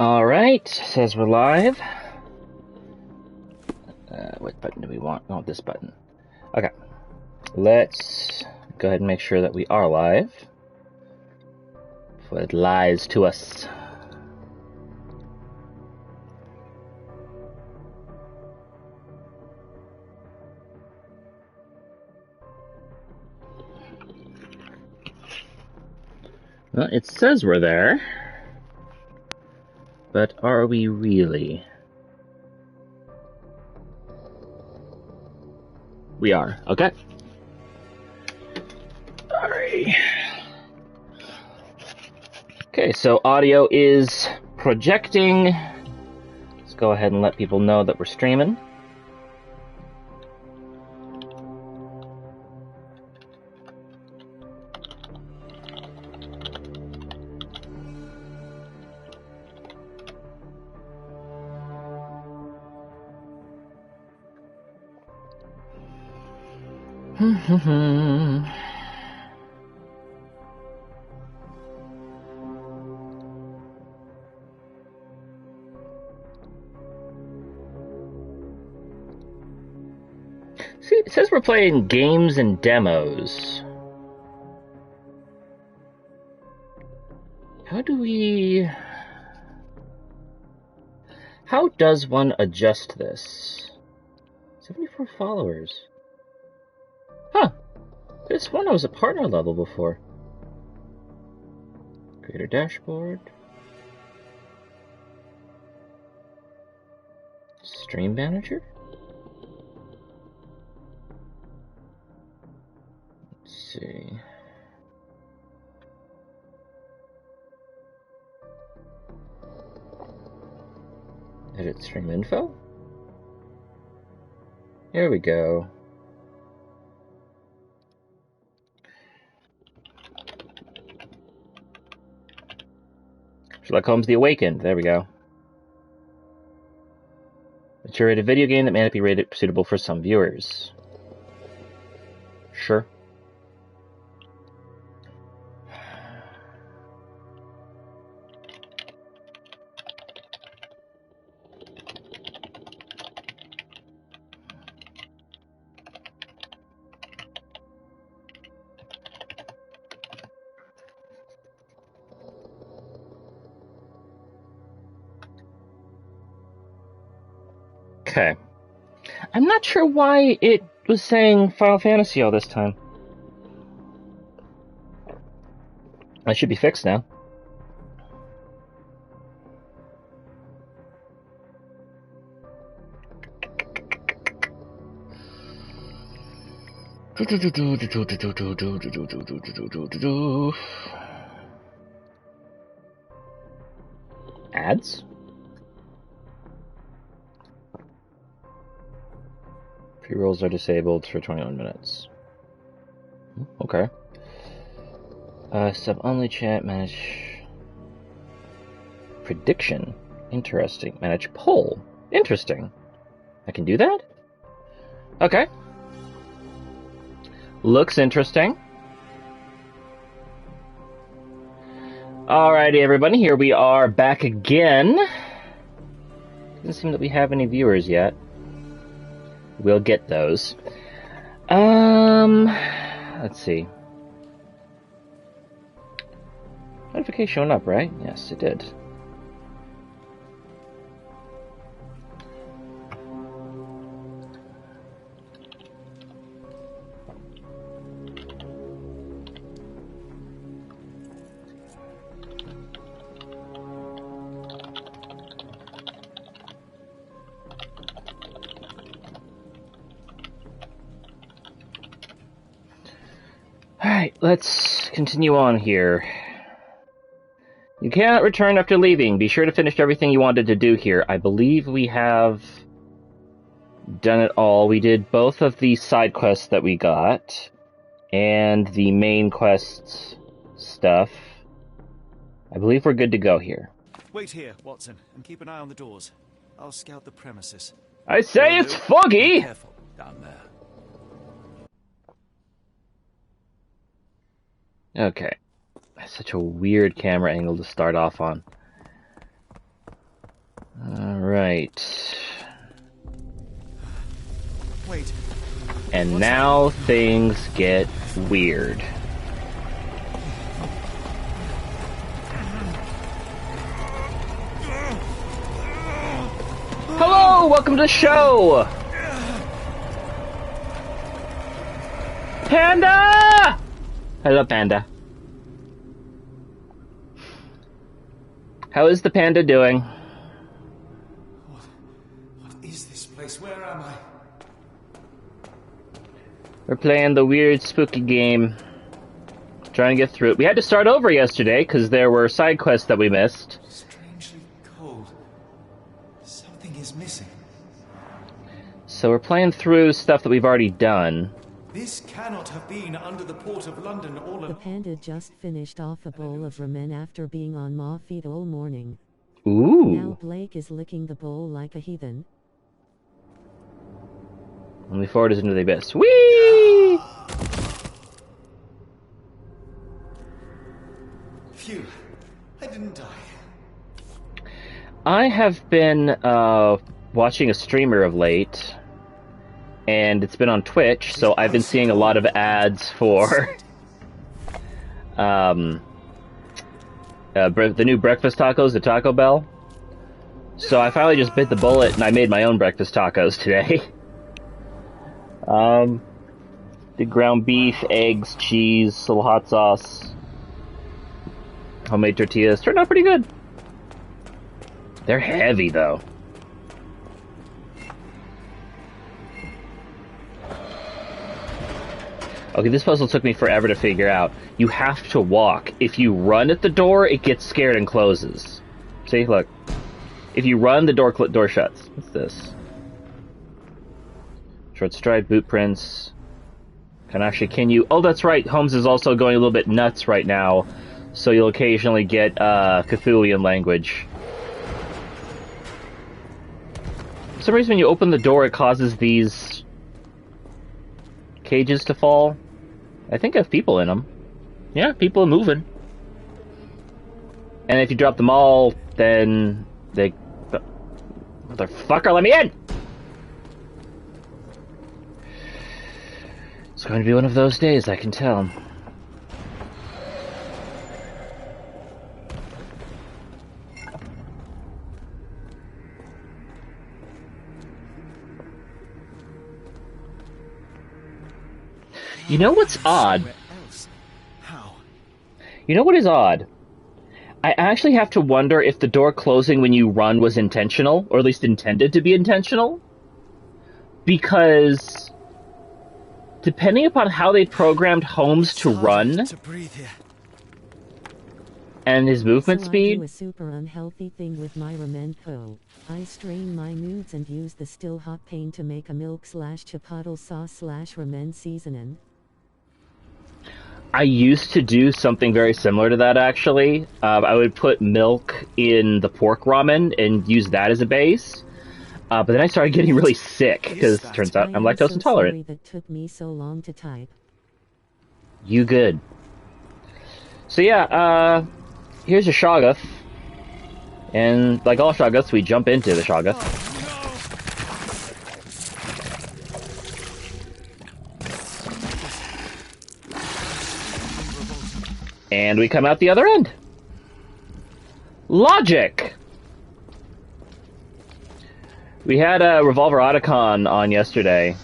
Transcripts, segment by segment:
Alright, says we're live. What button do we want? Oh, this button. Okay. Let's go ahead and make sure that we are live before it lies to us. Well, it says we're there, but are we really? We are. Okay. Alright. Okay, so audio is projecting. Let's go ahead and let people know that we're streaming. See, it says we're playing games and demos. How does one adjust this? 74 followers. Huh. This one I was a partner level before. Creator dashboard. Stream manager? Let's see. Edit stream info? Here we go. Sherlock Holmes the Awakened. There we go. A curated video game that may not be rated suitable for some viewers. Sure. Okay. I'm not sure why it was saying Final Fantasy all this time. That should be fixed now. Ads? Pre-rolls are disabled for 21 minutes. Okay. Sub-only chat, manage... Prediction. Interesting. Manage poll. Interesting. I can do that? Okay. Looks interesting. Alrighty, everybody. Here we are back again. Doesn't seem that we have any viewers yet. We'll get those. Let's see. Notification showing up, right? Yes, it did. Alright, let's continue on here. You cannot return after leaving. Be sure to finish everything you wanted to do here. I believe we have done it all. We did both of the side quests that we got, and the main quest stuff. I believe we're good to go here. Wait here, Watson, and keep an eye on the doors. I'll scout the premises. I say it's foggy! Be careful down there. Okay. That's such a weird camera angle to start off on. Alright. Wait. And now things get weird. Hello! Welcome to the show! Panda! Hello, Panda. How is the panda doing? What is this place? Where am I? We're playing the weird, spooky game. Trying to get through it. We had to start over yesterday because there were side quests that we missed. Strangely cold. Something is missing. So we're playing through stuff that we've already done. This cannot have been under the port of London all along. The panda just finished off a bowl of ramen after being on maw feed all morning. Ooh. Now Blake is licking the bowl like a heathen. Only forward is into the abyss. Whee! Phew. I didn't die. I have been watching a streamer of late, and it's been on Twitch, so I've been seeing a lot of ads for the new breakfast tacos at Taco Bell. So I finally just bit the bullet and I made my own breakfast tacos today. Did ground beef, eggs, cheese, a little hot sauce, homemade tortillas. Turned out pretty good. They're heavy though. Okay, this puzzle took me forever to figure out. You have to walk. If you run at the door, it gets scared and closes. See, look. If you run, the door shuts. What's this? Short stride, boot prints. Can you... Oh, that's right. Holmes is also going a little bit nuts right now, so you'll occasionally get Cthulhian language. For some reason, when you open the door, it causes these cages to fall. I think I have people in them. Yeah, people are moving. And if you drop them all, then they... Motherfucker, let me in! It's going to be one of those days, I can tell. You know what's odd? How? You know what is odd? I actually have to wonder if the door closing when you run was intentional, or at least intended to be intentional. Because depending upon how they programmed Holmes to run To breathe here. and his movement So I speed, do a super unhealthy thing with my ramen po. I strain my nudes and use the still hot pain to make a milk/chipotle sauce/ramen seasoning. I used to do something very similar to that, actually. I would put milk in the pork ramen and use that as a base. But then I started getting really sick, because it turns out I'm lactose so intolerant. sorry that took me so long to type. You good. So yeah, here's a Shoggoth. And like all Shoggoths, we jump into the Shoggoth. And we come out the other end. Logic! We had a Revolver Otacon on yesterday.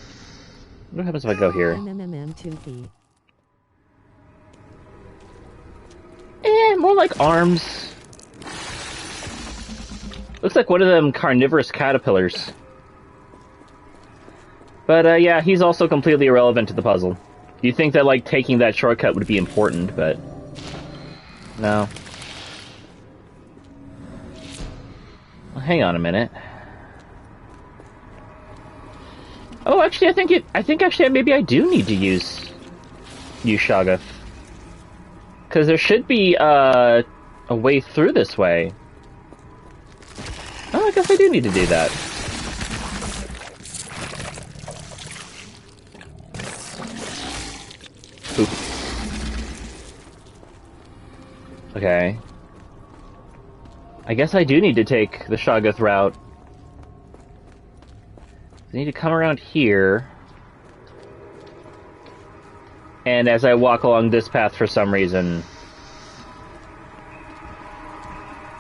What happens if I go here? MMM2P. More like arms. Looks like one of them carnivorous caterpillars. But yeah, he's also completely irrelevant to the puzzle. You'd think that like taking that shortcut would be important, but no. Well, hang on a minute. Oh, actually, I think actually maybe I do need to use Shoggoth. Because there should be a way through this way. Oh, I guess I do need to do that. Oop. I guess I do need to take the Shoggoth route. I need to come around here. And as I walk along this path for some reason...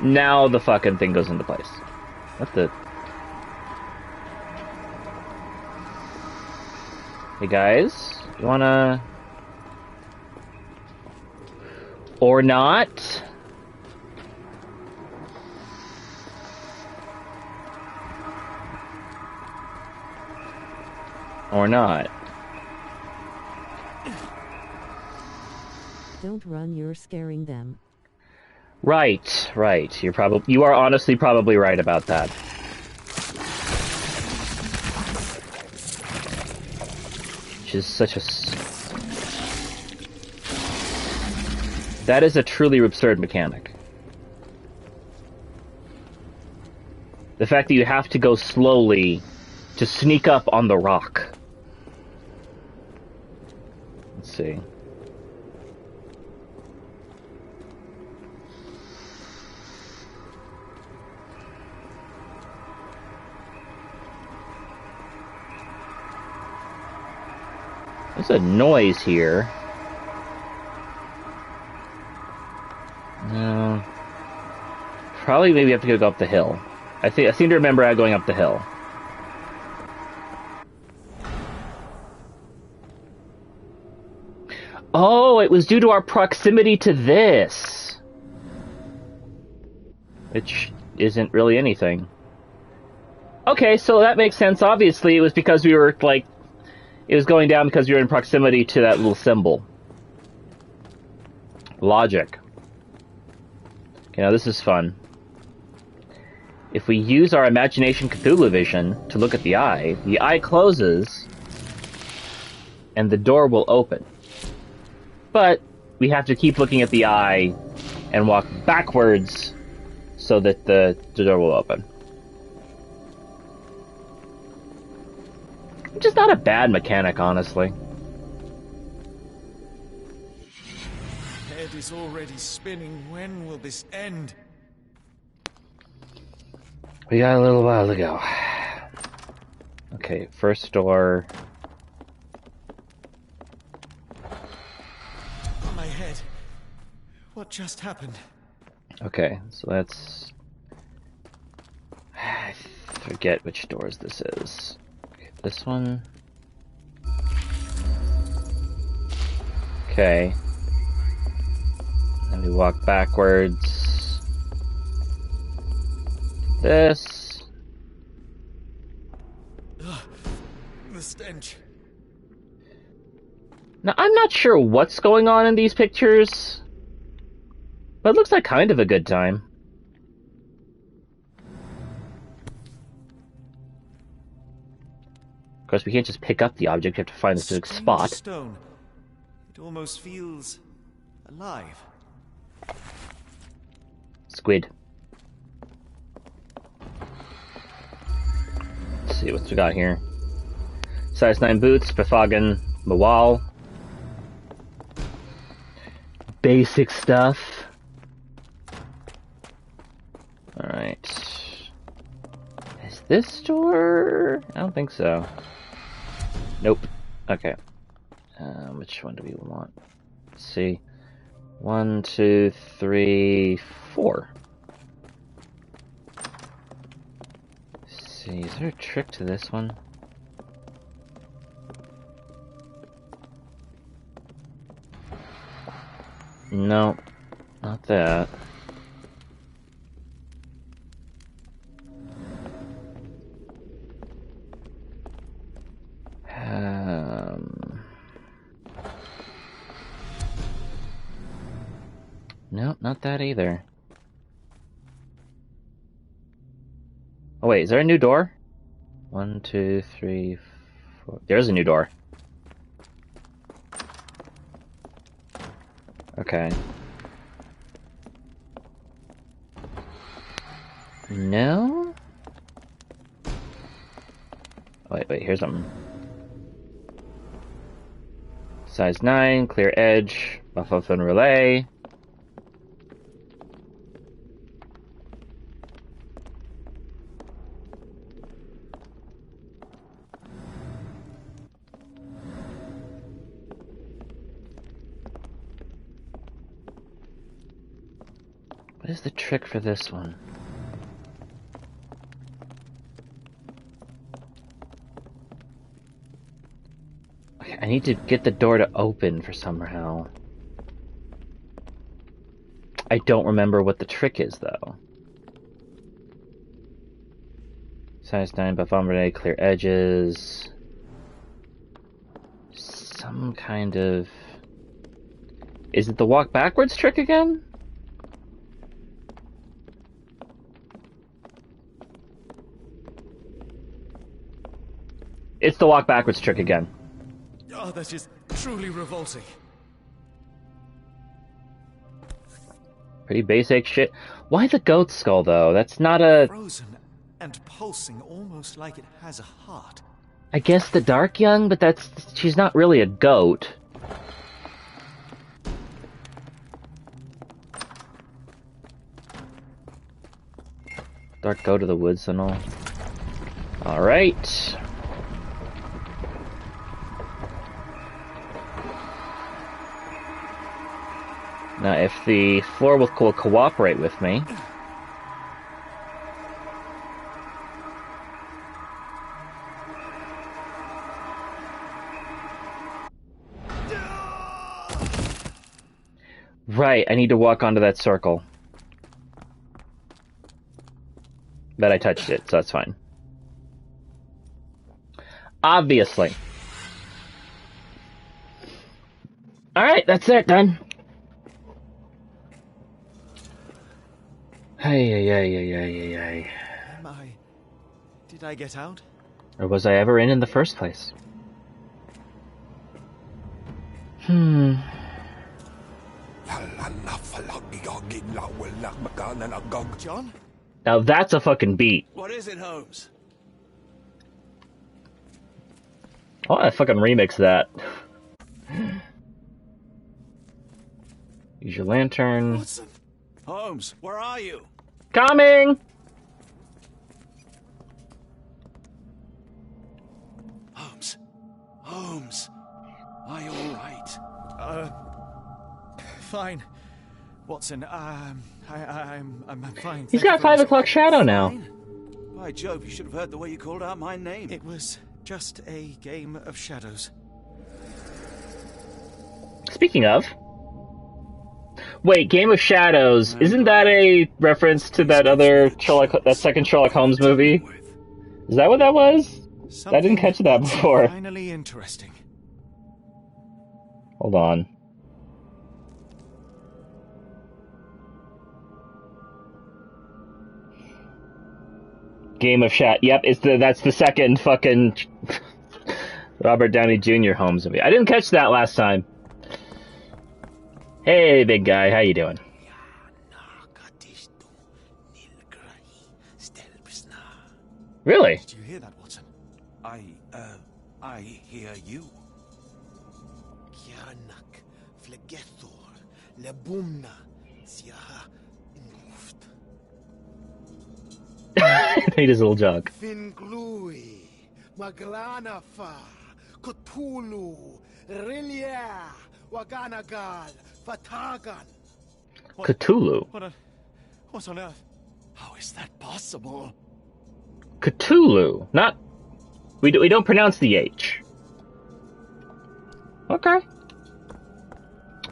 Now the fucking thing goes into place. What the... Hey guys, you wanna... Or not? Or not. Don't run, you're scaring them. Right, right. You are honestly probably right about that. Which is such a... That is a truly absurd mechanic. The fact that you have to go slowly to sneak up on the rock. Let's see. There's a noise here. No. Probably maybe have to go up the hill. I seem to remember going up the hill. Oh, it was due to our proximity to this. Which isn't really anything. Okay, so that makes sense. Obviously, it was because we were, like... It was going down because we were in proximity to that little symbol. Logic. Okay, now this is fun. If we use our imagination Cthulhu vision to look at the eye closes, and the door will open. But we have to keep looking at the eye and walk backwards so that the door will open. Which is not a bad mechanic, honestly. Head is already spinning. When will this end? We got a little while to go. Okay, first door. On my head. What just happened? Okay, so that's... I forget which doors this is. Okay, this one. Okay. And we walk backwards. This. Ugh, the stench. Now, I'm not sure what's going on in these pictures, but it looks like kind of a good time. Of course, we can't just pick up the object, we have to find a specific spot. Stone. It almost feels alive. Squid. Let's see what we got here. Size 9 boots, Befaghan, Mawal. Basic stuff. Alright. Is this door? I don't think so. Nope. Okay. Which one do we want? Let's see. 1, 2, 3, 4. Let's see, is there a trick to this one? No, not that. Nope, not that either. Oh wait, is there a new door? 1, 2, 3, 4. There's a new door. Okay. No? Wait, here's something. Size 9, clear edge, buff up and relay. is the trick for this one? Okay, I need to get the door to open for somehow. I don't remember what the trick is, though. Size 9, buff ombre, clear edges. Some kind of... Is it the walk backwards trick again? It's the walk backwards trick again. Oh, that is truly revolting. Pretty basic shit. Why the goat skull, though? That's not a... Frozen and pulsing almost like it has a heart. I guess the Dark Young, but that's... She's not really a goat. Dark Goat of the Woods and all. Alright. Now, if the floor will cooperate with me... Right, I need to walk onto that circle. But I touched it, so that's fine. Obviously. Alright, that's it, done. Hey. Am I... Did I get out? Or was I ever in the first place? John? Now that's a fucking beat. What is it, Holmes? I want to fucking remix that. Use your lantern. Watson? Holmes, where are you? Coming! Holmes, are you all right? Fine. Watson, I'm fine. He's got 5 o'clock shadow now. By Jove, you should have heard the way you called out my name. It was just a game of shadows. Speaking of... Wait, Game of Shadows, isn't that a reference to that other Sherlock, that second Sherlock Holmes movie? Is that what that was? I didn't catch that before. Finally interesting. Hold on. Game of Shadows. Yep, that's the second fucking Robert Downey Jr. Holmes movie. I didn't catch that last time. Hey, big guy, how you doing? Really? Did you hear that, Watson? I hear you. Made his little jog. Finglui, Maglanafa, Cthulhu, Rilia, Waganagal, Fatagan. Cthulhu? What on earth? How is that possible? Cthulhu, not... We don't pronounce the H. Okay.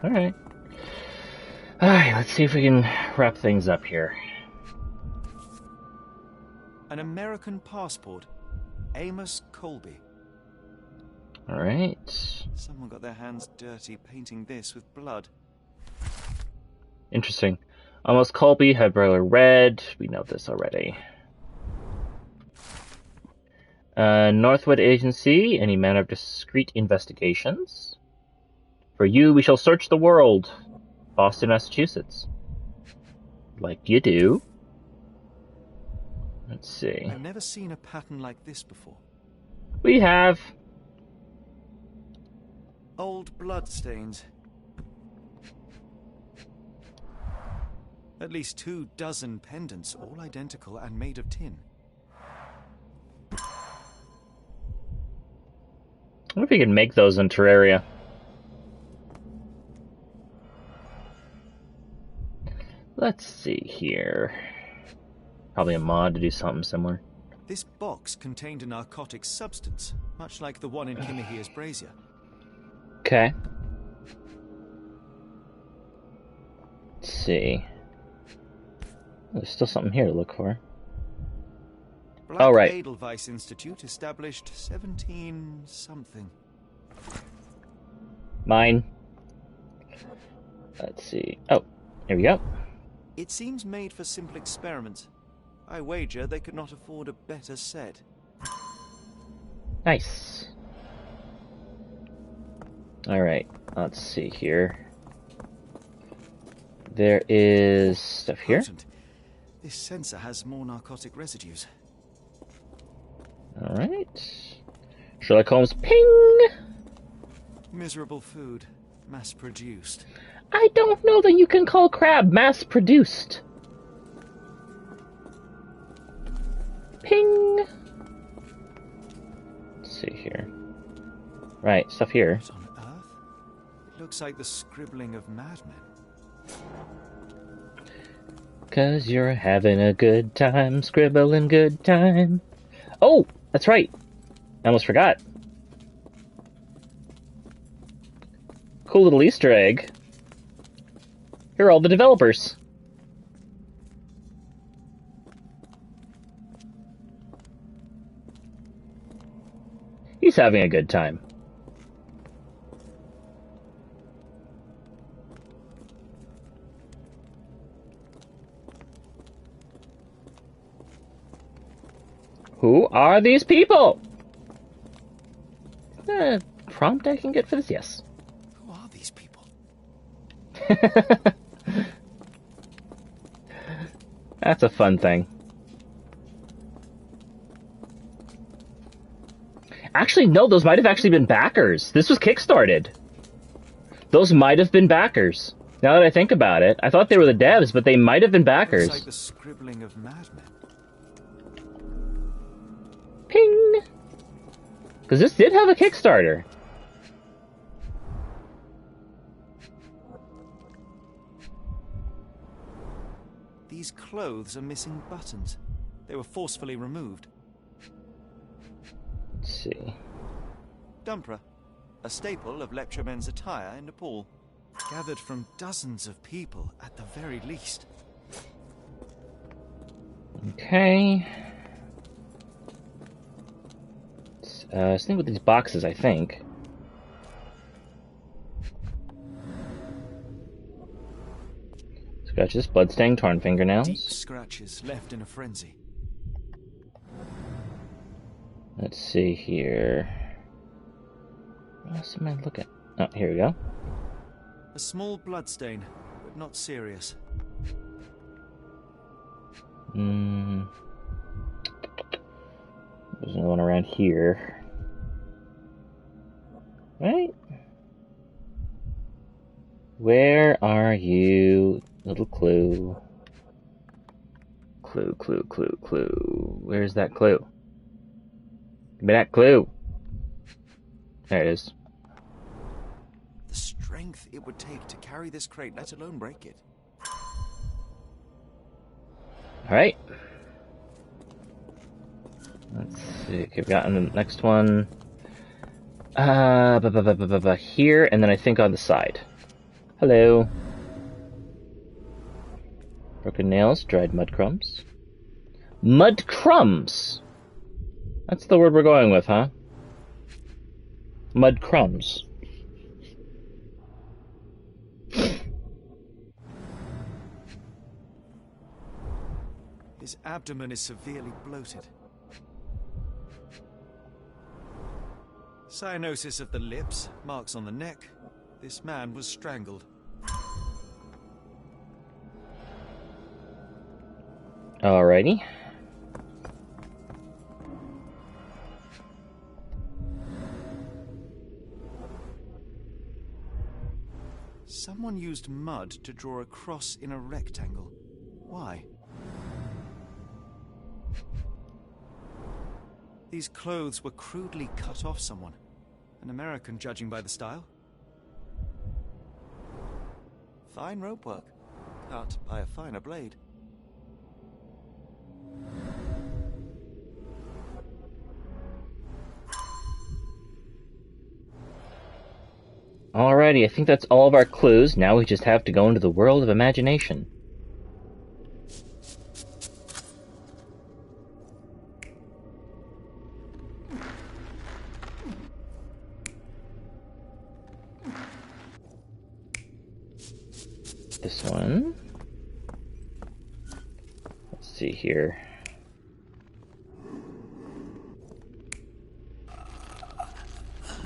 Alright. Alright, let's see if we can wrap things up here. An American passport. Amos Colby. Alright. Someone got their hands dirty painting this with blood. Interesting. Amos Colby, head burglar red. We know this already. Northwood Agency, any manner of discreet investigations. For you, we shall search the world. Boston, Massachusetts. Like you do. Let's see. I've never seen a pattern like this before. We have. Old bloodstains. At least 24 pendants, all identical and made of tin. I wonder if we can make those in Terraria. Let's see here. Probably a mod to do something similar. This box contained a narcotic substance, much like the one in Kimihia's brazier. Okay. Let's see. There's still something here to look for. Black Oh, right. Edelweiss Institute established 17-something. Mine. Let's see. Oh, here we go. It seems made for simple experiments. I wager they could not afford a better set. Nice. Alright, let's see here. There is stuff here. Potent. This sensor has more narcotic residues. Alright. Sherlock Holmes, ping! Miserable food, mass-produced. I don't know that you can call crab mass-produced. Ping! Let's see here. Right, stuff here. What on earth? It looks like the scribbling of madmen. 'Cause you're having a good time, scribbling good time. Oh, that's right. I almost forgot. Cool little Easter egg. Here are all the developers. He's having a good time. Who are these people? Prompt I can get for this? Yes. Who are these people? That's a fun thing. Actually, no, those might have actually been backers. This was kickstarted. Those might have been backers. Now that I think about it, I thought they were the devs, but they might have been backers. Looks like the scribbling of madmen. Ping! Because this did have a Kickstarter. These clothes are missing buttons. They were forcefully removed. Let's see. Dumpra, a staple of lecturemen's attire in Nepal. Gathered from dozens of people, at the very least. Okay. Something with these boxes, I think. Scratches, bloodstained, torn fingernails. Deep scratches left in a frenzy. Let's see here. What else am I looking? Oh, here we go. A small bloodstain, but not serious. There's another one around here. Right? Where are you? Little clue. Clue, clue, clue, clue. Where's that clue? Give me that clue. There it is. The strength it would take to carry this crate, let alone break it. Alright. Let's see. Okay, we've gotten the next one. Here, and then I think on the side. Hello. Broken nails, dried mud crumbs. Mud crumbs! That's the word we're going with, huh? Mud crumbs. His abdomen is severely bloated. Cyanosis of the lips, marks on the neck. This man was strangled. Alrighty. Someone used mud to draw a cross in a rectangle. Why? These clothes were crudely cut off someone. An American, judging by the style. Fine rope work. cut by a finer blade. Alrighty, I think that's all of our clues. Now we just have to go into the world of imagination. This one. Let's see here.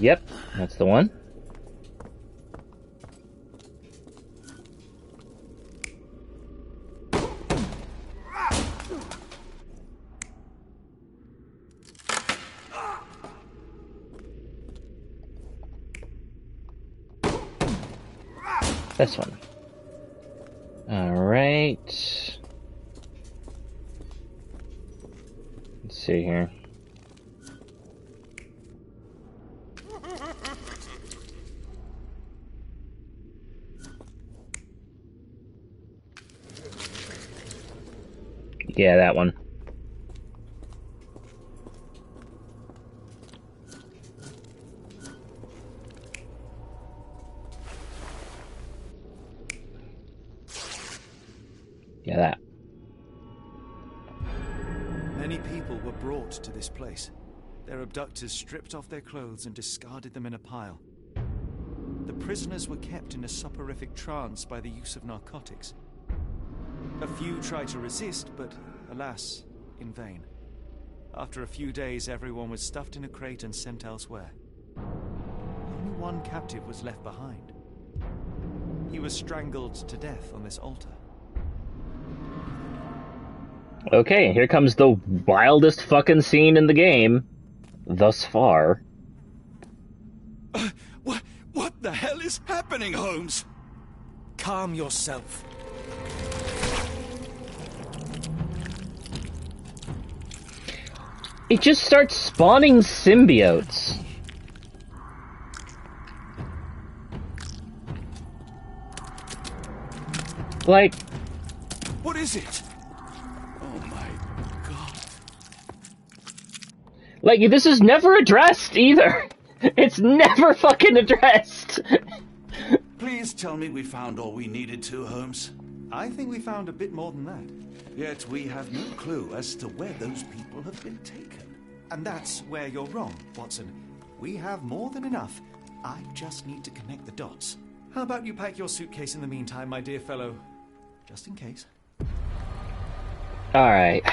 Yep, that's the one. This one. Alright. Let's see here. Yeah, that one. Yeah, that. Many people were brought to this place. Their abductors stripped off their clothes and discarded them in a pile. The prisoners were kept in a soporific trance by the use of narcotics. A few tried to resist, but alas, in vain. After a few days, everyone was stuffed in a crate and sent elsewhere. Only one captive was left behind. He was strangled to death on this altar. Okay, here comes the wildest fucking scene in the game thus far. What the hell is happening, Holmes? Calm yourself. It just starts spawning symbiotes. Like... What is it? Oh my god. Like, this is never addressed, either! It's never fucking addressed! Please tell me we found all we needed to, Holmes. I think we found a bit more than that. Yet we have no clue as to where those people have been taken. And that's where you're wrong, Watson. We have more than enough. I just need to connect the dots. How about you pack your suitcase in the meantime, my dear fellow? Just in case. Alright.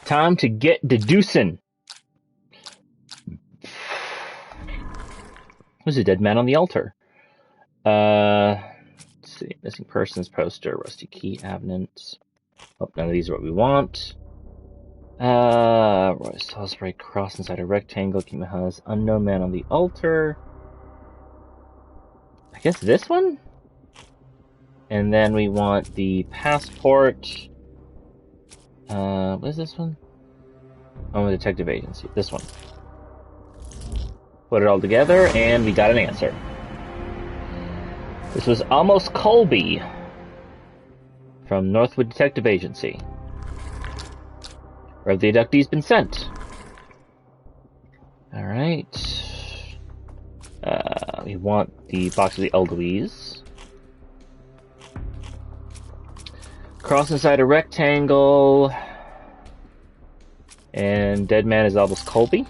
Time to get deducing. Who's a dead man on the altar? Let's see. Missing persons poster, rusty key, evidence. Oh, none of these are what we want. Roy Salisbury cross inside a rectangle. Kima has unknown man on the altar. I guess this one? And then we want the passport. What is this one? Oh, detective agency. This one. Put it all together, and we got an answer. This was Amos Colby from Northwood Detective Agency. Where have the abductees been sent? Alright. We want the box of the Eloise. Cross inside a rectangle. And dead man is Amos Colby.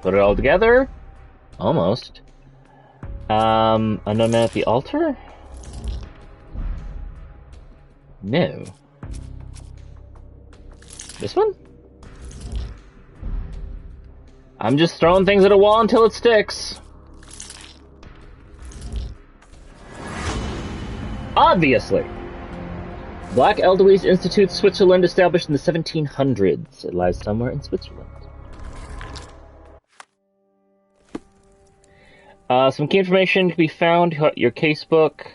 Put it all together. Almost. Unknown man at the altar? No. This one? I'm just throwing things at a wall until it sticks. Obviously. Black Eloise Institute, Switzerland, established in the 1700s. It lies somewhere in Switzerland. Some key information can be found. Your casebook.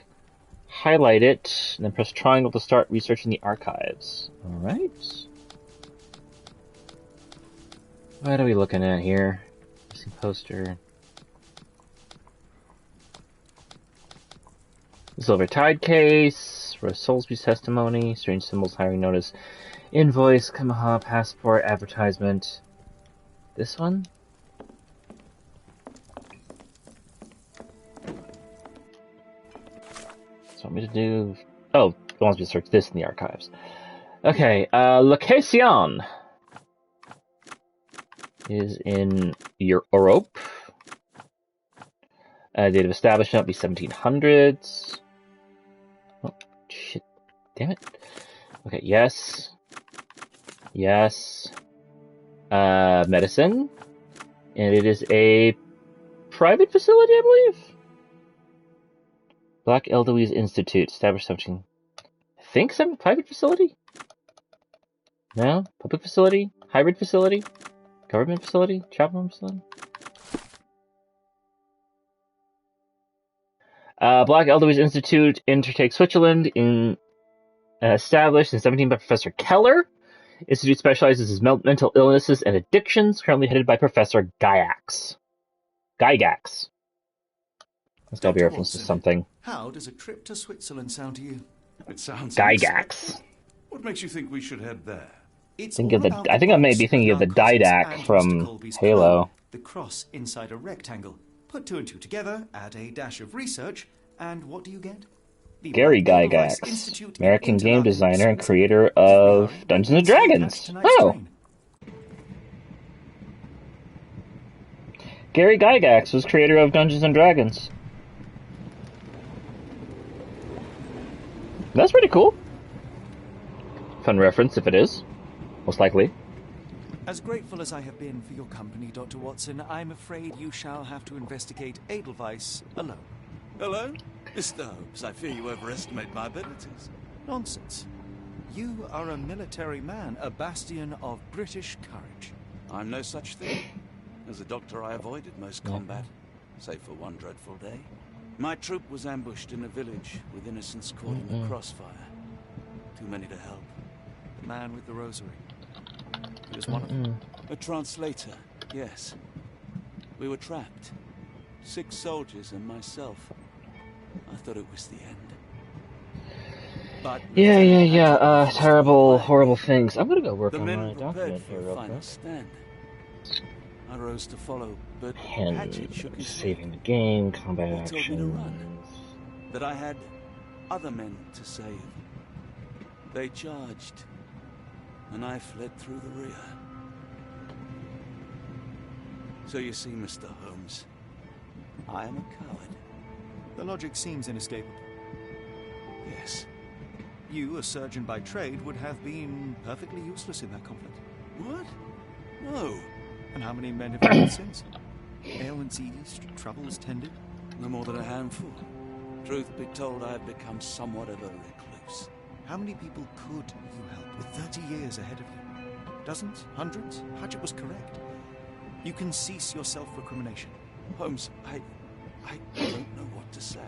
Highlight it, and then press triangle to start researching the archives. Alright. What are we looking at here? Missing poster. Silver Tide case, Rose Soulsby's testimony, strange symbols, hiring notice, invoice, Kamaha, passport, advertisement. This one? So want me to do... Oh, it wants me to search this in the archives. Okay, location is in Europe. Date of establishment will be 1700s. Oh, shit. Damn it. Okay, yes. Yes. Medicine. And it is a private facility, I believe? Black Eldowese Institute, established 17... I think some private facility? No? Public facility? Hybrid facility? Government facility? Chaplain facility? Black Eldowese Institute, Intertake, Switzerland, established in 17 by Professor Keller. Institute specializes in mental illnesses and addictions, currently headed by Professor Gygax. That's gotta be a reference to something. How does a trip to Switzerland sound to you? It sounds Gygax. What makes you think we should head there? It's Think all of the. about I think I may books, be thinking of the narcotics, Didac and Mr. from Colby's Halo. plan. The cross inside a rectangle. Put two and two together, add a dash of research, and what do you get? The Gary Black Edelweiss Gygax, Institute in American game Interlaken, designer and Switzerland. creator If we of hurry, Dungeons we'll and see you Dragons. catch tonight's Oh, train. Gary Gygax was creator of Dungeons and Dragons. That's pretty cool. Fun reference, if it is. Most likely. As grateful as I have been for your company, Dr. Watson, I'm afraid you shall have to investigate Edelweiss alone. Hello? Mr. Holmes, I fear you overestimate my abilities. Nonsense. You are a military man, a bastion of British courage. I'm no such thing. As a doctor, I avoided most combat, save for one dreadful day. My troop was ambushed in a village with innocents caught in the crossfire. Too many to help. The man with the rosary. He was one of them. A translator, yes. We were trapped. 6 soldiers and myself. I thought it was the end. But Yeah. Terrible, horrible things. I'm gonna go work the on men my prepared document for here a real final quick. stand. I rose to follow, but And Hatchet shook his saving the game, combat He told me to run. action. That I had other men to save. They charged, and I fled through the rear. So you see, Mr. Holmes, I am a coward. The logic seems inescapable. Yes. You, a surgeon by trade, would have been perfectly useless in that conflict. What? No. And how many men have you killed since? Ailments eased, troubles tended? No more than a handful. Truth be told, I have become somewhat of a recluse. How many people could you help with 30 years ahead of you? Dozens? Hundreds? Hatchet was correct. You can cease your self-recrimination. Holmes, I don't know what to say.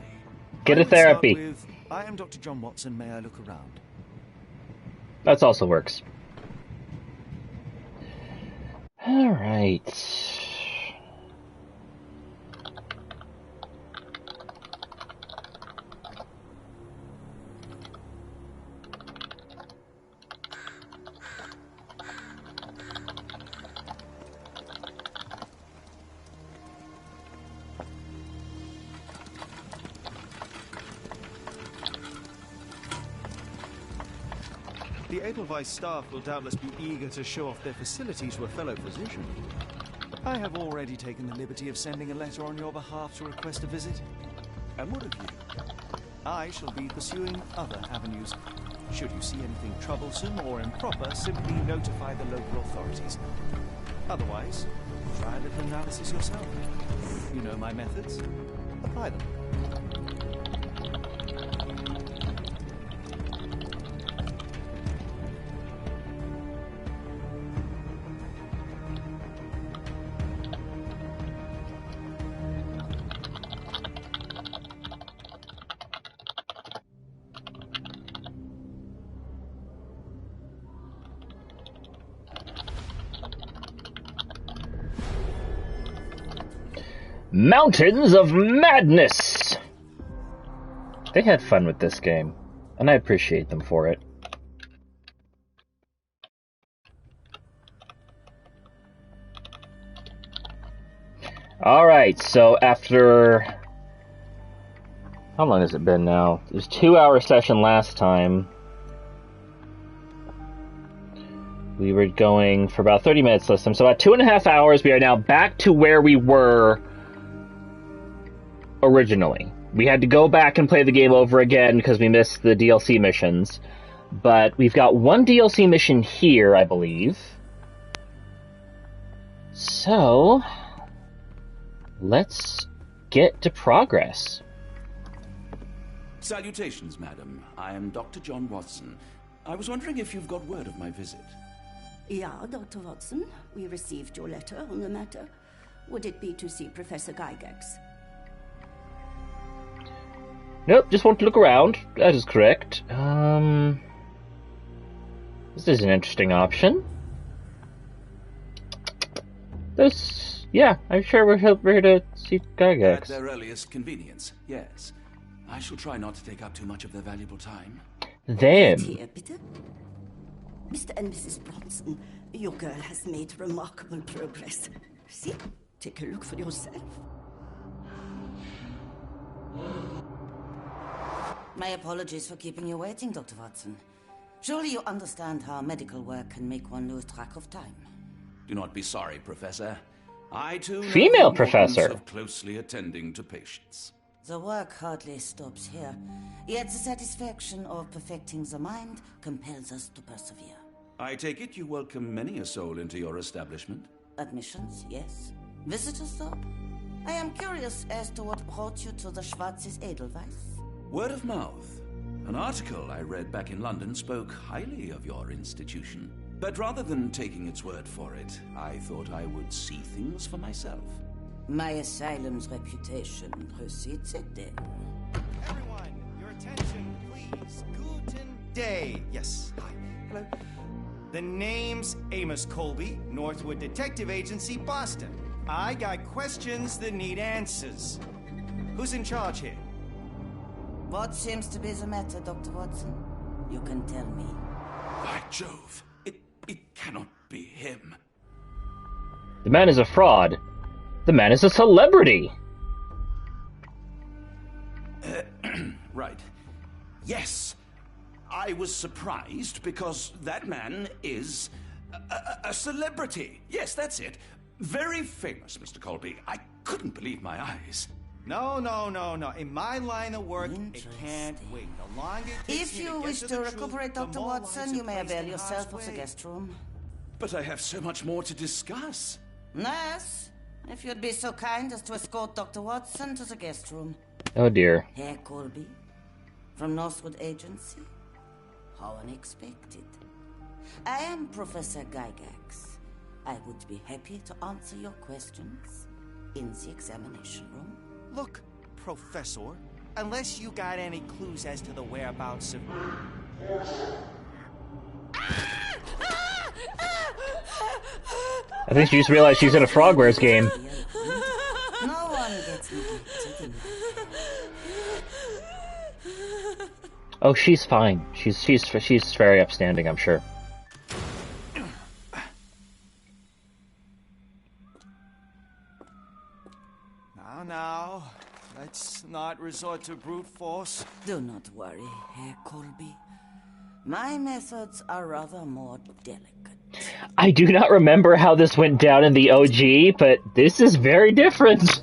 Get I a would start therapy. with, I am Dr. John Watson, may I look around? That also works. Alright. The Edelweiss staff will doubtless be eager to show off their facilities to a fellow physician. I have already taken the liberty of sending a letter on your behalf to request a visit. And what of you? I shall be pursuing other avenues. Should you see anything troublesome or improper, simply notify the local authorities. Otherwise, try a little analysis yourself. You know my methods. Apply them. Mountains of Madness! They had fun with this game, and I appreciate them for it. Alright, so after... How long has it been now? It was a 2-hour session last time. We were going for about 30 minutes this time. So about 2.5 hours, we are now back to where we were originally. We had to go back and play the game over again because we missed the DLC missions. But we've got one DLC mission here, I believe. So, let's get to progress. Salutations, madam. I am Dr. John Watson. I was wondering if you've got word of my visit. Yeah, Dr. Watson. We received your letter on the matter. Would it be to see Professor Gygax? Nope, just want to look around. That is correct. This is an interesting option. Yeah, I'm sure we're here to see Gygax. At their earliest convenience, yes. I shall try not to take up too much of their valuable time. Them. Here, bitte. Mr. and Mrs. Bronson, your girl has made remarkable progress. See? Take a look for yourself. My apologies for keeping you waiting, Dr. Watson. Surely you understand how medical work can make one lose track of time. Do not be sorry, Professor. I too know Female the professor. importance of closely attending to patients. The work hardly stops here, yet the satisfaction of perfecting the mind compels us to persevere. I take it you welcome many a soul into your establishment? Admissions, yes. Visitors, though? I am curious as to what brought you to the Schwarzes Edelweiss. Word of mouth. An article I read back in London spoke highly of your institution. But rather than taking its word for it, I thought I would see things for myself. My asylum's reputation precedes it then. Everyone, your attention, please. Guten day. Yes, hi. Hello. The name's Amos Colby, Northwood Detective Agency, Boston. I got questions that need answers. Who's in charge here? What seems to be the matter, Dr. Watson? You can tell me. By Jove, it cannot be him. The man is a fraud. The man is a celebrity. Right. Yes. I was surprised because that man is a celebrity. Yes, that's it. Very famous, Mr. Colby. I couldn't believe my eyes. No. In my line of work, it can't wait. The longer it takes If me you to get wish to to the recuperate, truth, the Dr. more Watson, lives you are may placed avail in yourself harm's of the way. guest room. But I have so much more to discuss. Nurse, if you'd be so kind as to escort Dr. Watson to the guest room. Oh dear. Herr Colby, from Northwood Agency. How unexpected. I am Professor Gygax. I would be happy to answer your questions in the examination room. Look, Professor, unless you got any clues as to the whereabouts of... I think she just realized she's in a Frogwares game. No one gets neglected. Oh, she's fine. She's very upstanding, I'm sure. Now, let's not resort to brute force. Do not worry, Herr Colby. My methods are rather more delicate. I do not remember how this went down in the OG, but this is very different.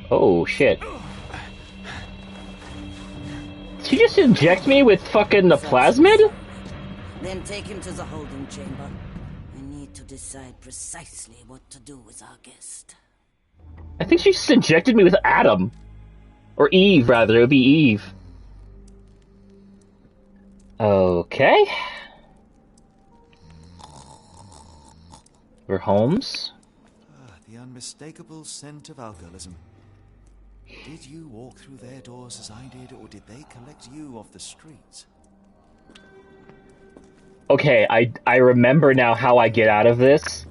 Oh, shit. Did she just inject me with fucking the plasmid? Then take him to the holding chamber. I need to decide precisely what to do with our guest. I think she just injected me with Adam. Or Eve, rather. It would be Eve. Okay. We're Holmes. The unmistakable scent of alcoholism. Did you walk through their doors as I did, or did they collect you off the streets? Okay, I remember now how I get out of this.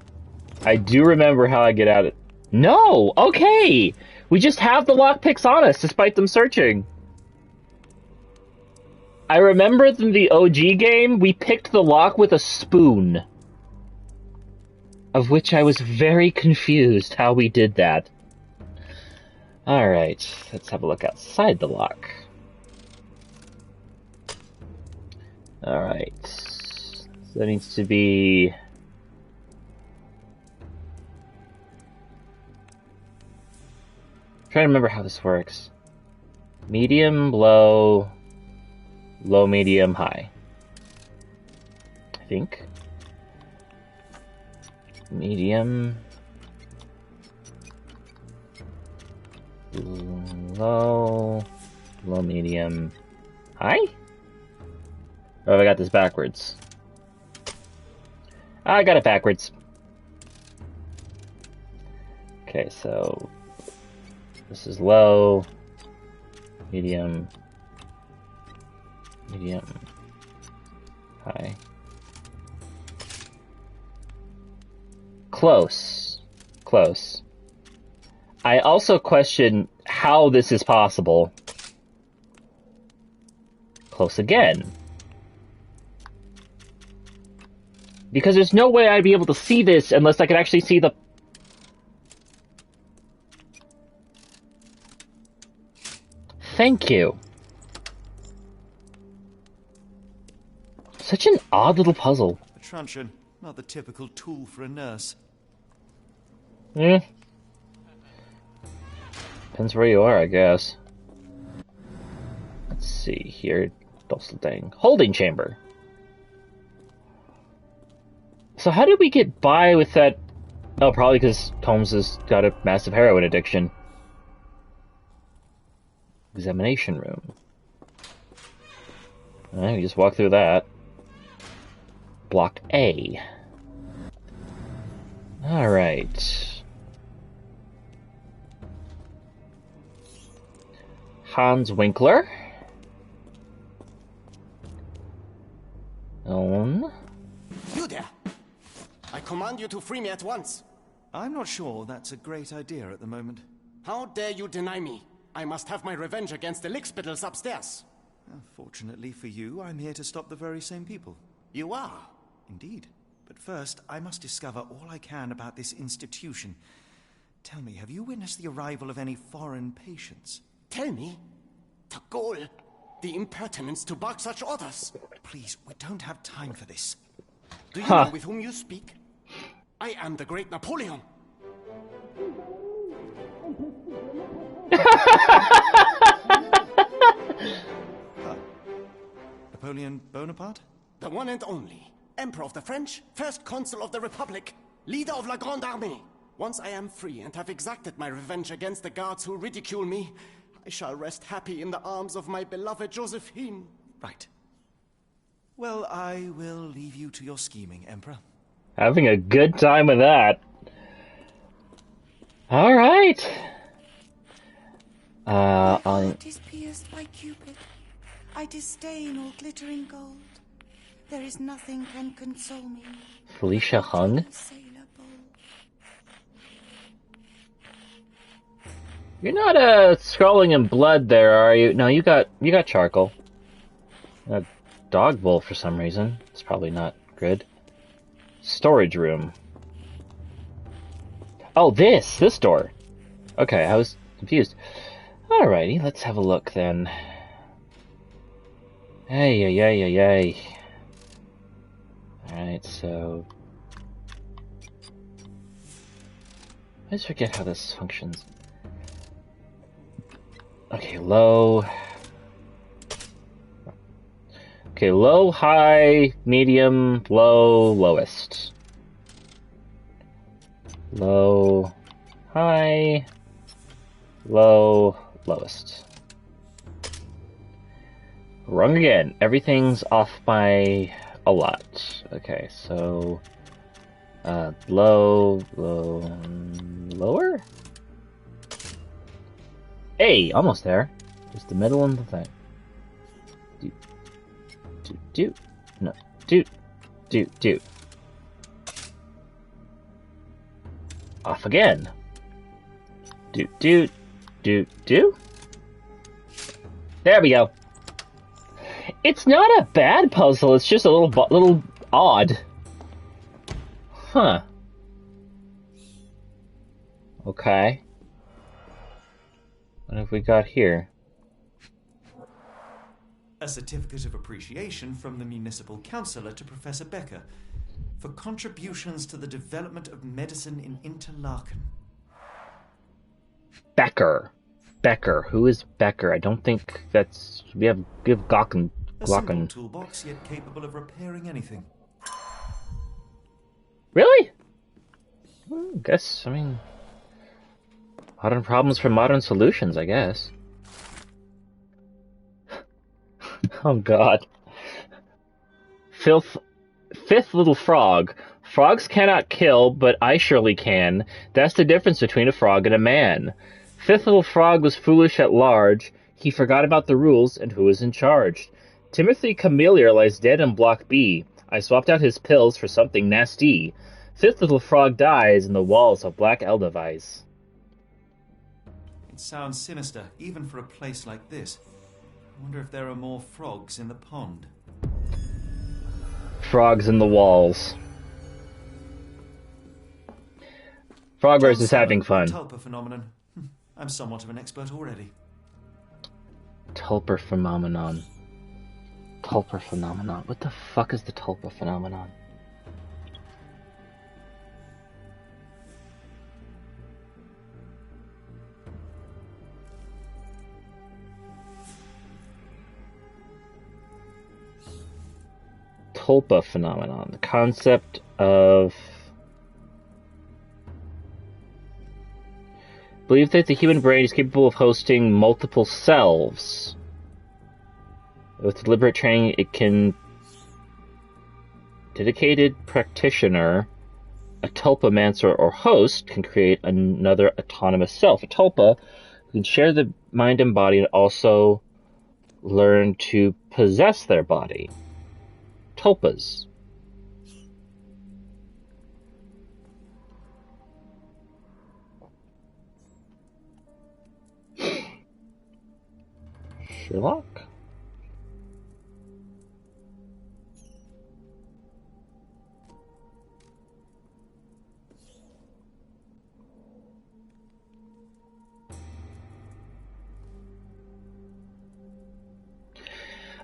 I do remember how I get out of... No! Okay! We just have the lockpicks on us, despite them searching. I remember in the OG game, we picked the lock with a spoon. Of which I was very confused how we did that. Alright, let's have a look outside the lock. Alright. So that needs to be... I'm trying to remember how this works. Medium, low, low, medium, high. I think. Medium. Low, low, medium, high? Oh, I got this backwards. I got it backwards. Okay, so this is low, medium, medium, high. Close. Close. I also question how this is possible. Close again. Because there's no way I'd be able to see this unless I could actually see the... Thank you. Such an odd little puzzle. A truncheon, not the typical tool for a nurse. Depends where you are, I guess. Let's see here. Dang. Holding chamber. So how did we get by with that? Oh, probably because Holmes has got a massive heroin addiction. Examination room. Alright, we just walk through that. Block A. Alright. Hans Winkler. Owen. You there! I command you to free me at once. I'm not sure that's a great idea at the moment. How dare you deny me? I must have my revenge against the lickspittles upstairs. Fortunately for you, I'm here to stop the very same people. You are? Indeed. But first, I must discover all I can about this institution. Tell me, have you witnessed the arrival of any foreign patients? Tell me? The gall, the impertinence to bark such orders. Please, we don't have time for this. Do you know with whom you speak? I am the great Napoleon. Napoleon Bonaparte? The one and only. Emperor of the French, first consul of the Republic, leader of La Grande Armée. Once I am free and have exacted my revenge against the guards who ridicule me, I shall rest happy in the arms of my beloved Josephine. Right. Well, I will leave you to your scheming, Emperor. Having a good time with that. Alright. My heart is pierced by Cupid. I disdain all glittering gold. There is nothing can console me. Felicia Hung. Sailor bold. You're not scrolling in blood there, are you? No, you got charcoal. A dog bowl for some reason. It's probably not good. Storage room. Oh, this door. Okay, I was confused. Alrighty, let's have a look then. Hey. Alright, so... I just forget how this functions. Okay, low... Okay, low, high, medium, low, lowest. Low, high, low, lowest. Wrong again. Everything's off by a lot. Okay, so... lower? Hey, almost there. Just the middle and the thing. Do. Off again. Do. do. There we go. It's not a bad puzzle. It's just a little odd. Huh. Okay. What have we got here? A certificate of appreciation from the municipal councillor to Professor Becker for contributions to the development of medicine in Interlaken. Becker. Who is Becker? I don't think that's... We have Glocken. A simple toolbox, yet capable of repairing anything. Really? Well, I mean... Modern problems for modern solutions, I guess. Oh, God. Fifth little frog. Frogs cannot kill, but I surely can. That's the difference between a frog and a man. Fifth little frog was foolish at large. He forgot about the rules and who was in charge. Timothy Camelier lies dead in Block B. I swapped out his pills for something nasty. Fifth little frog dies in the walls of Black Edelweiss. It sounds sinister, even for a place like this. I wonder if there are more frogs in the pond. Frogs in the walls. Frogverse is having fun. Tulpa phenomenon. I'm somewhat of an expert already. Tulpa phenomenon. Tulpa phenomenon. What the fuck is the Tulpa phenomenon? Tulpa phenomenon. The concept of... Believe that the human brain is capable of hosting multiple selves. With deliberate training, it can... Dedicated practitioner, a tulpamancer or host, can create another autonomous self. A tulpa who can share the mind and body and also learn to possess their body. Tulpas. Sherlock?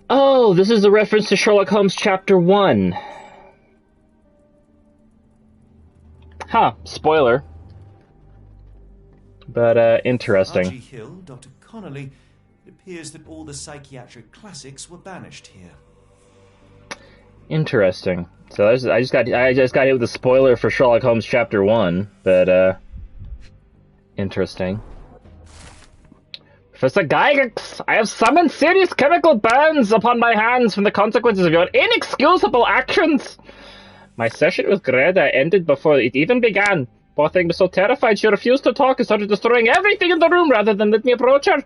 Oh, this is a reference to Sherlock Holmes Chapter 1. Huh, spoiler. But, interesting. Archie Hill, Dr. Connolly, it appears that all the psychiatric classics were banished here. Interesting. So I just got hit with a spoiler for Sherlock Holmes Chapter 1, but, interesting. Professor Gygax, I have summoned serious chemical burns upon my hands from the consequences of your inexcusable actions. My session with Greta ended before it even began. Poor thing was so terrified she refused to talk and started destroying everything in the room rather than let me approach her.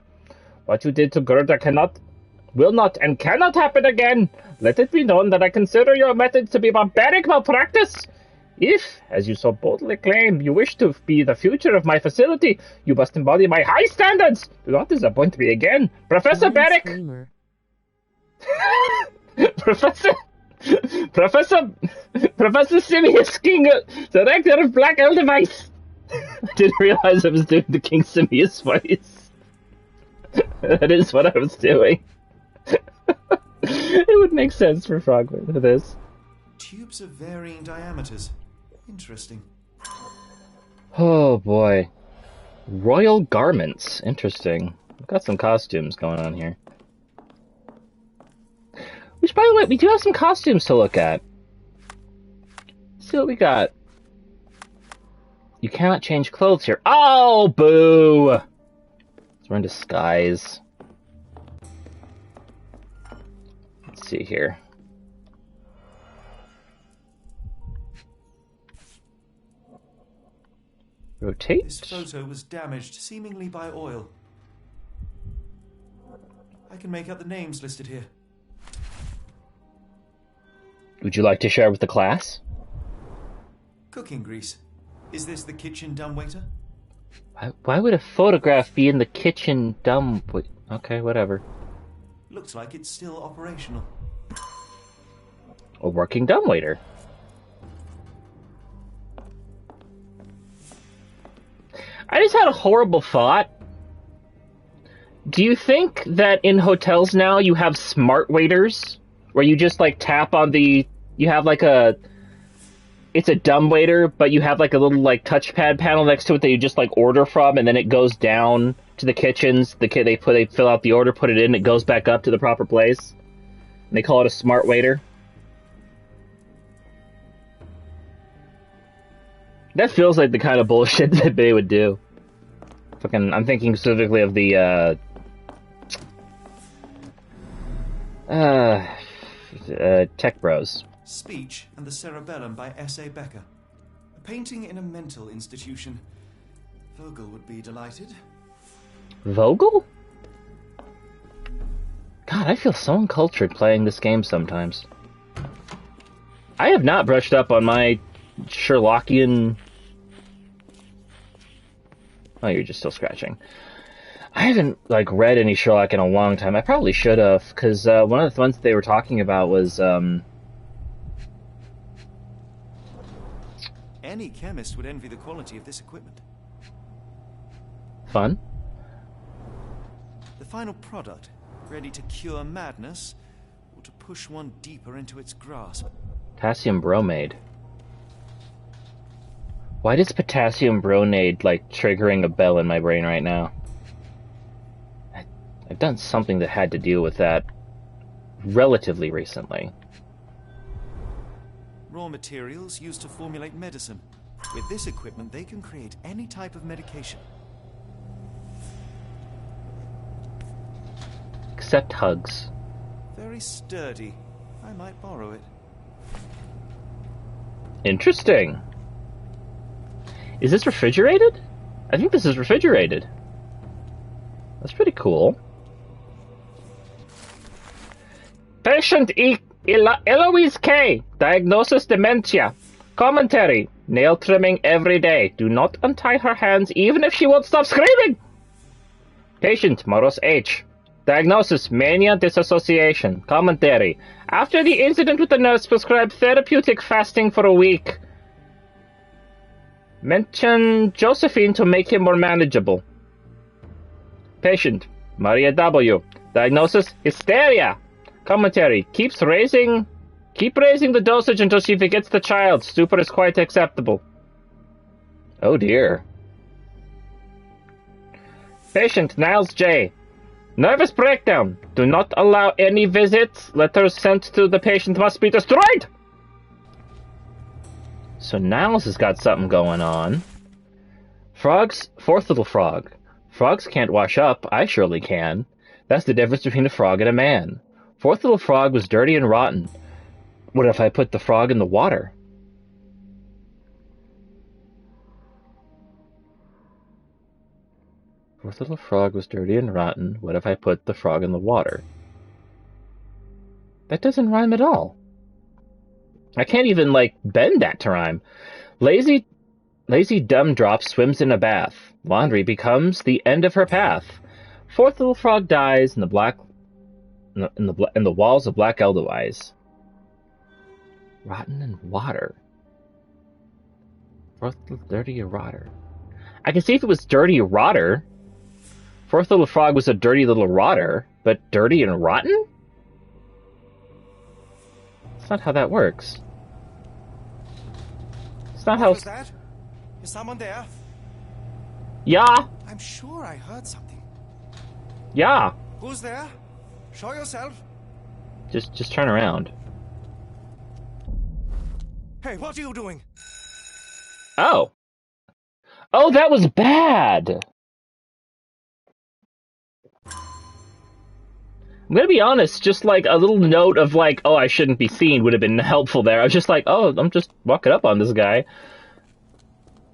What you did to Gerda will not, and cannot happen again. Let it be known that I consider your methods to be barbaric malpractice. If, as you so boldly claim, you wish to be the future of my facility, you must embody my high standards. Do not disappoint me again. Professor Barrick! Professor Simius, King, Director of Black Edelweiss. I didn't realize I was doing the King Simius voice. That is what I was doing. It would make sense for Frogman for this. Tubes of varying diameters. Interesting. Oh boy. Royal garments. Interesting. We've got some costumes going on here. Which, by the way, we do have some costumes to look at. Let's see what we got. You cannot change clothes here. Oh, boo! We're in disguise. Let's see here. Rotate. This photo was damaged, seemingly by oil. I can make out the names listed here. Would you like to share with the class? Cooking grease. Is this the kitchen dumbwaiter? Why would a photograph be in the kitchen dumb... Okay, whatever. Looks like it's still operational. A working dumbwaiter. I just had a horrible thought. Do you think that in hotels now you have smart waiters? Where you just, like, tap on the... You have, like, a... It's a dumbwaiter, but you have, like, a little, like, touchpad panel next to it that you just, like, order from, and then it goes down to the kitchens. They fill out the order, put it in, it goes back up to the proper place. And they call it a smart waiter. That feels like the kind of bullshit that they would do. Fucking, I'm thinking specifically of the, Tech Bros. Speech and the Cerebellum by S.A. Becker. A painting in a mental institution. Vogel would be delighted. Vogel? God, I feel so uncultured playing this game sometimes. I have not brushed up on my Sherlockian... Oh, you're just still scratching. I haven't, like, read any Sherlock in a long time. I probably should have, because one of the ones they were talking about was, Any chemist would envy the quality of this equipment. Fun? The final product, ready to cure madness, or to push one deeper into its grasp. Potassium bromide. Why does potassium bromide, like, triggering a bell in my brain right now? I've done something that had to deal with that relatively recently. Raw materials used to formulate medicine. With this equipment, they can create any type of medication. Except hugs. Very sturdy. I might borrow it. Interesting. Is this refrigerated? I think this is refrigerated. That's pretty cool. Patient Eloise K. Diagnosis dementia. Commentary. Nail trimming every day. Do not untie her hands even if she won't stop screaming. Patient Morose H. Diagnosis mania disassociation. Commentary. After the incident with the nurse, prescribed therapeutic fasting for a week. Mention Josephine to make him more manageable. Patient Maria W. Diagnosis hysteria. Commentary. Keep raising the dosage until she forgets the child. Stupor is quite acceptable. Oh dear. Patient Niles J. Nervous breakdown. Do not allow any visits. Letters sent to the patient must be destroyed. So Niles has got something going on. Frogs. Fourth little frog. Frogs can't wash up. I surely can. That's the difference between a frog and a man. Fourth little frog was dirty and rotten. What if I put the frog in the water? Fourth little frog was dirty and rotten. What if I put the frog in the water? That doesn't rhyme at all. I can't even, like, bend that to rhyme. Lazy dumb drop swims in a bath. Laundry becomes the end of her path. Fourth little frog dies in the walls of black Edelweiss. Rotten in water. Fourth little dirty rotter. I can see if it was dirty rotter. Fourth little frog was a dirty little rotter, but dirty and rotten? That's not how that works. It's not how... What was that? Is someone there? Yeah. I'm sure I heard something. Yeah. Who's there? Show yourself. Just turn around. Hey, what are you doing? Oh. Oh, that was bad. I'm gonna be honest, just like a little note of like, oh, I shouldn't be seen would have been helpful there. I was just like, oh, I'm just walking up on this guy.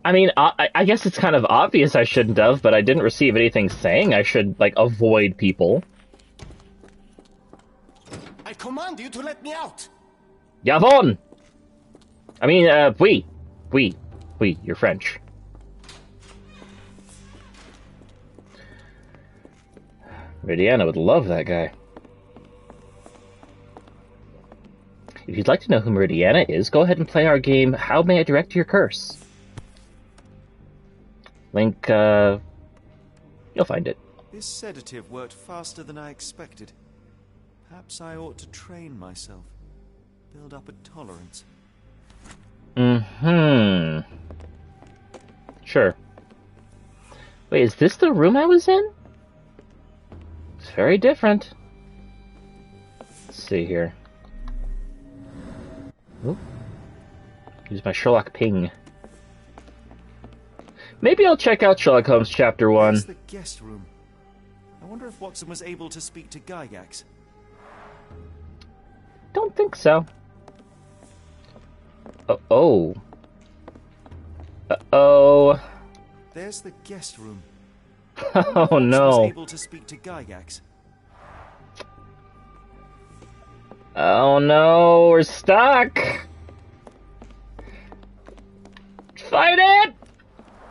I mean, I guess it's kind of obvious I shouldn't have, but I didn't receive anything saying I should, like, avoid people. I command you to let me out. Yavon! I mean, oui, you're French. Meridiana would love that guy. If you'd like to know who Meridiana is, go ahead and play our game, How May I Direct Your Curse? Link, you'll find it. This sedative worked faster than I expected. Perhaps I ought to train myself. Build up a tolerance. Sure. Wait, is this the room I was in? It's very different. Let's see here. Oop. Use my Sherlock ping. Maybe I'll check out Sherlock Holmes Chapter 1. There's the guest room. I wonder if Watson was able to speak to Gygax. Don't think so. Uh-oh. Uh-oh. There's the guest room. Oh no. Was able to speak to Gygax. Oh no, we're stuck. Fight it!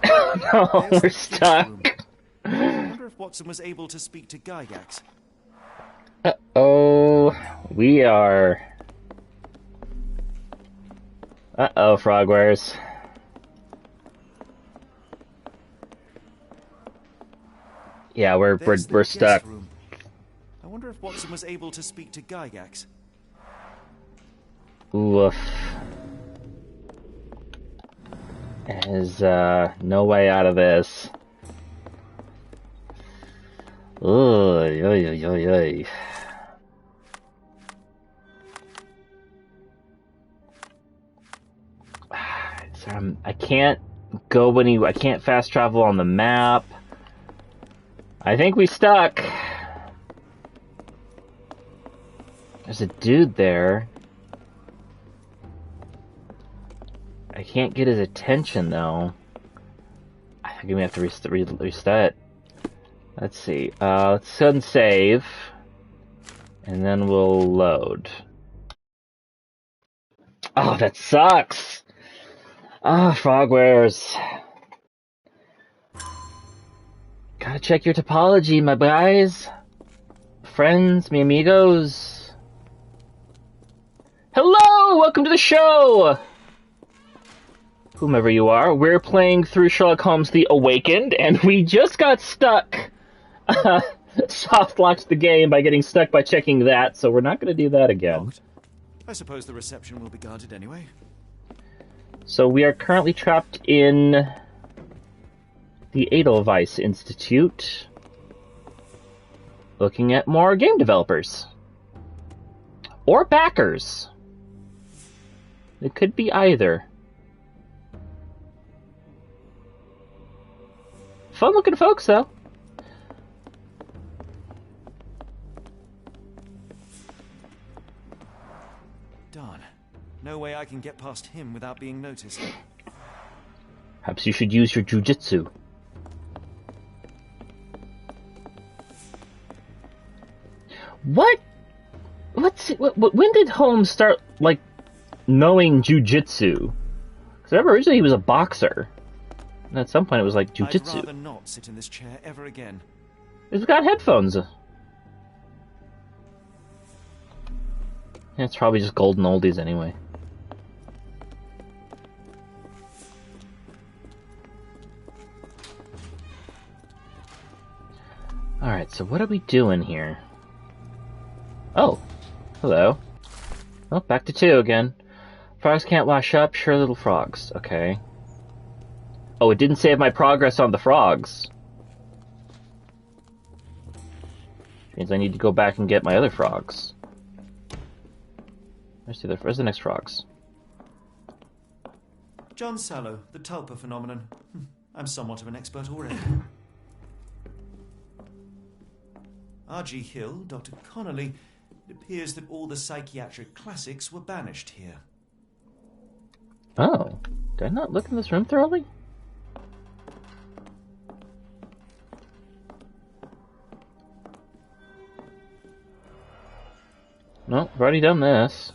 Oh no, we're stuck. I wonder if Watson was able to speak to Gygax. Uh-oh, we are... Uh-oh, Frogwares. Yeah, we're stuck. Room. I wonder if Watson was able to speak to Gygax. Oof. There's no way out of this. Oy, oy, oy, oy, oy. So I can't go I can't fast travel on the map. I think we stuck. There's a dude there. I can't get his attention though. I think I'm gonna have to reset. Let's see. Let's go and save, and then we'll load. Oh, that sucks. Ah, Frogwares. Gotta check your topology, my guys. Friends, mi amigos. Hello! Welcome to the show! Whomever you are, we're playing through Sherlock Holmes The Awakened, and we just got stuck. Soft locked the game by getting stuck by checking that, so we're not going to do that again. I suppose the reception will be guarded anyway. So we are currently trapped in the Edelweiss Institute, looking at more game developers. Or backers. It could be either. Fun looking folks, though. Darn. No way I can get past him without being noticed. Perhaps you should use your jujitsu. What? When did Holmes start, like, knowing jujitsu? Because I remember originally he was a boxer. And at some point it was like jujitsu. I'd rather not sit in this chair ever again. He's got headphones. Yeah, it's probably just golden oldies anyway. Alright, so what are we doing here? Oh, hello. Oh, back to 2 again. Frogs can't wash up, sure little frogs. Okay. Oh, it didn't save my progress on the frogs. Means I need to go back and get my other frogs. Where's the next frogs? John Sallow, the Tulpa phenomenon. I'm somewhat of an expert already. R.G. Hill, Dr. Connolly. It appears that all the psychiatric classics were banished here. Oh, did I not look in this room thoroughly? No, I've already done this.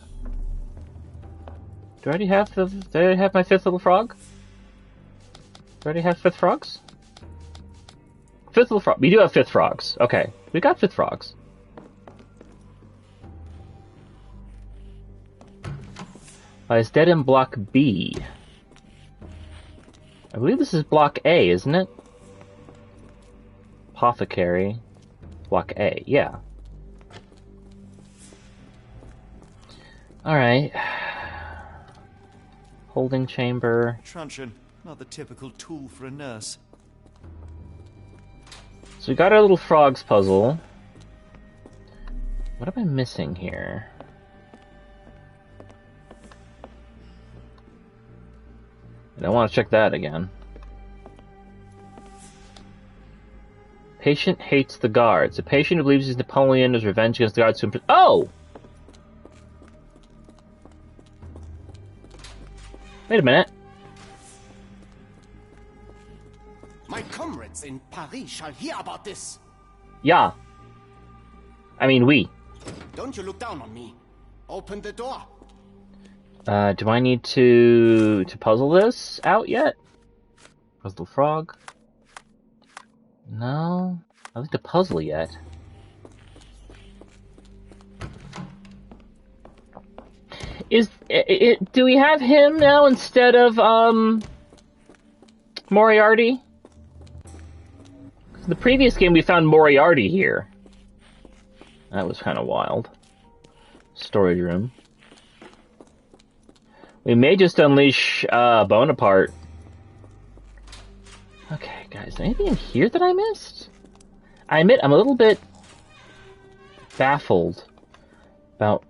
Do I already have do I already have my 5th little frog? Do I already have 5th frogs? Fifth little frog. We do have fifth frogs. Okay. We got fifth frogs. It's dead in block B. I believe this is block A, isn't it? Apothecary. Block A, yeah. Alright. Holding chamber. Truncheon, not the typical tool for a nurse. So we got our little frogs puzzle. What am I missing here? I don't want to check that again. Patient hates the guards. A patient who believes he's Napoleon is revenge against the guards who... Oh! Wait a minute. My comrades in Paris shall hear about this. Yeah. I mean, we. Don't you look down on me. Open the door. Do I need to puzzle this out yet? Puzzle frog? No, I don't need to puzzle yet. Do we have him now instead of Moriarty? The previous game we found Moriarty here. That was kind of wild. Storage room. We may just unleash Bonaparte. Okay, guys, anything in here that I missed? I admit I'm a little bit baffled about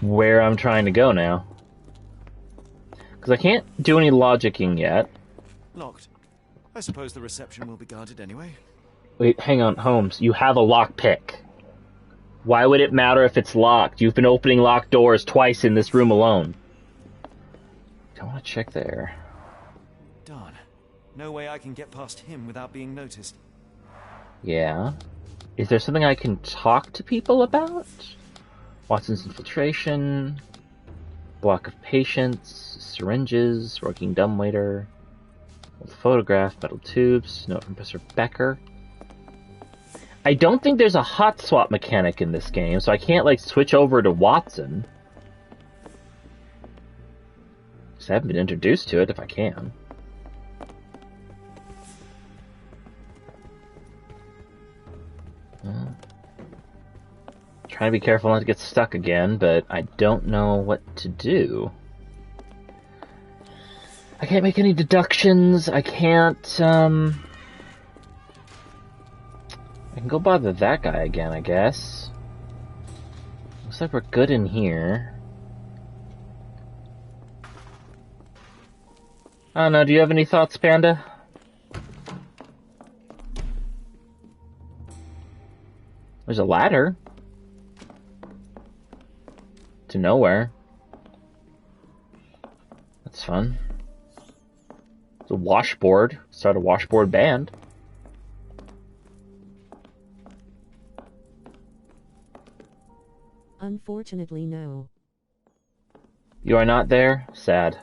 where I'm trying to go now. Because I can't do any logicking yet. Locked. I suppose the reception will be guarded anyway. Wait, hang on, Holmes. You have a lockpick. Why would it matter if it's locked? You've been opening locked doors twice in this room alone. I want to check there. Darn. No way I can get past him without being noticed. Yeah. Is there something I can talk to people about? Watson's infiltration. Block of patients. Syringes. Working dumbwaiter. Photograph. Metal tubes. Note from Professor Becker. I don't think there's a hot swap mechanic in this game, so I can't, like, switch over to Watson. Because I haven't been introduced to it, if I can. Well, trying to be careful not to get stuck again, but I don't know what to do. I can't make any deductions, I can't, I can go bother that guy again, I guess. Looks like we're good in here. I don't know, do you have any thoughts, Panda? There's a ladder. To nowhere. That's fun. It's a washboard. Start a washboard band. Unfortunately, no. You are not there? Sad.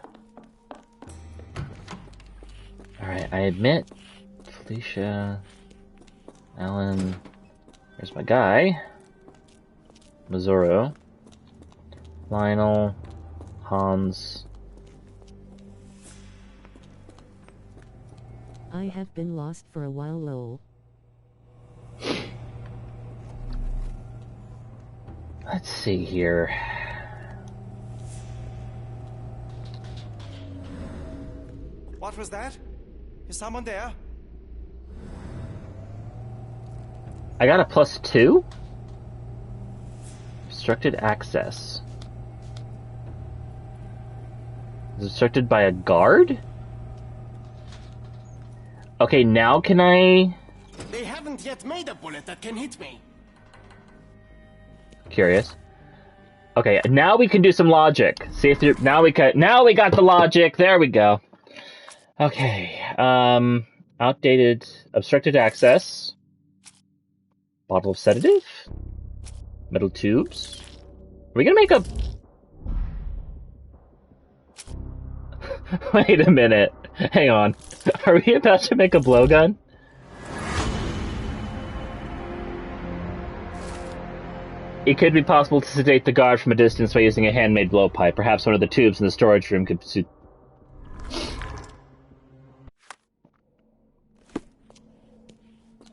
Alright, I admit. Felicia. Alan. There's my guy. Mazzuro. Lionel. Hans. I have been lost for a while, lol. Let's see here. What was that? Is someone there? I got a +2? Restricted access. Is it restricted by a guard? Okay, now can I... They haven't yet made a bullet that can hit me. Curious. Okay, now we can do some logic. See if there, now we got the logic. There we go. Okay. Outdated, obstructed access. Bottle of sedative. Metal tubes. Are we gonna make a? Wait a minute. Hang on. Are we about to make a blowgun? It could be possible to sedate the guard from a distance by using a handmade blowpipe. Perhaps one of the tubes in the storage room could...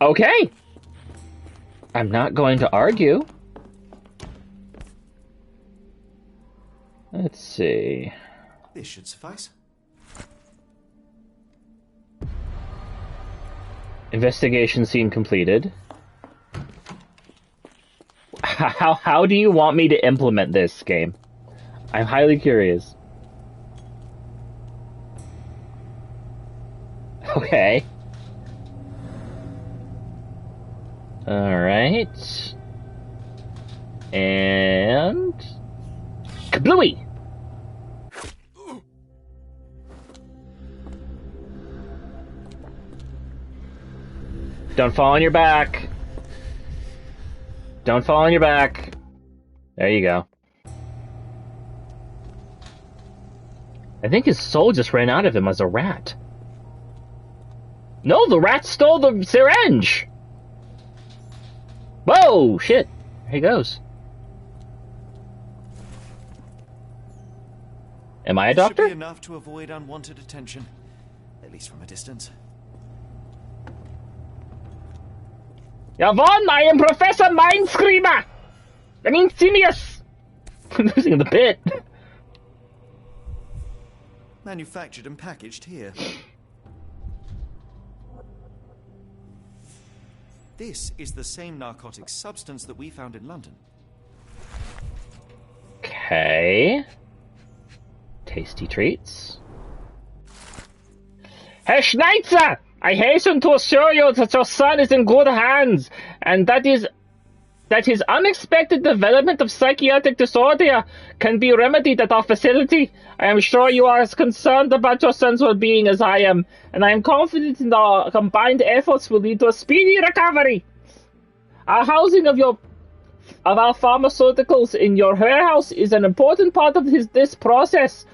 Okay! I'm not going to argue. Let's see... This should suffice. Investigation scene completed. How do you want me to implement this game? I'm highly curious. Okay. Alright. And... Kablooey! Don't fall on your back. Don't fall on your back. There you go. I think his soul just ran out of him as a rat. No, the rat stole the syringe! Whoa, shit. There he goes. Am I a doctor? Should be enough to avoid unwanted attention, at least from a distance. Yvonne, I am Professor Mindscreamer! I mean, Simius! I'm losing the bit. Manufactured and packaged here. This is the same narcotic substance that we found in London. Okay. Tasty treats. Herr Schneitzer! I hasten to assure you that your son is in good hands, and that his unexpected development of psychiatric disorder can be remedied at our facility. I am sure you are as concerned about your son's well-being as I am, and I am confident in our combined efforts will lead to a speedy recovery. Our housing of our pharmaceuticals in your warehouse is an important part of this process.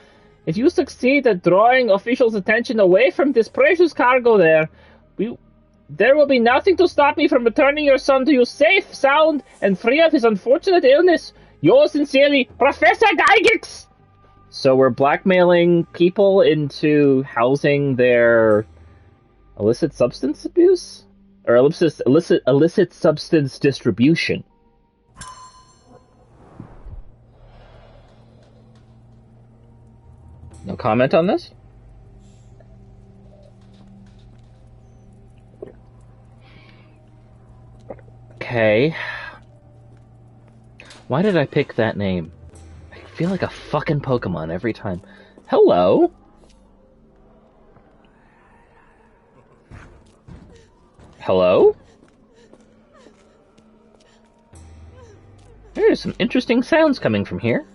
If you succeed at drawing officials' attention away from this precious cargo there will be nothing to stop me from returning your son to you safe, sound, and free of his unfortunate illness. Yours sincerely, Professor Gygax! So we're blackmailing people into housing their illicit substance abuse? Or illicit substance distribution. No comment on this? Okay. Why did I pick that name? I feel like a fucking Pokemon every time. Hello? Hello? There's some interesting sounds coming from here.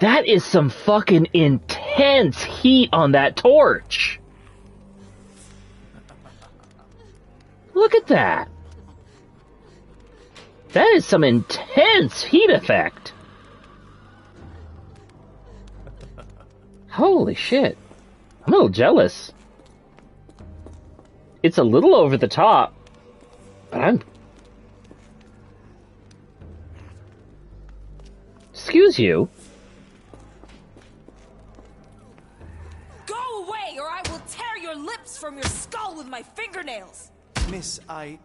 That is some fucking intense heat on that torch. Look at that. That is some intense heat effect. Holy shit. I'm a little jealous. It's a little over the top, but I'm... Excuse you. Lips from your skull with my fingernails. Miss, I'll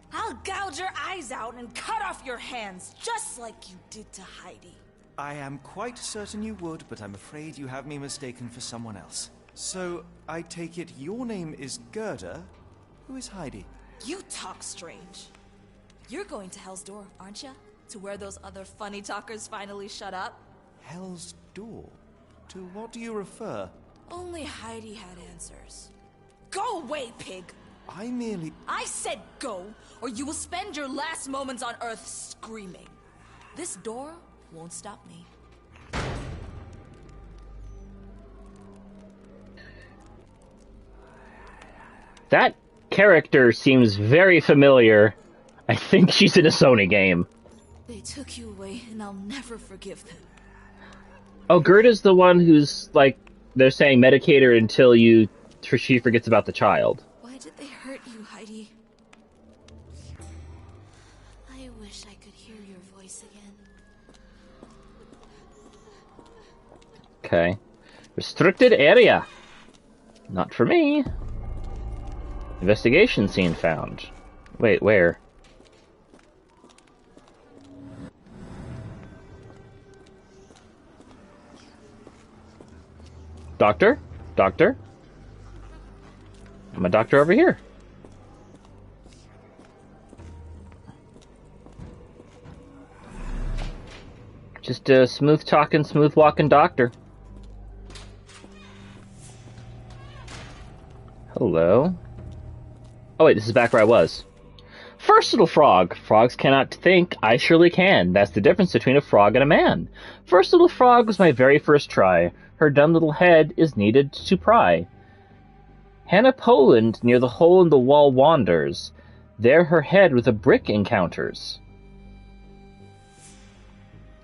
gouge your eyes out and cut off your hands, just like you did to Heidi. I am quite certain you would, but I'm afraid you have me mistaken for someone else. So, I take it your name is Gerda. Who is Heidi? You talk strange. You're going to Hell's Door, aren't you? To where those other funny talkers finally shut up? Hell's Door? To what do you refer? Only Heidi had answers. Go away, pig! I said go, or you will spend your last moments on Earth screaming. This door won't stop me. That character seems very familiar. I think she's in a Sony game. They took you away, and I'll never forgive them. Oh, Gerda's the one who's, like, they're saying medicate her until she forgets about the child. Why did they hurt hurt you, Heidi. I wish I could hear your voice again. Okay. Restricted area. Not for me. Investigation scene found. Wait, where? Doctor? Doctor? I'm a doctor over here. Just a smooth talking, smooth walking doctor. Hello? Oh wait, this is back where I was. First little frog. Frogs cannot think. I surely can. That's the difference between a frog and a man. First little frog was my very first try. Her dumb little head is needed to pry. Hannah Poland near the hole in the wall wanders. There her head with a brick encounters.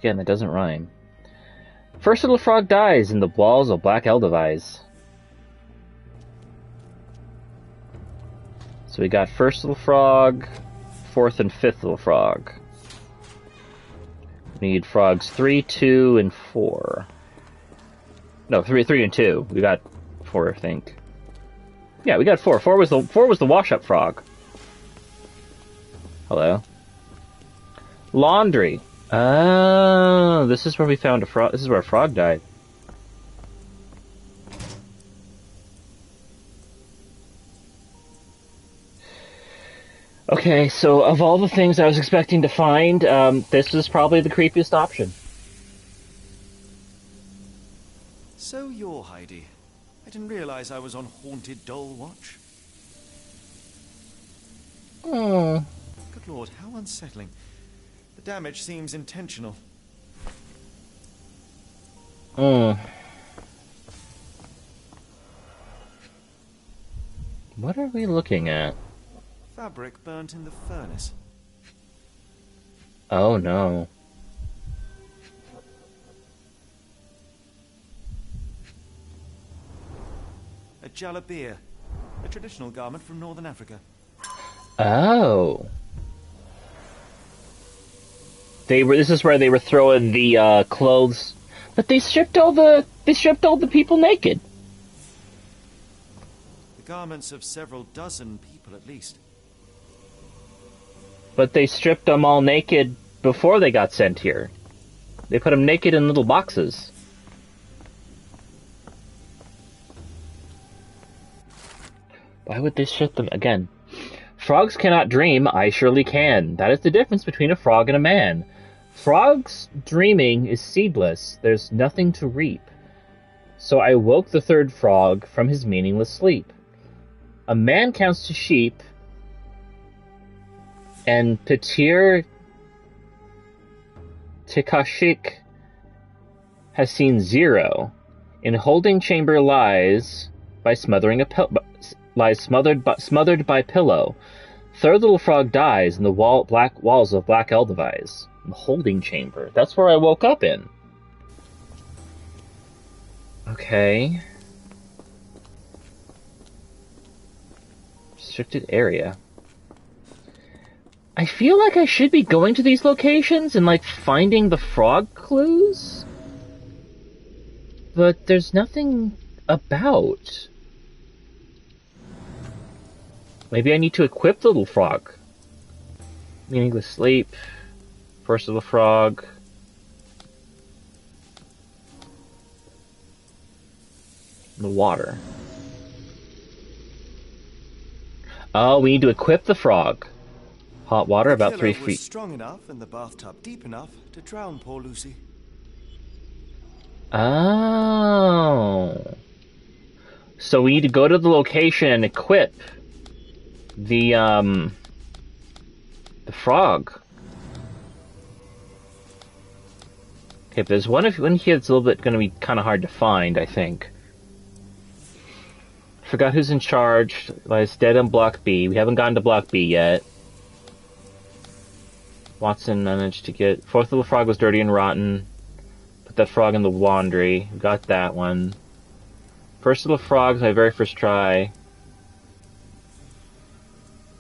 Again, that doesn't rhyme. First little frog dies in the walls of black Eldevise. So we got first little frog, fourth and fifth little frog. We need frogs 3, 2, and 4. No, 3 and 2. We got 4, I think. Yeah, we got 4. 4 was the wash-up frog. Hello. Laundry. Oh, this is where we found a frog. This is where a frog died. Okay, so of all the things I was expecting to find, this was probably the creepiest option. So you're Heidi. I didn't realize I was on Haunted Doll Watch. Oh. Good lord, how unsettling. The damage seems intentional. What are we looking at? Fabric burnt in the furnace. Oh no. A jalabia, a traditional garment from northern Africa. Oh. This is where they were throwing the clothes, but they stripped all the people naked. The garments of several dozen people at least. But they stripped them all naked before they got sent here. They put them naked in little boxes. Why would they strip them again? Frogs cannot dream, I surely can. That is the difference between a frog and a man. Frogs dreaming is seedless. There's nothing to reap. So I woke the third frog from his meaningless sleep. A man counts to sheep, and Petir Tikashik has seen 0. In holding chamber lies by smothering smothered by pillow. Third little frog dies in the black walls of black Eldevise. The holding chamber. That's where I woke up in. Okay. Restricted area. I feel like I should be going to these locations and, like, finding the frog clues? But there's nothing about. Maybe I need to equip the little frog. Meaningless sleep. First little frog. The water. Oh, we need to equip the frog. Hot water, about 3 feet. Was strong enough and the bathtub deep enough to drown poor Lucy. Oh. So we need to go to the location and equip the frog. Okay, but there's one here that's a little bit going to be kind of hard to find, I think. Forgot who's in charge. Lies dead on Block B. We haven't gotten to Block B yet. Watson managed to get... Fourth little frog was dirty and rotten. Put that frog in the laundry. Got that one. First little frog, my very first try.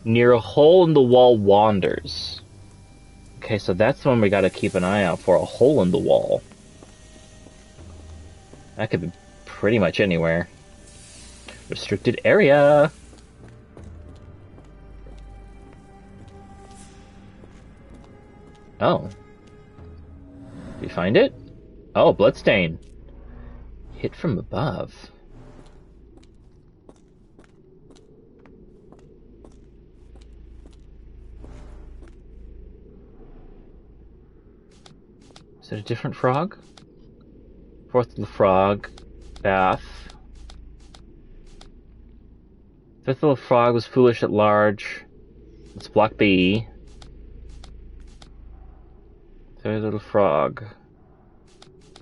Near a hole in the wall wanders. Okay, so that's the one we gotta keep an eye out for, a hole in the wall. That could be pretty much anywhere. Restricted area! Oh. Did you find it? Oh, bloodstain. Hit from above. Is it a different frog? Fourth little frog. Bath. Fifth little frog was foolish at large. It's block B. Third little frog.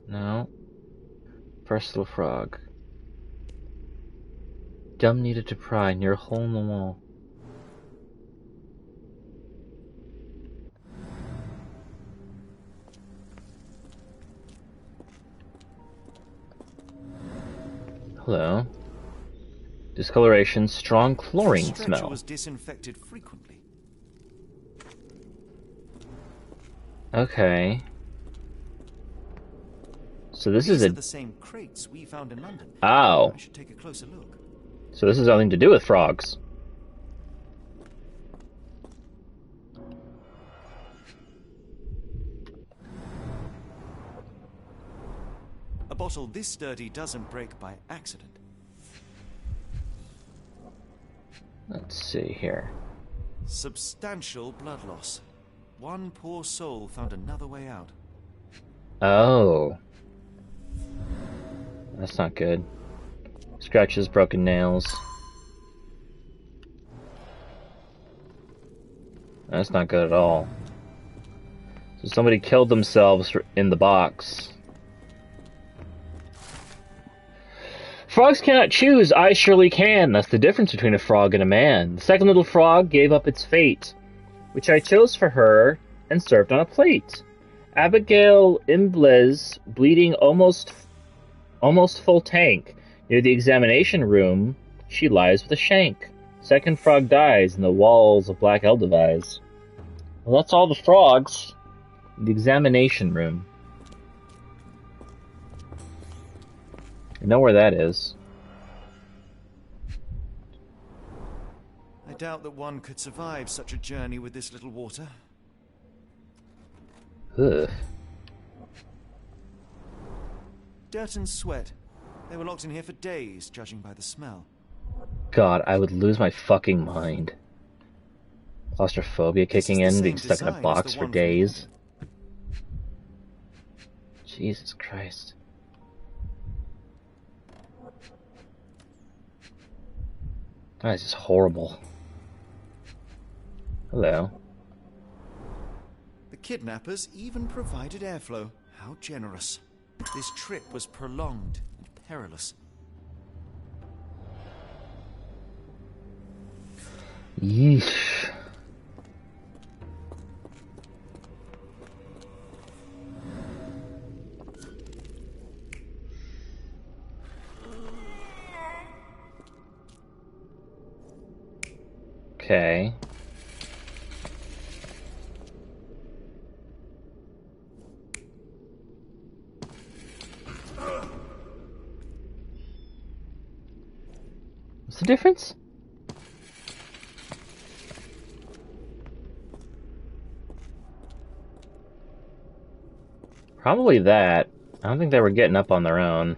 No. First little frog. Dumb needed to pry near a hole in the wall. Hello. Discoloration, strong chlorine smell. Was disinfected frequently. Okay. So this These is are the same crates we found in London. Oh. I should take a closer look. So this has nothing to do with frogs. A bottle this sturdy doesn't break by accident. Let's see here. Substantial blood loss. One poor soul found another way out. Oh. That's not good. Scratches, broken nails. That's not good at all. So somebody killed themselves in the box. Frogs cannot choose, I surely can. That's the difference between a frog and a man. The second little frog gave up its fate, which I chose for her and served on a plate. Abigail Imbles, bleeding almost full tank. Near the examination room, she lies with a shank. Second frog dies in the walls of Black Eldevise. Well, that's all the frogs. The examination room. I know where that is. I doubt that one could survive such a journey with this little water. Ugh. Dirt and sweat. They were locked in here for days, judging by the smell. God, I would lose my fucking mind. Claustrophobia kicking in, being stuck in a box for days. Jesus Christ. That is just horrible. Hello. The kidnappers even provided airflow. How generous. This trip was prolonged and perilous. Yeesh. Okay. What's the difference? Probably that. I don't think they were getting up on their own.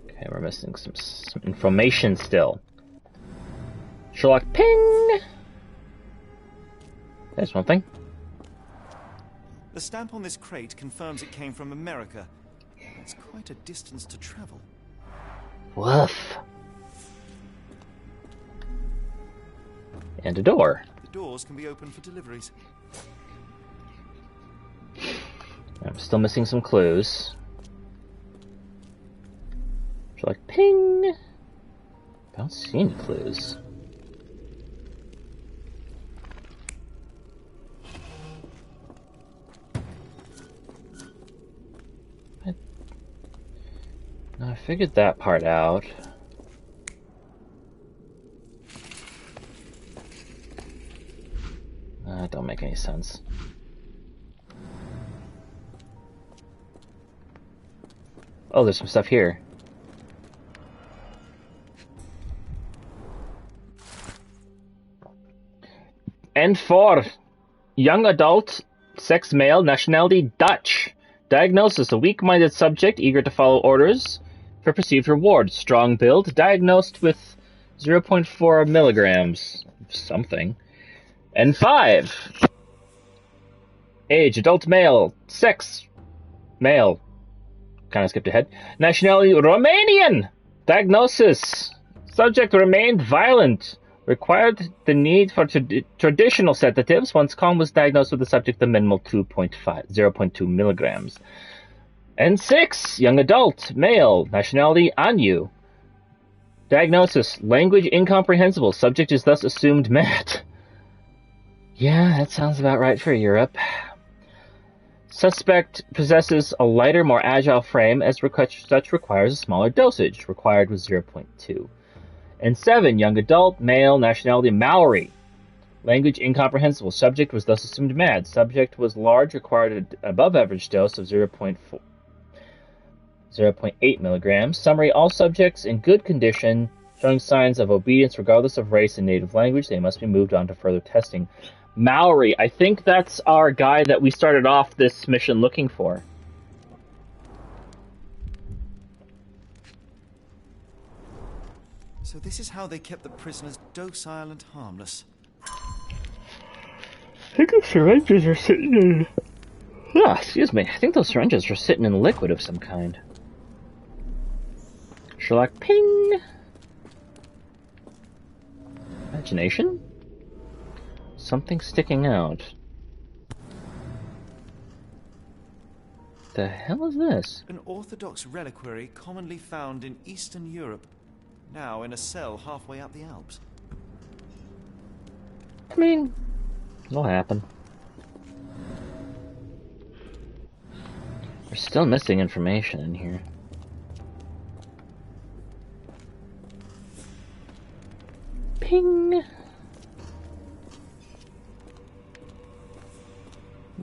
Okay, we're missing some information still. Sherlock, ping! There's one thing. The stamp on this crate confirms it came from America. It's quite a distance to travel. Woof. And a door. The doors can be opened for deliveries. I'm still missing some clues. Sherlock, ping! I don't see any clues. I figured that part out. make any sense. Oh, there's some stuff here. N4. Young adult, sex male, nationality Dutch. Diagnosis: a weak-minded subject eager to follow orders for perceived reward. Strong build, diagnosed with 0.4 milligrams of something. N5. Age: adult male, sex male. Kind of skipped ahead. Nationality Romanian. Diagnosis: subject remained violent. Required the need for traditional sedatives. Once calm, was diagnosed with the subject the minimal 0.2 milligrams. N6. Young adult, male, nationality Anu. Diagnosis: language incomprehensible. Subject is thus assumed mad. Yeah, that sounds about right for Europe. Suspect possesses a lighter, more agile frame, as such requires a smaller dosage. Required was 0.2. And 7, young adult, male, nationality Maori. Language incomprehensible. Subject was thus assumed mad. Subject was large, required an above average dose of 0.8 milligrams. Summary: all subjects in good condition, showing signs of obedience regardless of race and native language. They must be moved on to further testing. Maori. I think that's our guy that we started off this mission looking for. So this is how they kept the prisoners docile and harmless. I think those syringes are sitting in... excuse me. I think those syringes are sitting in liquid of some kind. Sherlock, ping! Imagination? Something sticking out. The hell is this? An orthodox reliquary commonly found in Eastern Europe, now in a cell halfway up the Alps. I mean, it'll happen. We're still missing information in here. Ping!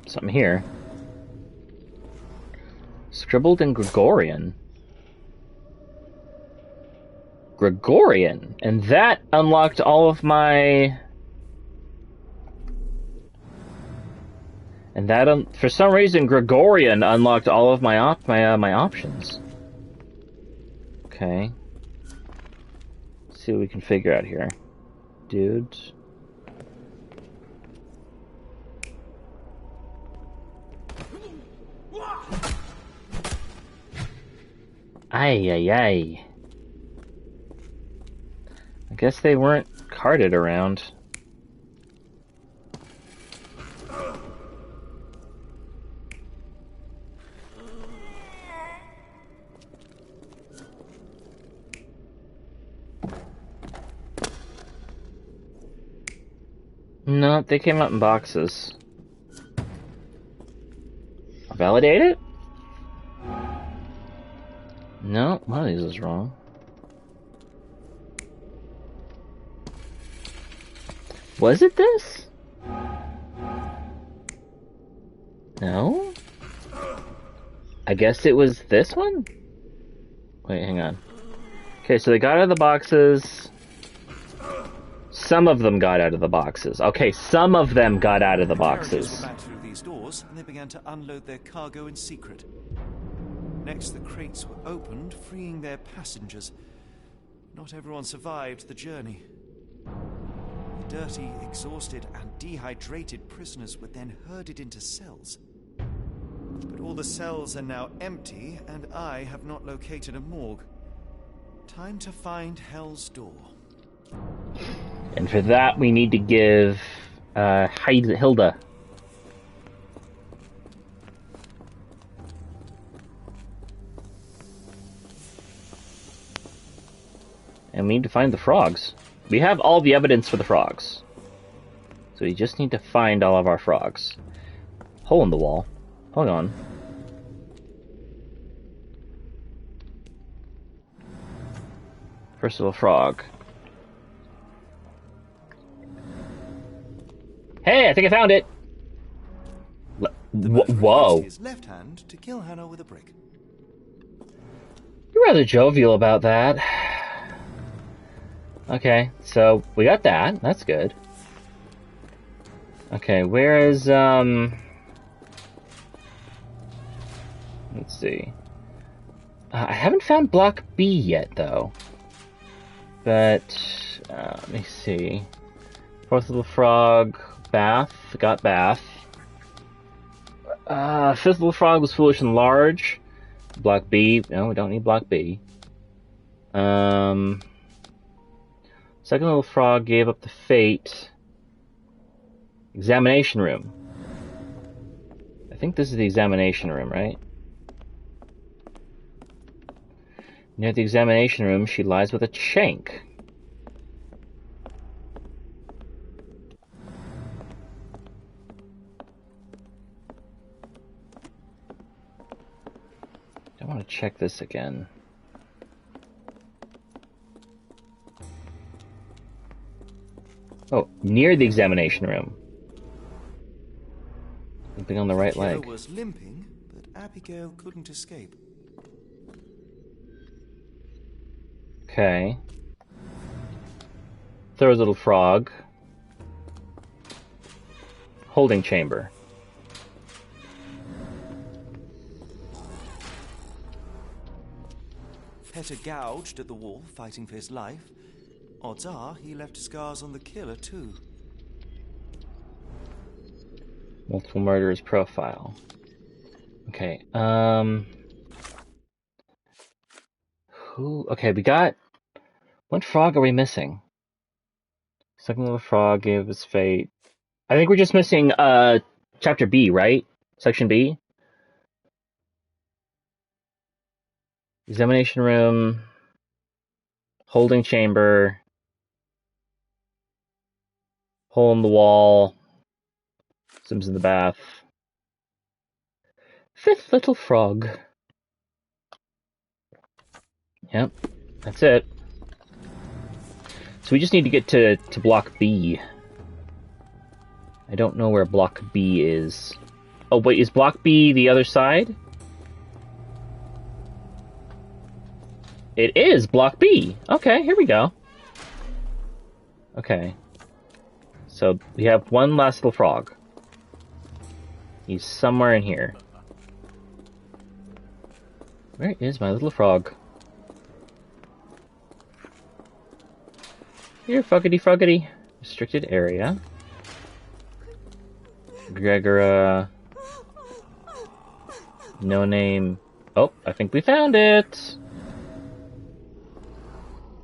Something here. Scribbled in Gregorian. Gregorian! And that unlocked all of my... And that, for some reason, Gregorian unlocked all of my options. Okay. Let's see what we can figure out here. Dudes. Ay, ay, ay. I guess they weren't carted around. No, they came out in boxes. Validate it? No, one of these is wrong. Was it this? No? I guess it was this one? Wait, hang on. Okay, so they got out of the boxes. Some of them got out of the boxes. Okay, some of them got out of the boxes. Carriages were back through these doors, and they began to unload their cargo in secret. Next, the crates were opened, freeing their passengers. Not everyone survived the journey. The dirty, exhausted, and dehydrated prisoners were then herded into cells. But all the cells are now empty, and I have not located a morgue. Time to find Hell's Door. And for that, we need to give Hilda. And we need to find the frogs. We have all the evidence for the frogs. So we just need to find all of our frogs. Hole in the wall. Hold on. First of all, frog. Hey, I think I found it! The murderer Whoa. used his left hand to kill Hannah with a brick. You're rather jovial about that. Okay, so we got that. That's good. Okay, where is, let's see. I haven't found Block B yet, though. But, let me see. Fourth Little Frog, Bath. Got Bath. Fifth Little Frog was foolish and large. Block B. No, we don't need Block B. Second Little Frog gave up the fate. Examination room. I think this is the examination room, right? Near the examination room, she lies with a shank. I want to check this again. Oh, near the examination room. Limping on the right leg. The killer was limping, but Abigail couldn't escape. Okay. Third Little Frog. Holding chamber. Petter gouged at the wall, fighting for his life. Odds are he left scars on the killer, too. Multiple murderers profile. Okay, okay, we got... What frog are we missing? Second Little Frog gave his fate. I think we're just missing, Chapter B, right? Section B? Examination room. Holding chamber. Hole in the wall. Sims in the bath. Fifth Little Frog. Yep, that's it. So we just need to get to Block B. I don't know where Block B is. Oh, wait, is Block B the other side? It is Block B. Okay, here we go. Okay. So we have one last Little Frog. He's somewhere in here. Where is my Little Frog? Here, fuckity fuckity. Restricted area. Gregora. No name. Oh, I think we found it.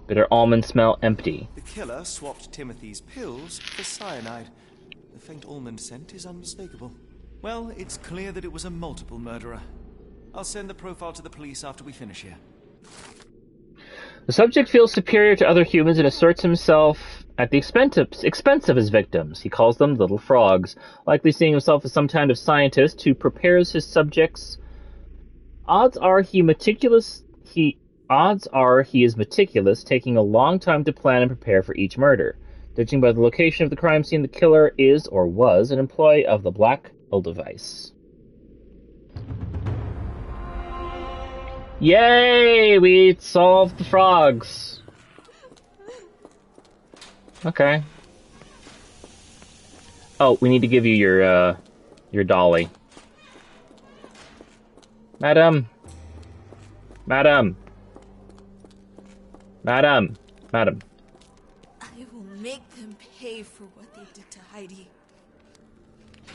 Bitter almond smell empty. The killer swapped Timothy's pills for cyanide. The faint almond scent is unmistakable. Well, it's clear that it was a multiple murderer. I'll send the profile to the police after we finish here. The subject feels superior to other humans and asserts himself at the expense of his victims. He calls them little frogs, likely seeing himself as some kind of scientist who prepares his subjects. Odds are he is meticulous, taking a long time to plan and prepare for each murder. Judging by the location of the crime scene, the killer is or was an employee of the Black Hole device. Yay! We solved the frogs. Okay. Oh, we need to give you your dolly. Madam! Madam! Madam! Madam. I will make them pay for what they did to Heidi.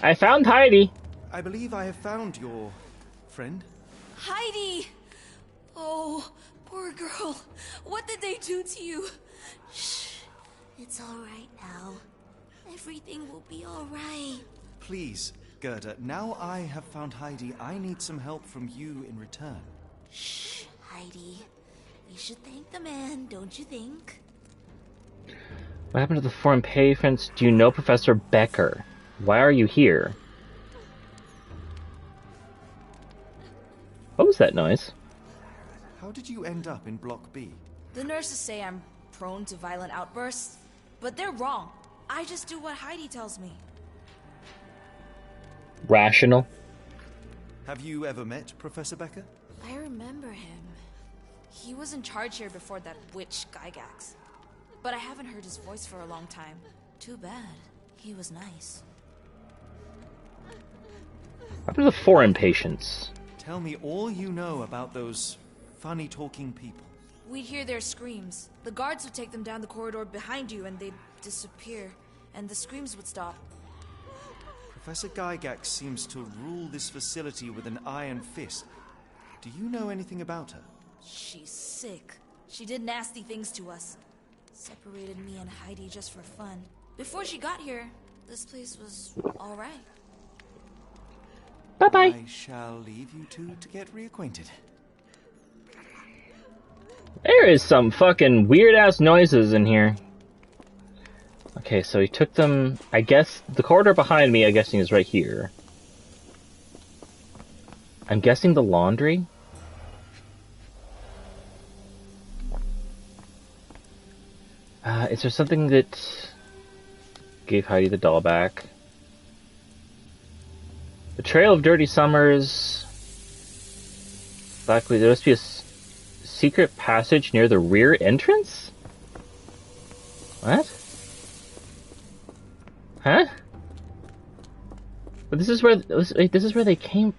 I found Heidi! I believe I have found your friend. Heidi! Oh, poor girl. What did they do to you? Shh. It's all right now. Everything will be all right. Please, Gerda, now I have found Heidi, I need some help from you in return. Shh, Heidi. We should thank the man, don't you think? What happened to the foreign patrons? Do you know Professor Becker? Why are you here? What was that noise? How did you end up in Block B? The nurses say I'm prone to violent outbursts, but they're wrong. I just do what Heidi tells me. Rational. Have you ever met Professor Becker? I remember him. He was in charge here before that witch Gygax. But I haven't heard his voice for a long time. Too bad. He was nice. What are the foreign patients? Tell me all you know about those funny-talking people. We'd hear their screams. The guards would take them down the corridor behind you and they'd disappear. And the screams would stop. Professor Gygax seems to rule this facility with an iron fist. Do you know anything about her? She's sick. She did nasty things to us. Separated me and Heidi just for fun. Before she got here, this place was all right. Bye-bye. I shall leave you two to get reacquainted. There is some fucking weird-ass noises in here. Okay, so he took them... I guess the corridor behind me, I'm guessing, is right here. I'm guessing the laundry? Is there something that gave Heidi the doll back? The Trail of Dirty Summers. Luckily, there must be a secret passage near the rear entrance? What? Huh? But this is where... Wait, this is where they came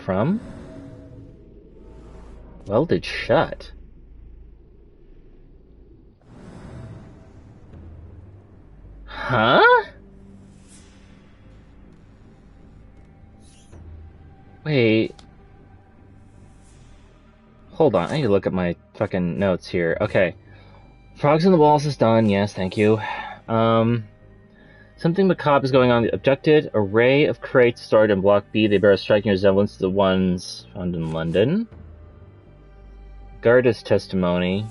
from? Welded shut. Huh? Wait. Hold on, I need to look at my fucking notes here. Okay. Frogs in the Walls is done, yes, thank you. Something macabre is going on. The abducted array of crates stored in Block B. They bear a striking resemblance to the ones found in London. Gerda's testimony.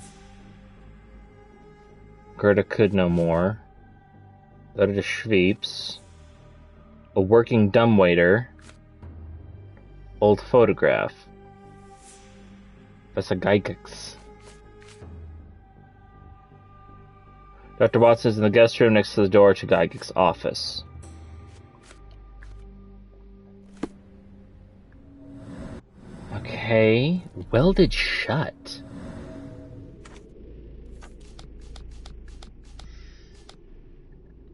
Gerda could no more. Letter to Schweeps. A working dumbwaiter. Old photograph. Professor Gygax. Dr. Watson is in the guest room next to the door to Gygax's office. Okay. Welded shut.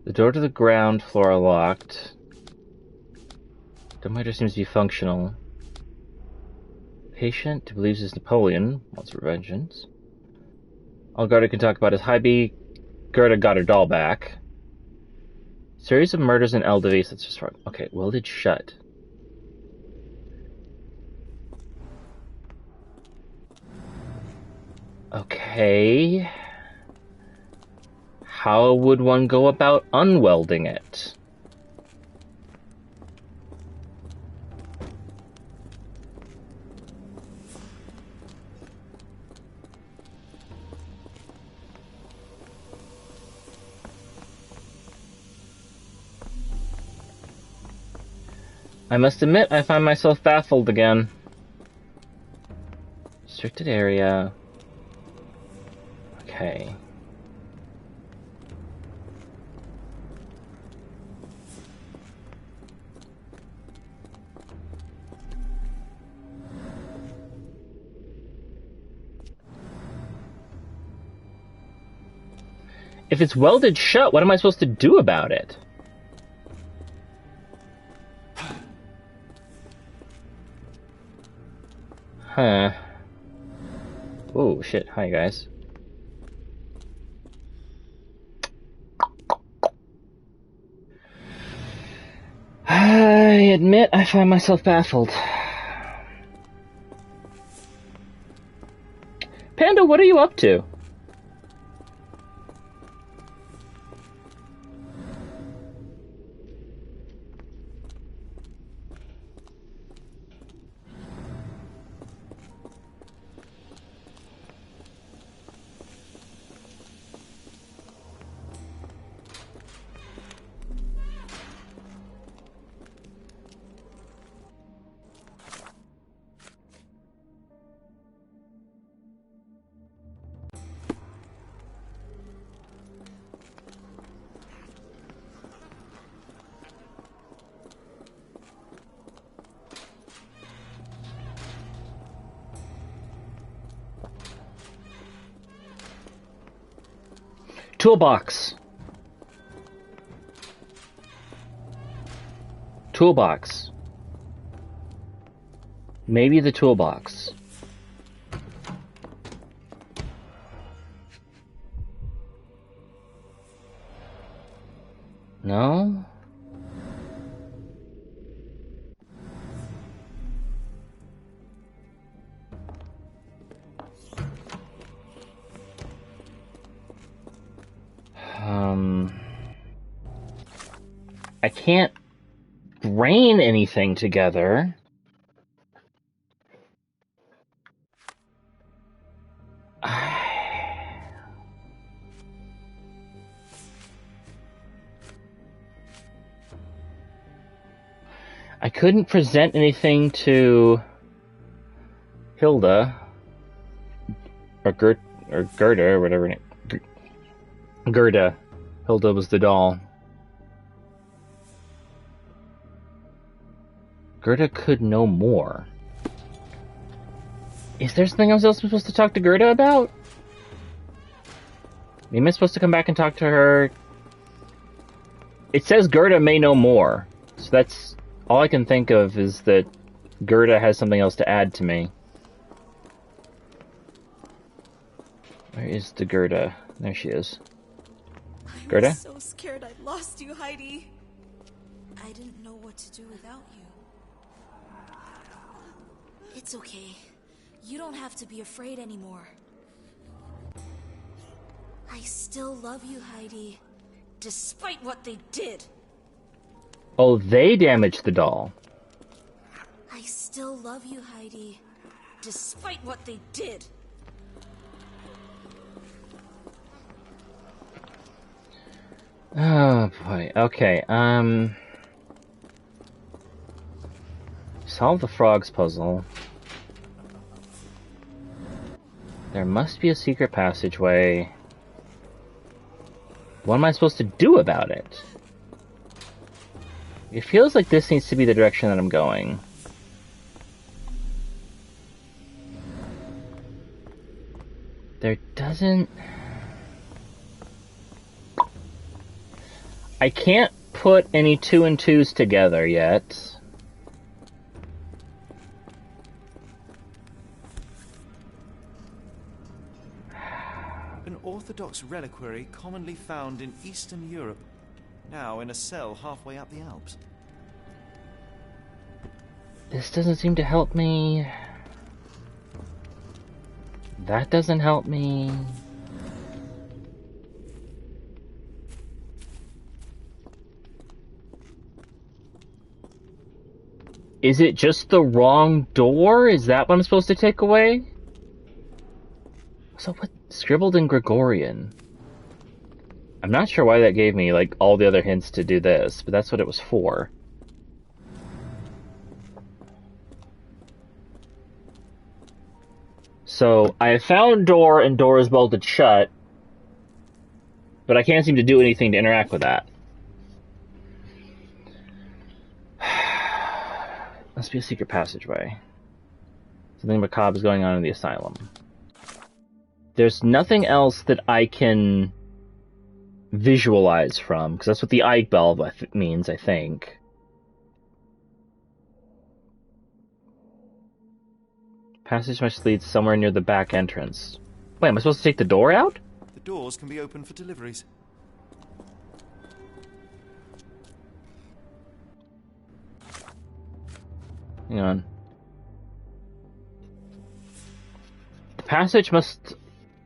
The door to the ground floor locked. Dumbwaiter seems to be functional. Patient who believes is Napoleon wants revengeance. All Gerda can talk about is Hybe. Gerda got her doll back. Series of murders in Eldivese. That's just wrong. Okay, welded shut. Okay. How would one go about unwelding it? I must admit, I find myself baffled again. Restricted area. Okay. If it's welded shut, what am I supposed to do about it? Huh. Oh, shit. Hi, guys. I admit I find myself baffled. Panda, what are you up to? toolbox. Toolbox. Maybe the toolbox. No? I can't brain anything together. I couldn't present anything to Hilda or Gerda or whatever her name. Gerda. Hilda was the doll. Gerda could know more. Is there something else I'm supposed to talk to Gerda about? Am I supposed to come back and talk to her? It says Gerda may know more. So that's all I can think of, is that Gerda has something else to add to me. Where is the Gerda? There she is. Gerda? I was so scared I'd lost you, Heidi. I didn't know what to do without you. It's okay. You don't have to be afraid anymore. I still love you, Heidi. Despite what they did. Oh, they damaged the doll. I still love you, Heidi. Despite what they did. Oh boy. Okay. Solve the frogs puzzle. There must be a secret passageway. What am I supposed to do about it? It feels like this needs to be the direction that I'm going. There doesn't... I can't put any 2 and 2s together yet. An Orthodox reliquary commonly found in Eastern Europe, now in a cell halfway up the Alps. This doesn't seem to help me. That doesn't help me. Is it just the wrong door? Is that what I'm supposed to take away? So what? Scribbled in Gregorian. I'm not sure why that gave me, like, all the other hints to do this, but that's what it was for. So, I have found door, and door is bolted shut, but I can't seem to do anything to interact with that. Must be a secret passageway. Something macabre is going on in the asylum. There's nothing else that I can visualize from, because that's what the eye bulb means, I think. Passage must lead somewhere near the back entrance. Wait, am I supposed to take the door out? The doors can be opened for deliveries. Hang on. The passage must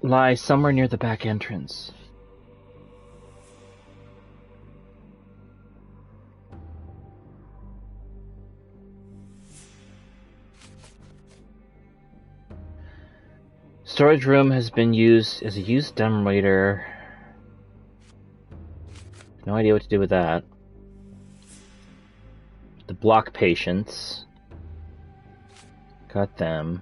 lie somewhere near the back entrance. Storage room has been used as a used dumbwaiter. No idea what to do with that. The block patients. Got them.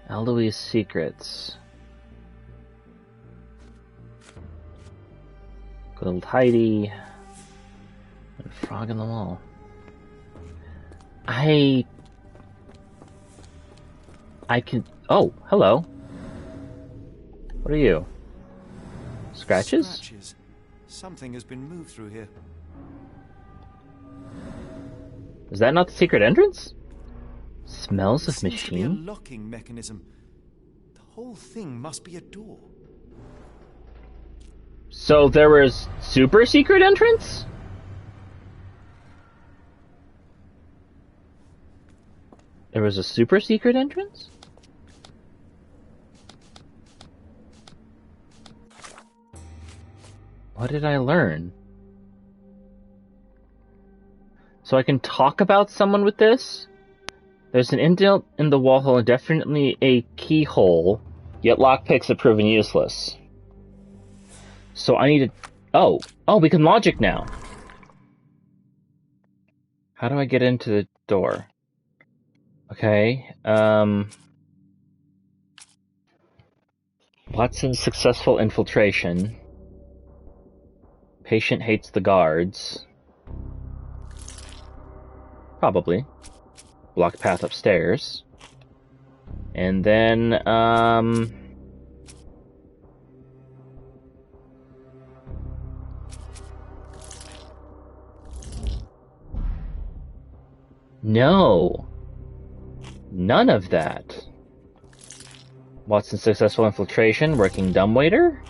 Eloise secrets. Good old Heidi. And frog in the wall. I can... Oh, hello. What are you? Scratches? Scratches. Something has been moved through here. Is that not the secret entrance? Smells of Seems to be a machine? locking mechanism. The whole thing must be a door. So there was super secret entrance? There was a super secret entrance? What did I learn? So I can talk about someone with this? There's an indent in the wall hole and definitely a keyhole, yet lockpicks have proven useless. So I need to... Oh, we can logic now. How do I get into the door? Okay, Watson's successful infiltration. Patient hates the guards. Probably. Blocked path upstairs. And then, no. None of that. Watson's successful infiltration, working dumbwaiter.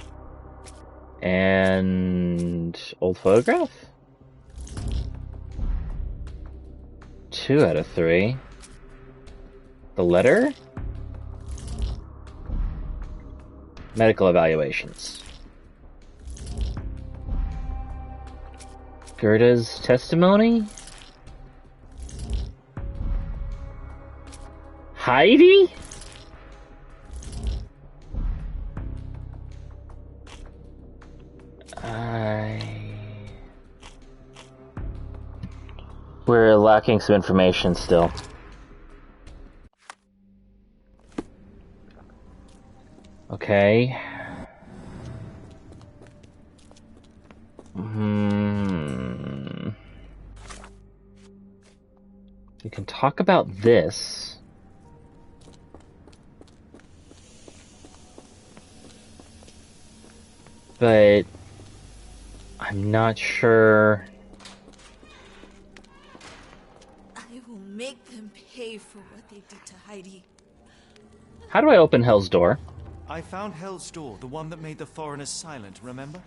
And old photograph? 2 out of 3. The letter? Medical evaluations. Gerda's testimony? Heidi? We're lacking some information still. Okay. We can talk about this. But I'm not sure. I will make them pay for what they did to Heidi. How do I open Hell's Door? I found Hell's Door, the one that made the foreigners silent, remember?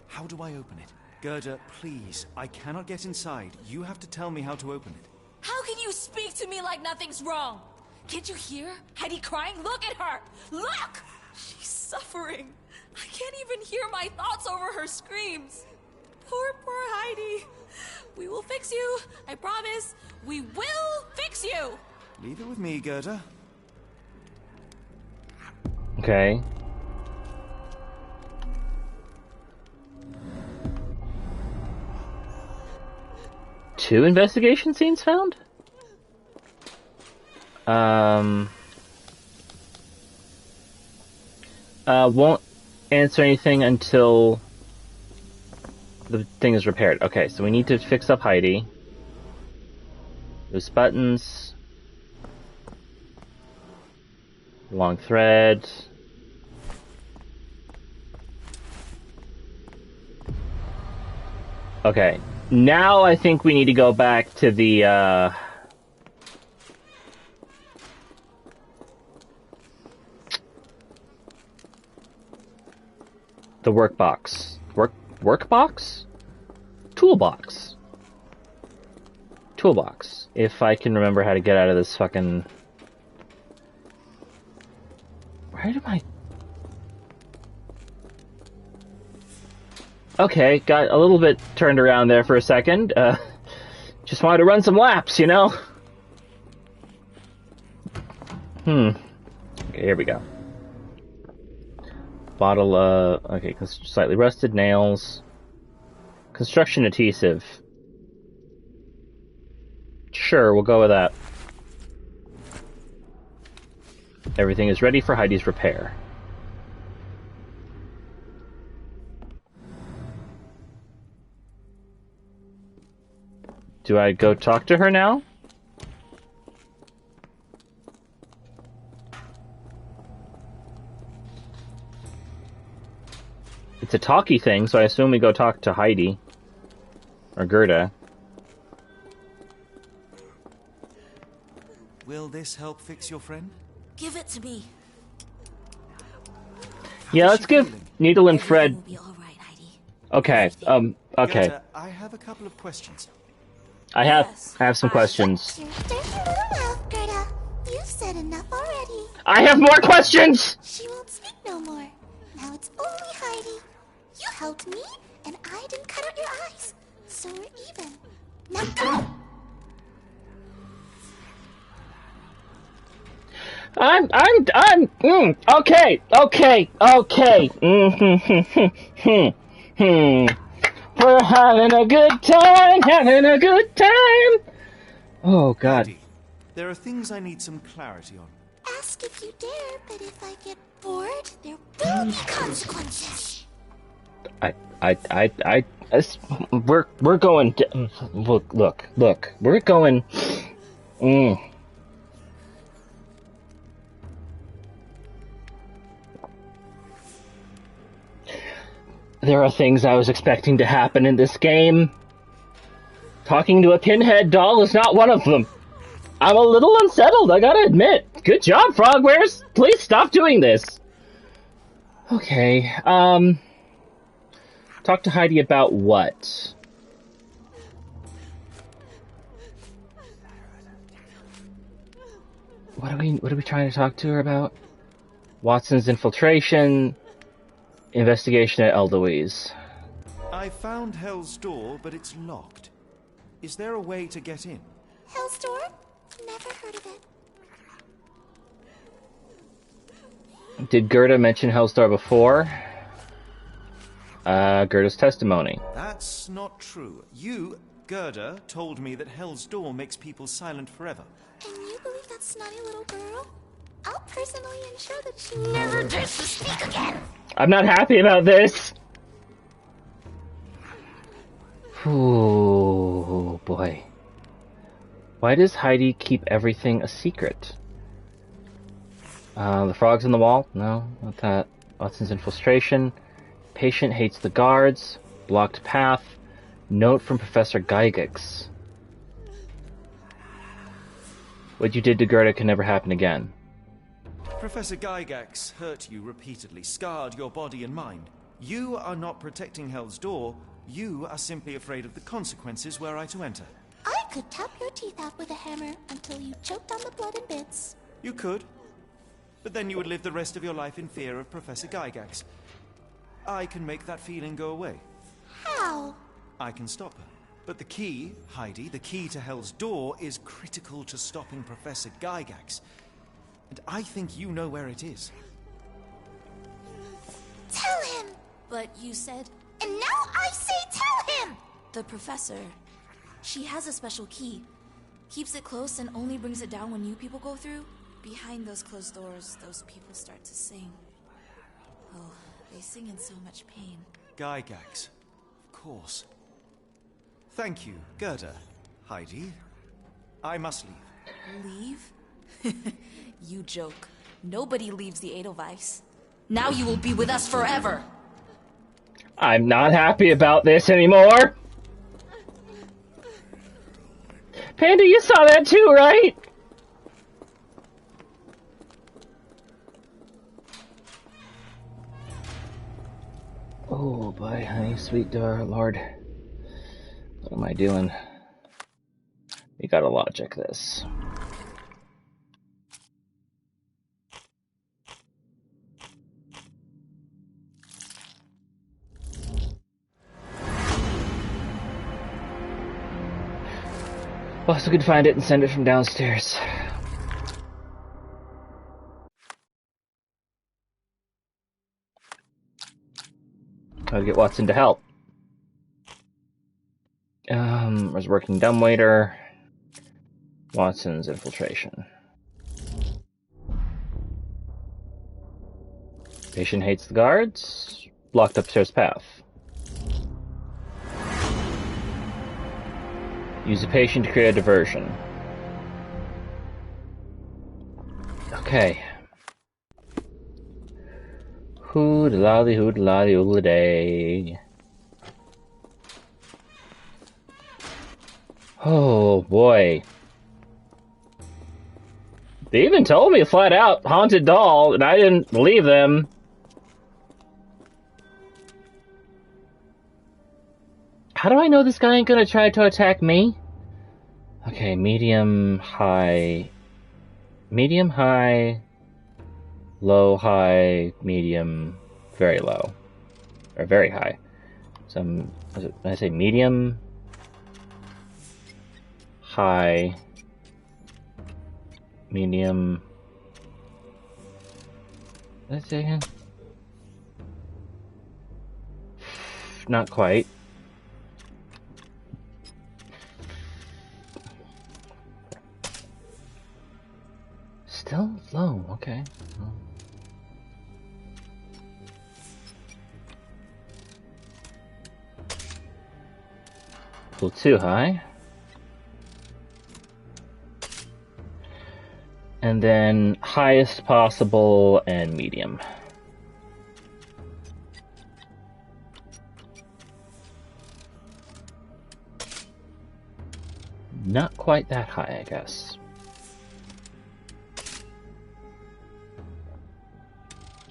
How do I open it? Gerda, please, I cannot get inside. You have to tell me how to open it. How can you speak to me like nothing's wrong? Can't you hear Heidi crying? Look at her! Look! She's suffering. I can't even hear my thoughts over her screams. Poor Heidi. We will fix you. I promise. We will fix you. Leave it with me, Gerda. Okay. Two investigation scenes found? Won't answer anything until the thing is repaired. Okay, so we need to fix up Heidi. Loose buttons. Long thread. Okay, now I think we need to go back to the, the workbox. Workbox? Toolbox. Toolbox. If I can remember how to get out of this fucking... Where did my... Okay, got a little bit turned around there for a second. Just wanted to run some laps, you know? Okay, here we go. Bottle, okay, slightly rusted nails. Construction adhesive. Sure, we'll go with that. Everything is ready for Heidi's repair. Do I go talk to her now? It's a talkie thing, so I assume we go talk to Heidi. Or Gerda. Will this help fix your friend? Give it to me. Yeah, let's give Needle and Fred... Everything will be all right, Heidi. Okay, okay. Gerda, I have a couple of questions. I have some questions. Shut your dirty little mouth, Gerda. You've said enough already. I have more questions! She won't speak no more. Now it's only Heidi. You helped me, and I didn't cut out your eyes. So we're even. Now go! Okay. We're having a good time. Oh, God. Heidi, there are things I need some clarity on. Ask if you dare, but if I get bored, there will be consequences. We're going to, look, we're going, There are things I was expecting to happen in this game. Talking to a pinhead doll is not one of them. I'm a little unsettled, I gotta admit. Good job, Frogwares. Please stop doing this. Okay, talk to Heidi about what? What are we trying to talk to her about? Watson's infiltration, investigation at Eldowese. I found Hell's Door, but it's locked. Is there a way to get in? Hell's Door? Never heard of it. Did Gerda mention Hell's Door before? Gerda's testimony. That's not true. You, Gerda, told me that Hell's Door makes people silent forever. And you believe that snotty little girl? I'll personally ensure that she never dares to speak again. I'm not happy about this. Oh boy. Why does Heidi keep everything a secret? The frogs in the wall? No, not that. Watson's infiltration. Patient hates the guards. Blocked path. Note from Professor Gygax. What you did to Gerda can never happen again. Professor Gygax hurt you repeatedly, scarred your body and mind. You are not protecting Hell's Door. You are simply afraid of the consequences were I to enter. I could tap your teeth out with a hammer until you choked on the blood in bits. You could. But then you would live the rest of your life in fear of Professor Gygax. I can make that feeling go away. How? I can stop her. But the key, Heidi, the key to Hell's Door is critical to stopping Professor Gygax. And I think you know where it is. Tell him! But you said... And now I say tell him! The professor... She has a special key. Keeps it close and only brings it down when new people go through. Behind those closed doors, those people start to sing. Oh, they sing in so much pain. Gygax. Of course. Thank you, Gerda. Heidi. I must leave. Leave? You joke. Nobody leaves the Edelweiss. Now you will be with us forever! I'm not happy about this anymore! Panda, you saw that too, right? Oh boy, honey, sweet Lord. What am I doing? We gotta logic this. Well, so we could find it and send it from downstairs. I'll get Watson to help. Was working dumbwaiter. Watson's infiltration. Patient hates the guards. Blocked upstairs path. Use a patient to create a diversion. Okay. Hoodaladi-hoodaladi-oodaladay. Oh boy. They even told me flat out, haunted doll, and I didn't believe them. How do I know this guy ain't gonna try to attack me? Okay, medium, high, low, high, medium, very low. Or very high. So when I say medium, high, medium, what did I say again? Not quite. Still low, okay. Well. A little too high. And then highest possible and medium. Not quite that high, I guess.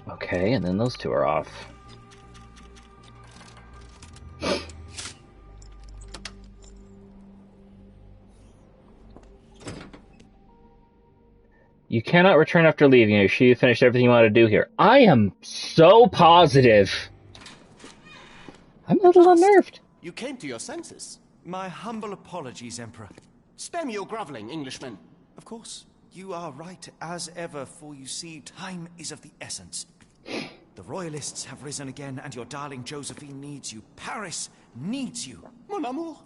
Okay, and then those two are off. You cannot return after leaving. Are you sure you finished everything you want to do here? I am so positive. I'm a little unnerved. You came to your senses. My humble apologies, Emperor. Spare me your groveling, Englishman. Of course, you are right as ever, for you see, time is of the essence. The royalists have risen again, and your darling Josephine needs you. Paris needs you. Mon amour.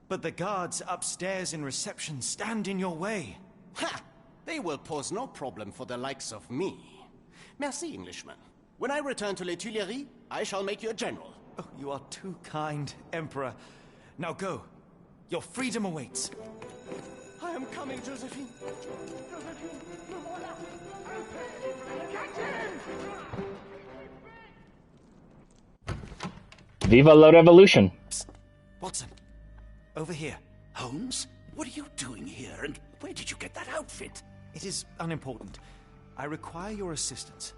But the guards upstairs in reception stand in your way. Ha! They will pose no problem for the likes of me. Merci, Englishman. When I return to Les Tuileries, I shall make you a general. Oh, you are too kind, Emperor. Now go. Your freedom awaits. I am coming, Josephine. Josephine, le voilà. Catch him! Viva la revolution. Psst. Watson, over here. Holmes, what are you doing here, and where did you get that outfit? It is unimportant. I require your assistance.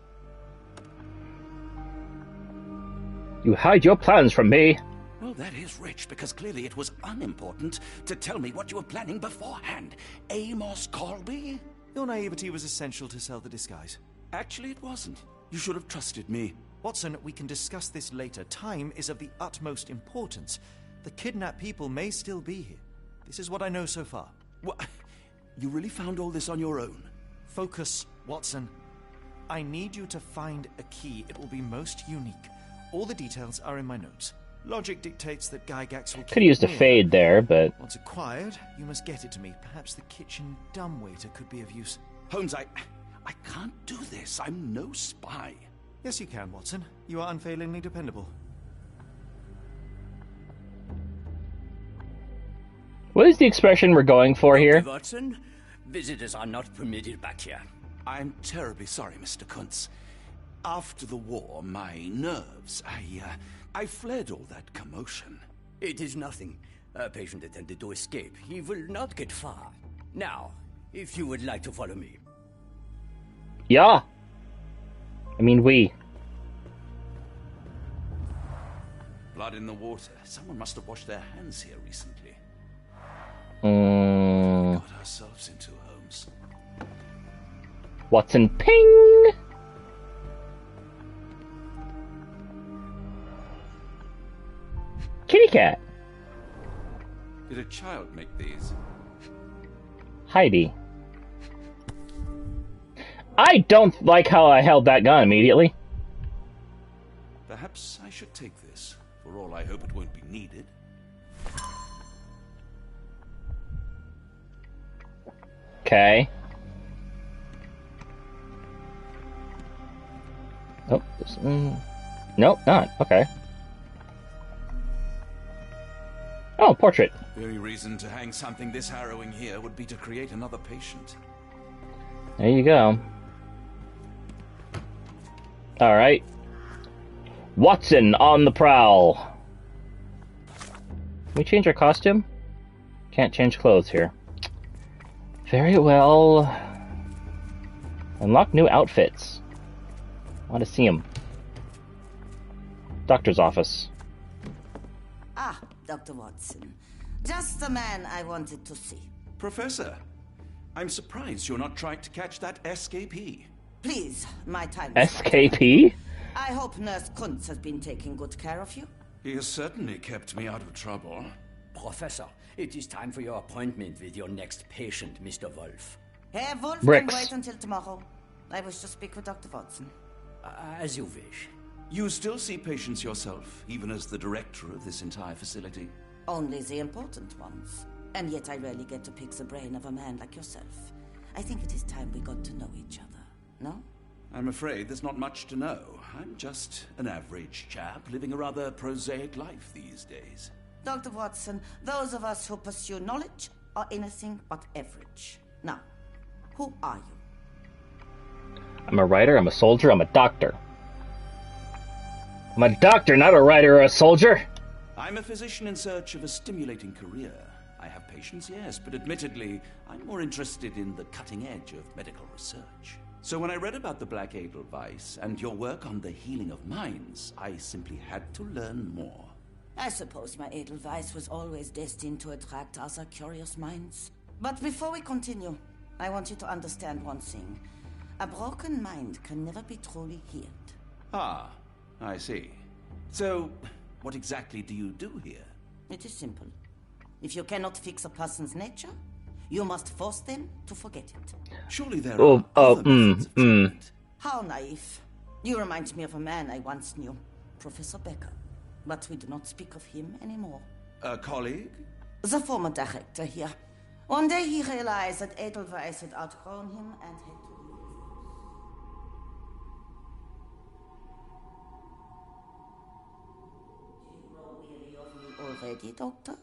You hide your plans from me. Well, that is rich, because clearly it was unimportant to tell me what you were planning beforehand. Amos Colby? Your naivety was essential to sell the disguise. Actually, it wasn't. You should have trusted me. Watson, we can discuss this later. Time is of the utmost importance. The kidnapped people may still be here. This is what I know so far. What? You really found all this on your own? Focus, Watson. I need you to find a key. It will be most unique. All the details are in my notes. Logic dictates that Gygax will... Could have used a fade there, but... Once acquired, you must get it to me. Perhaps the kitchen dumbwaiter could be of use. Holmes, I can't do this. I'm no spy. Yes, you can, Watson. You are unfailingly dependable. What is the expression we're going for here? Watson, visitors are not permitted back here. I'm terribly sorry, Mr. Kuntz. After the war, my nerves, I fled all that commotion. It is nothing. A patient attempted to escape. He will not get far. Now, if you would like to follow me. Yeah. I mean, we. Blood in the water. Someone must have washed their hands here recently. Got ourselves into, Holmes. Watson, ping! Kitty cat. Did a child make these? Heidi. I don't like how I held that gun immediately. Perhaps I should take this. For all I hope it won't be needed. Okay. Oh, this, nope, not. Okay. Oh, portrait. Very reason to hang something this harrowing here would be to create another patient. There you go. Alright. Watson on the prowl. Can we change our costume? Can't change clothes here. Very well. Unlock new outfits. Want to see him. Doctor's office. Ah, Dr. Watson. Just the man I wanted to see. Professor, I'm surprised you're not trying to catch that escapee. Please, my time. SKP? I hope Nurse Kuntz has been taking good care of you. He has certainly kept me out of trouble. Professor, it is time for your appointment with your next patient, Mr. Wolf. Herr Wolf Bricks. can wait until tomorrow. I wish to speak with Dr. Watson. As you wish. You still see patients yourself, even as the director of this entire facility? Only the important ones. And yet I rarely get to pick the brain of a man like yourself. I think it is time we got to know each other, no? I'm afraid there's not much to know. I'm just an average chap living a rather prosaic life these days. Dr. Watson, those of us who pursue knowledge are anything but average. Now, who are you? I'm a writer, I'm a soldier, I'm a doctor. I'm a doctor, not a writer or a soldier. I'm a physician in search of a stimulating career. I have patients, yes, but admittedly, I'm more interested in the cutting edge of medical research. So when I read about the Black Edelweiss and your work on the healing of minds, I simply had to learn more. I suppose my Edelweiss was always destined to attract other curious minds. But before we continue, I want you to understand one thing. A broken mind can never be truly healed. Ah, I see. So, what exactly do you do here? It is simple. If you cannot fix a person's nature, you must force them to forget it. Surely there are other methods of treatment. How naive. You remind me of a man I once knew, Professor Becker. But we do not speak of him anymore. A colleague? The former director here. One day he realized that Edelweiss had outgrown him and had to leave. Do you grow weary of me already, Doctor?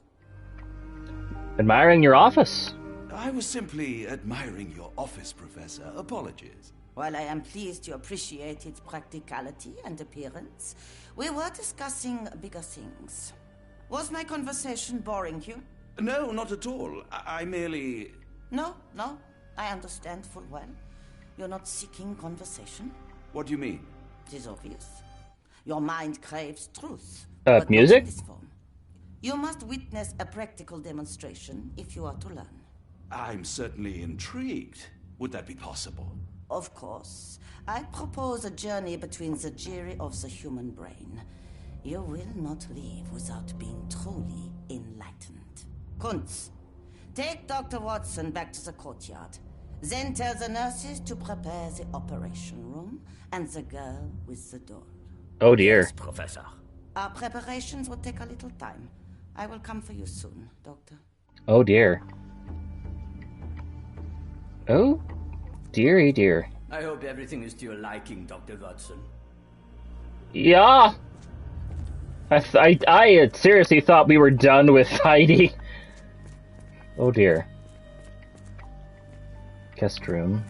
Admiring your office. I was simply admiring your office, Professor. Apologies. While I am pleased you appreciate its practicality and appearance, we were discussing bigger things. Was my conversation boring you? No, not at all. I merely... No, I understand full well. You're not seeking conversation. What do you mean? It is obvious. Your mind craves truth. Music? Not in this form. You must witness a practical demonstration if you are to learn. I'm certainly intrigued. Would that be possible? Of course. I propose a journey between the jury of the human brain. You will not leave without being truly enlightened. Kuntz, take Dr. Watson back to the courtyard. Then tell the nurses to prepare the operation room and the girl with the doll. Oh dear. Yes, Professor. Our preparations will take a little time. I will come for you soon, Doctor. Oh dear. Oh, dearie dear. I hope everything is to your liking, Dr. Watson. Yeah. I had seriously thought we were done with Heidi. Oh dear. Guest room.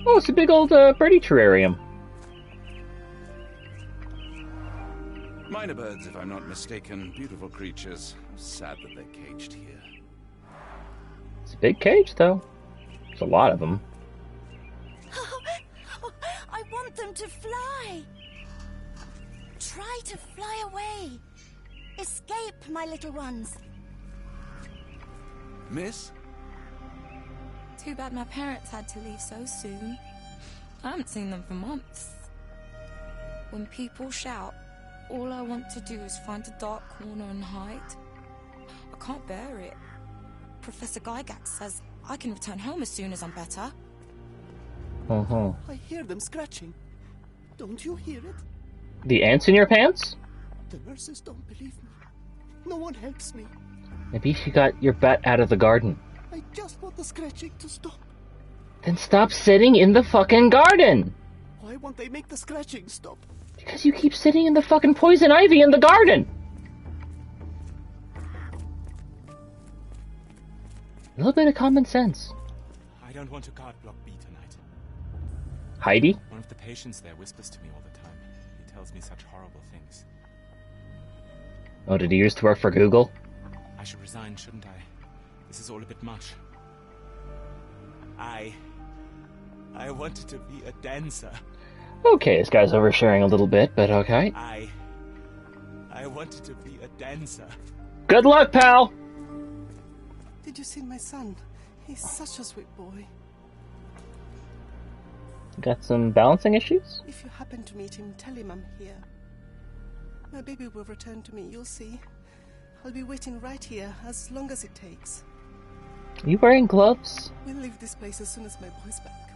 Oh, it's a big old birdie terrarium. Minor birds, if I'm not mistaken. Beautiful creatures. Sad that they're caged here. It's a big cage, though. There's a lot of them. I want them to fly. Try to fly away. Escape, my little ones. Miss? Too bad my parents had to leave so soon. I haven't seen them for months. When people shout, all I want to do is find a dark corner and hide. I can't bear it. Professor Gygax says I can return home as soon as I'm better. I hear them scratching. Don't you hear it? The ants in your pants? The nurses don't believe me. No one helps me. Maybe you got your butt out of the garden. I just want the scratching to stop. Then stop sitting in the fucking garden! Why won't they make the scratching stop? Because you keep sitting in the fucking poison ivy in the garden! A little bit of common sense. I don't want to card block B tonight. Heidi? One of the patients there whispers to me all the time. He tells me such horrible things. Oh, did he used to work for Google? I should resign, shouldn't I? This is all a bit much. I wanted to be a dancer. Okay, this guy's oversharing a little bit, but okay. I wanted to be a dancer. Good luck, pal! Did you see my son? He's such a sweet boy. Got some balancing issues? If you happen to meet him, tell him I'm here. My baby will return to me, you'll see. I'll be waiting right here, as long as it takes. Are you wearing gloves? We'll leave this place as soon as my boy's back.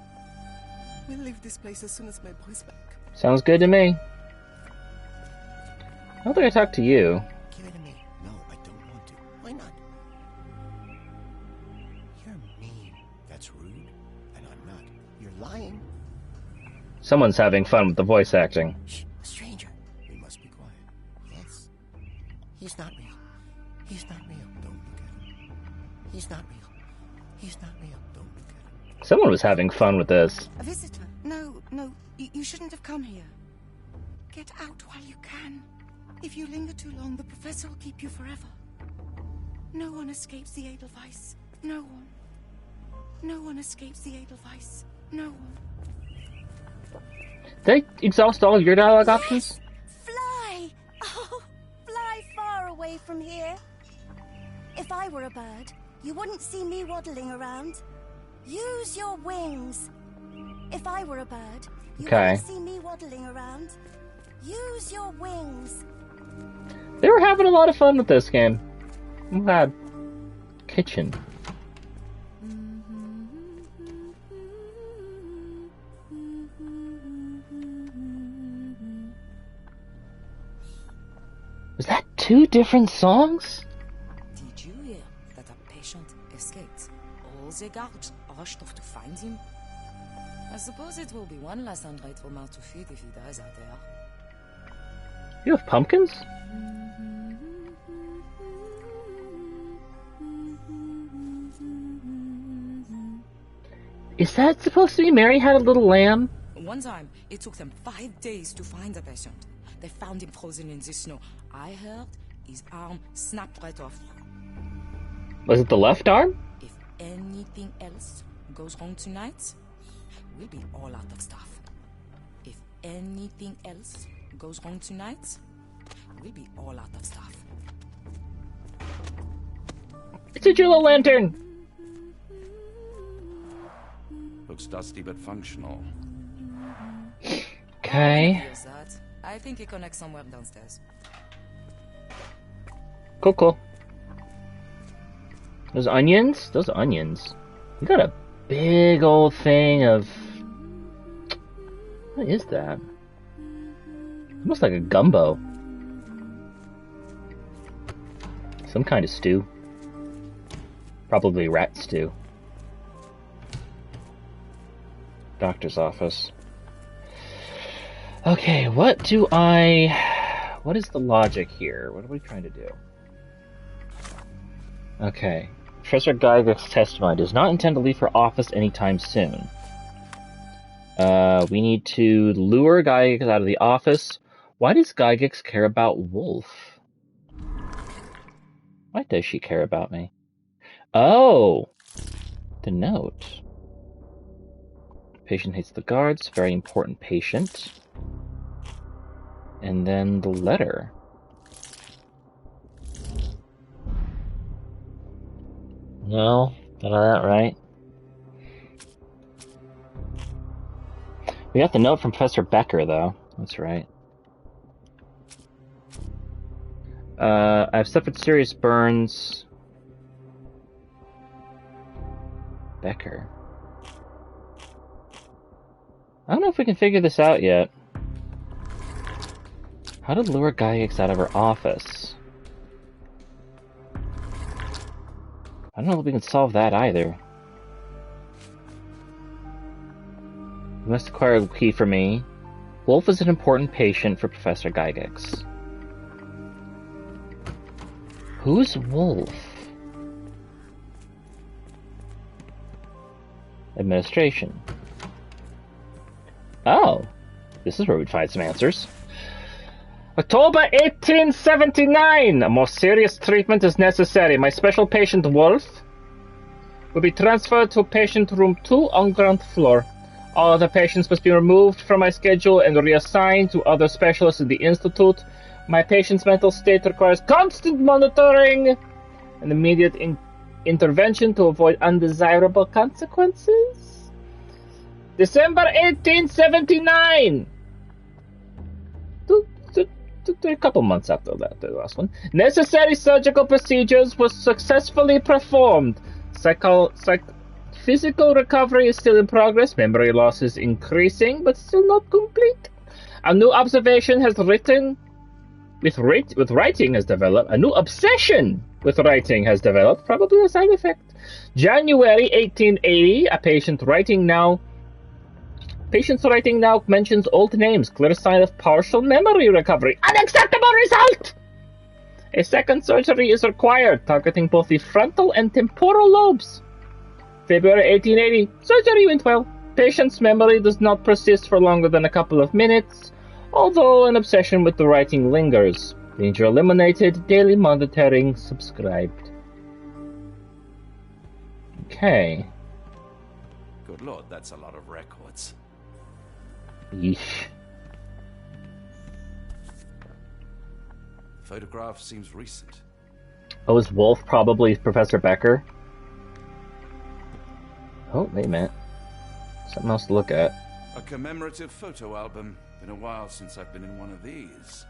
We'll leave this place as soon as my boy's back. Sounds good to me. I don't think I talked to you. Give it to me. No, I don't want to. Why not? You're mean. That's rude. And I'm not. You're lying. Someone's having fun with the voice acting. Shh, a stranger. We must be quiet. Yes. He's not real. He's not real. Don't look at him. He's not real. He's not real. Don't look at him. Someone was having fun with this. A visitor? No, you shouldn't have come here. Get out while you can. If you linger too long, the professor will keep you forever. No one escapes the Edelweiss. No one. No one escapes the Edelweiss. No one. Did I exhaust all of your dialogue options? Fly! Oh, fly far away from here. If I were a bird, you wouldn't see me waddling around. Use your wings. If I were a bird, you wouldn't see me waddling around. Use your wings. They were having a lot of fun with this game. I'm glad. Kitchen. Was that two different songs? Did you hear that a patient escaped? All the guards rushed off to find him. I suppose it will be one less ungrateful mouth to feed if he dies out there. You have pumpkins? Is that supposed to be Mary Had a Little Lamb? One time, it took them 5 days to find the patient. They found him frozen in the snow. I heard his arm snapped right off. Was it the left arm? If anything else goes wrong tonight, we'll be all out of stuff. If anything else goes wrong tonight, we'll be all out of stuff. It's a jack-o'-lantern! Looks dusty but functional. Okay. I think it connects somewhere downstairs. Cool. Those onions? Those onions. We got a big old thing of... What is that? Almost like a gumbo. Some kind of stew. Probably rat stew. Doctor's office. Okay, what is the logic here? What are we trying to do? Okay. Professor Gygax's testimony does not intend to leave her office anytime soon. We need to lure Gygax out of the office. Why does Gygax care about Wolf? Why does she care about me? Oh! The note. Patient hates the guards. Very important patient. And then the letter. No, none of that, right? We got the note from Professor Becker, though. That's right. I've suffered serious burns. Becker. I don't know if we can figure this out yet. How to lure Gygax out of her office? I don't know if we can solve that either. You must acquire a key for me. Wolf is an important patient for Professor Gygax. Who's Wolf? Administration. Oh, this is where we'd find some answers. October 1879! A more serious treatment is necessary. My special patient, Wolf, will be transferred to patient room 2 on ground floor. All other patients must be removed from my schedule and reassigned to other specialists in the Institute. My patient's mental state requires constant monitoring and immediate intervention to avoid undesirable consequences. December 1879! A couple months after that, the last one. Necessary surgical procedures were successfully performed. Physical recovery is still in progress. Memory loss is increasing, but still not complete. A new observation has written with writing has developed. A new obsession with writing has developed, probably a side effect. January 1880, patient's writing now mentions old names, clear sign of partial memory recovery. Unacceptable result! A second surgery is required, targeting both the frontal and temporal lobes. February 1880, surgery went well. Patient's memory does not persist for longer than a couple of minutes, although an obsession with the writing lingers. Danger eliminated, daily monitoring subscribed. Okay. Good lord, that's a lot of records. Yeesh. Photograph seems recent. Oh, is Wolf probably Professor Becker? Oh, wait a minute. Something else to look at. A commemorative photo album. Been a while since I've been in one of these.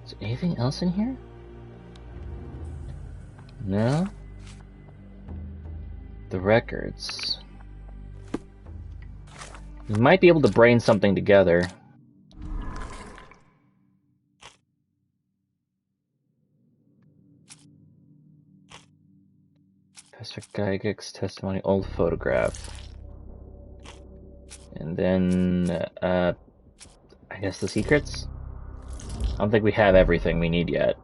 Is there anything else in here? No? The records. You might be able to brain something together. Professor Gygax's testimony, old photograph. And then, I guess the secrets? I don't think we have everything we need yet.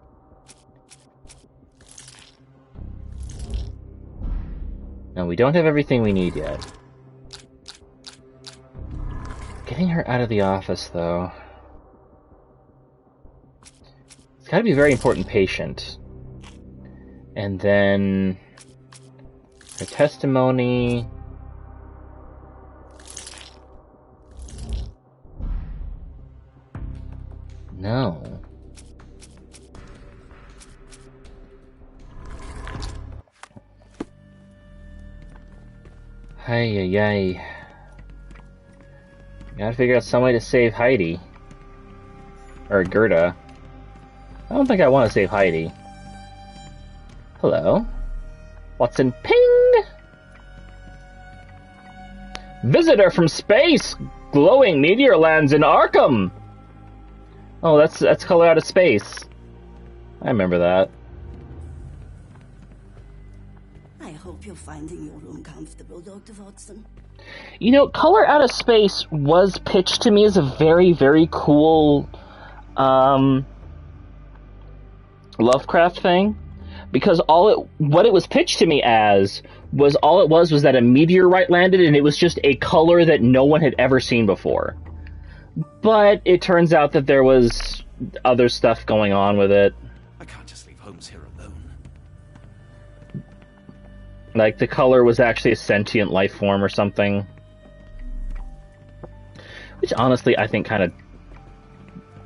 No, we don't have everything we need yet. Getting her out of the office, though. It's gotta be a very important patient. And then... her testimony... No. Hey. Gotta figure out some way to save Heidi. Or Gerda. I don't think I want to save Heidi. Hello. Watson, ping! Visitor from space! Glowing meteor lands in Arkham! Oh, that's Color Out of Space. I remember that. I hope you're finding your room comfortable, Dr. Watson. You know, Color Out of Space was pitched to me as a very, very cool Lovecraft thing. Because what it was pitched to me as was that a meteorite landed and it was just a color that no one had ever seen before. But it turns out that there was other stuff going on with it. I can't just leave Holmes here alone. Like, the color was actually a sentient life form or something. Which, honestly, I think kind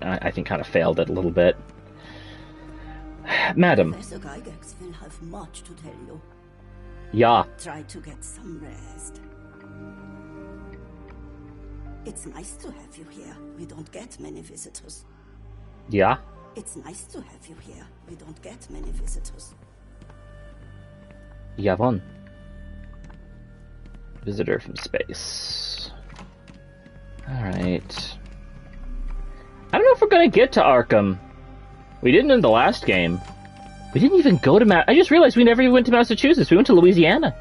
of failed it a little bit. Madam. Professor Gygax will have much to tell you. Yeah. Try to get some rest. It's nice to have you here. We don't get many visitors. Yeah? It's nice to have you here. We don't get many visitors. Yavon. Visitor from space. Alright. I don't know if we're gonna get to Arkham. We didn't in the last game. We didn't even go to I just realized we never even went to Massachusetts. We went to Louisiana.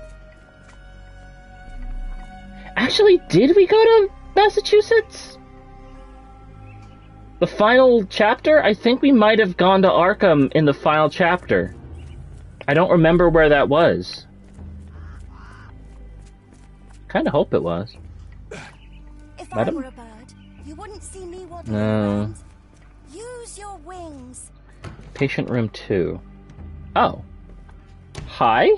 Actually, did we go to Massachusetts? The final chapter? I think we might have gone to Arkham in the final chapter. I don't remember where that was. Kind of hope it was. If Madam? I were a bird, you wouldn't see me waddling No. around. Use your wings. Patient room 2. Oh. Hi?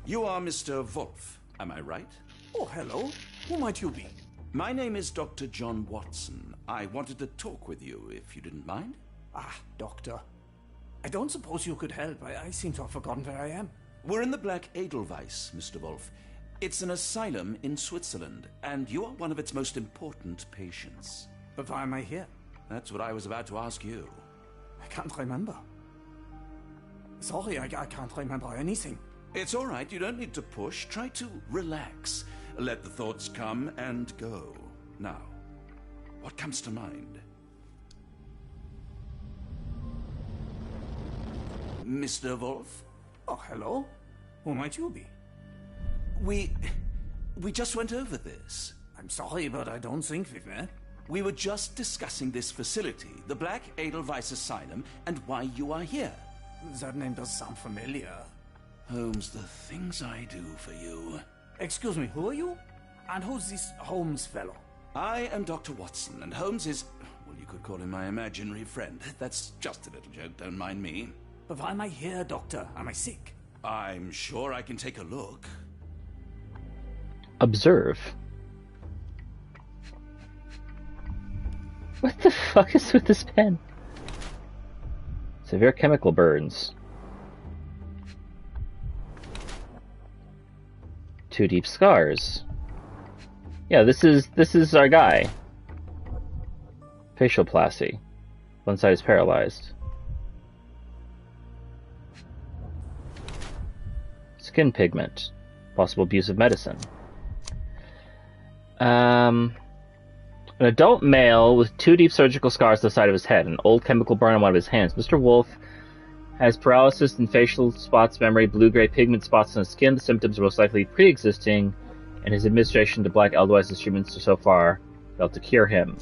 You are Mr. Wolf, am I right? Oh, hello. Who might you be? My name is Dr. John Watson. I wanted to talk with you, if you didn't mind. Ah, doctor. I don't suppose you could help. I seem to have forgotten where I am. We're in the Black Edelweiss, Mr. Wolf. It's an asylum in Switzerland, and you are one of its most important patients. But why am I here? That's what I was about to ask you. I can't remember. Sorry, I can't remember anything. It's all right. You don't need to push. Try to relax. Let the thoughts come and go. Now, what comes to mind? Mr. Wolf? Oh, hello. Who might you be? We just went over this. I'm sorry, but I don't think we've met. We were just discussing this facility, the Black Edelweiss Asylum, and why you are here. That name does sound familiar. Holmes, the things I do for you. Excuse me, who are you? And who's this Holmes fellow? I am Dr. Watson, and Holmes is, well, you could call him my imaginary friend. That's just a little joke, don't mind me. But why am I here, doctor? Am I sick? I'm sure I can take a look. Observe. What the fuck is with this pen? Severe chemical burns. 2 deep scars. Yeah, this is our guy. Facial plasty. One side is paralyzed. Skin pigment. Possible abuse of medicine. An adult male with 2 deep surgical scars to the side of his head, an old chemical burn on one of his hands. Mr. Wolf has paralysis and facial spots, memory, blue-gray pigment spots on his skin. The symptoms are most likely pre-existing, and his administration to Black Edelweiss's treatments so far failed to cure him.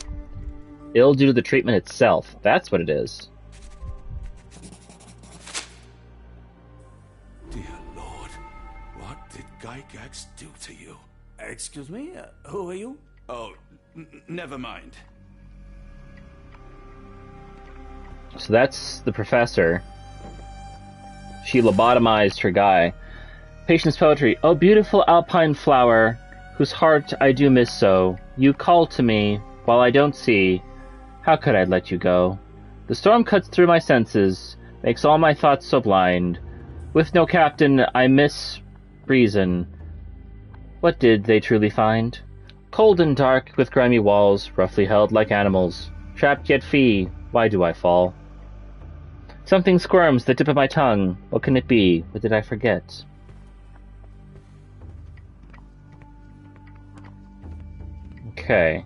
Ill due to the treatment itself. That's what it is. Dear Lord, what did Gygax do to you? Excuse me? Who are you? Oh, never mind. So that's the professor. She lobotomized her guy. Patient's poetry. Oh, beautiful alpine flower, whose heart I do miss so. You call to me, while I don't see. How could I let you go? The storm cuts through my senses, makes all my thoughts so blind. With no captain, I miss reason. What did they truly find? Cold and dark, with grimy walls, roughly held like animals. Trapped yet free, why do I fall? Something squirms the tip of my tongue. What can it be? What did I forget? Okay.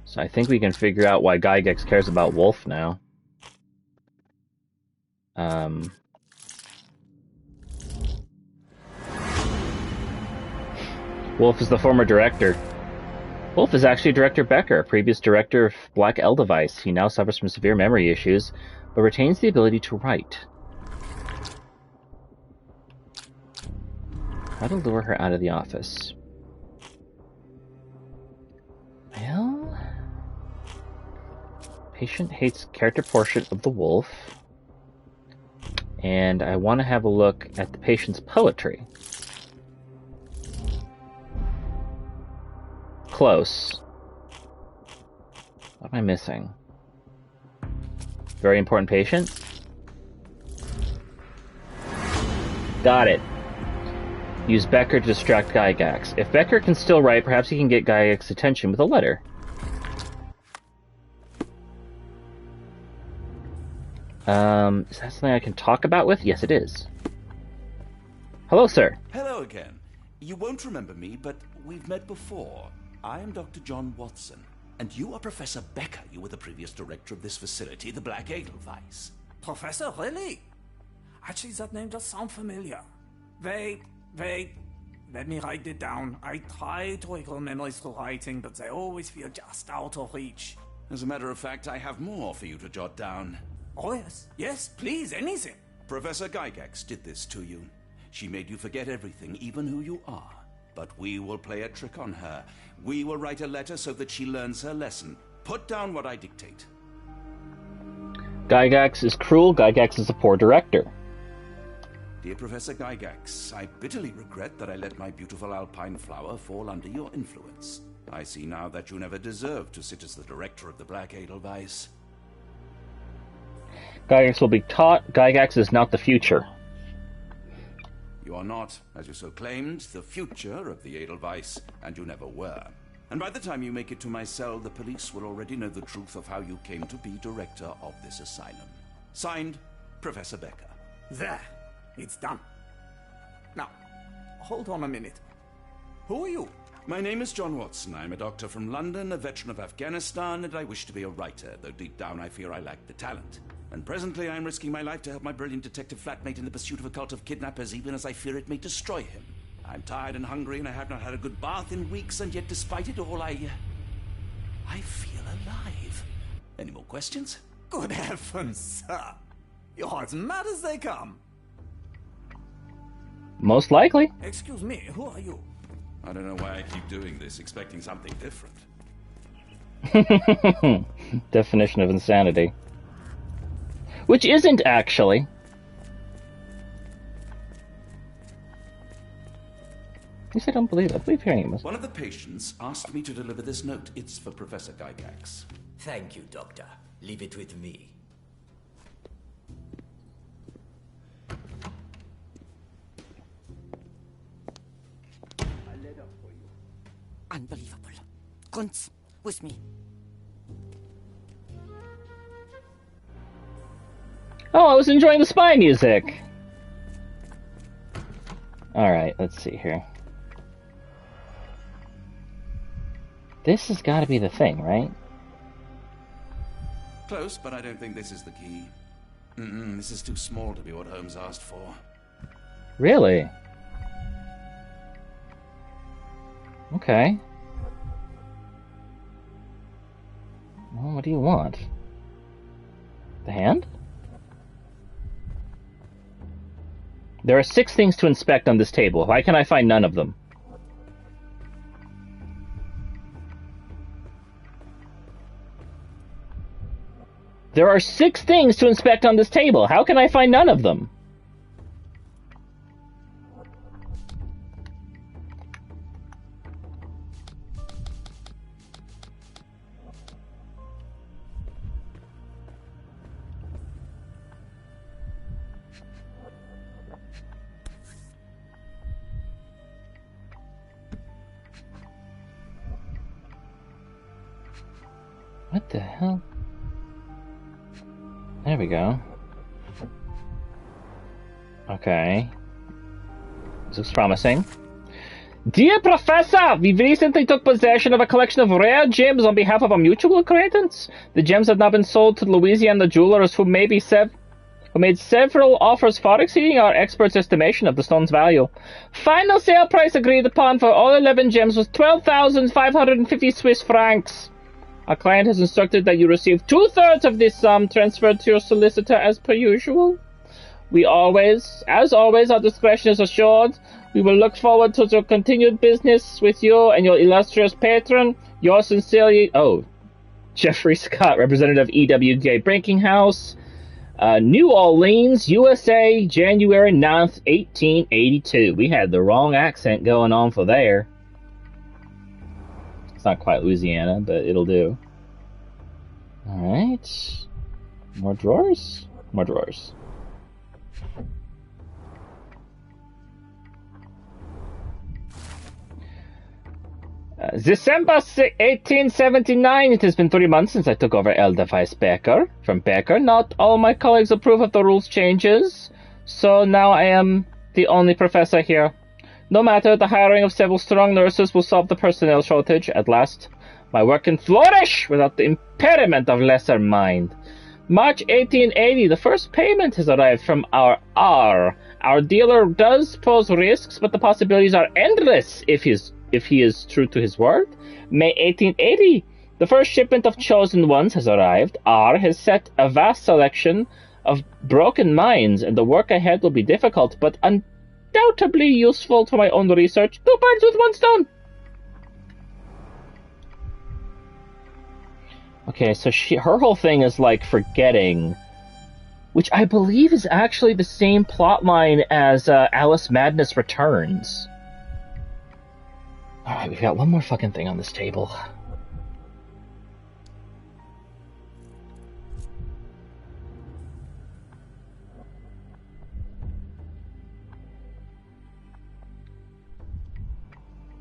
So I think we can figure out why Gygax cares about Wolf now. Wolf is the former director. Wolf is actually Director Becker, a previous director of Black Edelweiss. He now suffers from severe memory issues, but retains the ability to write. How to lure her out of the office? Well... Patient hates character portrait of the wolf. And I want to have a look at the patient's poetry. Close. What am I missing? Very important patient? Got it. Use Becker to distract Gygax. If Becker can still write, perhaps he can get Gygax's attention with a letter. Is that something I can talk about with? Yes, it is. Hello, sir. Hello again. You won't remember me, but we've met before. I am Dr. John Watson, and you are Professor Becker. You were the previous director of this facility, the Black Edelweiss. Professor, really? Actually, that name does sound familiar. Wait. Let me write it down. I try to recall memories through writing, but they always feel just out of reach. As a matter of fact, I have more for you to jot down. Oh, yes, please, anything. Professor Gygax did this to you. She made you forget everything, even who you are. But we will play a trick on her. We will write a letter so that she learns her lesson. Put down what I dictate. Gygax is cruel. Gygax is a poor director. Dear Professor Gygax, I bitterly regret that I let my beautiful alpine flower fall under your influence. I see now that you never deserved to sit as the director of the Black Edelweiss. Gygax will be taught. Gygax is not the future. You are not, as you so claimed, the future of the Edelweiss, and you never were. And by the time you make it to my cell, the police will already know the truth of how you came to be director of this asylum. Signed, Professor Becker. There. It's done. Now, hold on a minute. Who are you? My name is John Watson. I'm a doctor from London, a veteran of Afghanistan, and I wish to be a writer, though deep down I fear I lack the talent. And presently I'm risking my life to help my brilliant detective flatmate in the pursuit of a cult of kidnappers, even as I fear it may destroy him. I'm tired and hungry, and I have not had a good bath in weeks, and yet despite it all, I feel alive. Any more questions? Good heavens, sir. You're as mad as they come. Most likely. Excuse me, who are you? I don't know why I keep doing this, expecting something different. Definition of insanity. Which isn't, actually. At least I don't believe it. I believe hearing it must. One of the patients asked me to deliver this note. It's for Professor Gygax. Thank you, Doctor. Leave it with me. Unbelievable. Kunz, with me. Oh, I was enjoying the spy music. Alright, let's see here. This has got to be the thing, right? Close, but I don't think this is the key. This is too small to be what Holmes asked for. Really? Okay. Well, what do you want? The hand? There are 6 things to inspect on this table. Why can I find none of them? There are 6 things to inspect on this table. How can I find none of them? What the hell? There we go. Okay. This looks promising. Dear Professor, we've recently took possession of a collection of rare gems on behalf of a mutual acquaintance. The gems have now been sold to Louisiana jewelers who made several offers far exceeding our experts' estimation of the stone's value. Final sale price agreed upon for all 11 gems was 12,550 Swiss francs. Our client has instructed that you receive 2/3 of this sum transferred to your solicitor as per usual. As always, our discretion is assured. We will look forward to your continued business with you and your illustrious patron. Yours sincerely, Jeffrey Scott, representative EWJ Banking House, New Orleans, USA, January 9th, 1882. We had the wrong accent going on for there. It's not quite Louisiana, but it'll do. Alright. More drawers? More drawers. December 1879. It has been 3 months since I took over Edelweiss Becker. From Becker, not all my colleagues approve of the rules changes, so now I am the only professor here. No matter, the hiring of several strong nurses will solve the personnel shortage. At last, my work can flourish without the impediment of lesser mind. March 1880, the first payment has arrived from our R. Our dealer does pose risks, but the possibilities are endless if he is true to his word. May 1880, The first shipment of chosen ones has arrived. R has set a vast selection of broken mines, and the work ahead will be difficult, but undoubtedly useful to my own research. 2 birds with 1 stone! Okay, so her whole thing is like forgetting, which I believe is actually the same plotline as Alice Madness Returns. Alright, we've got one more fucking thing on this table.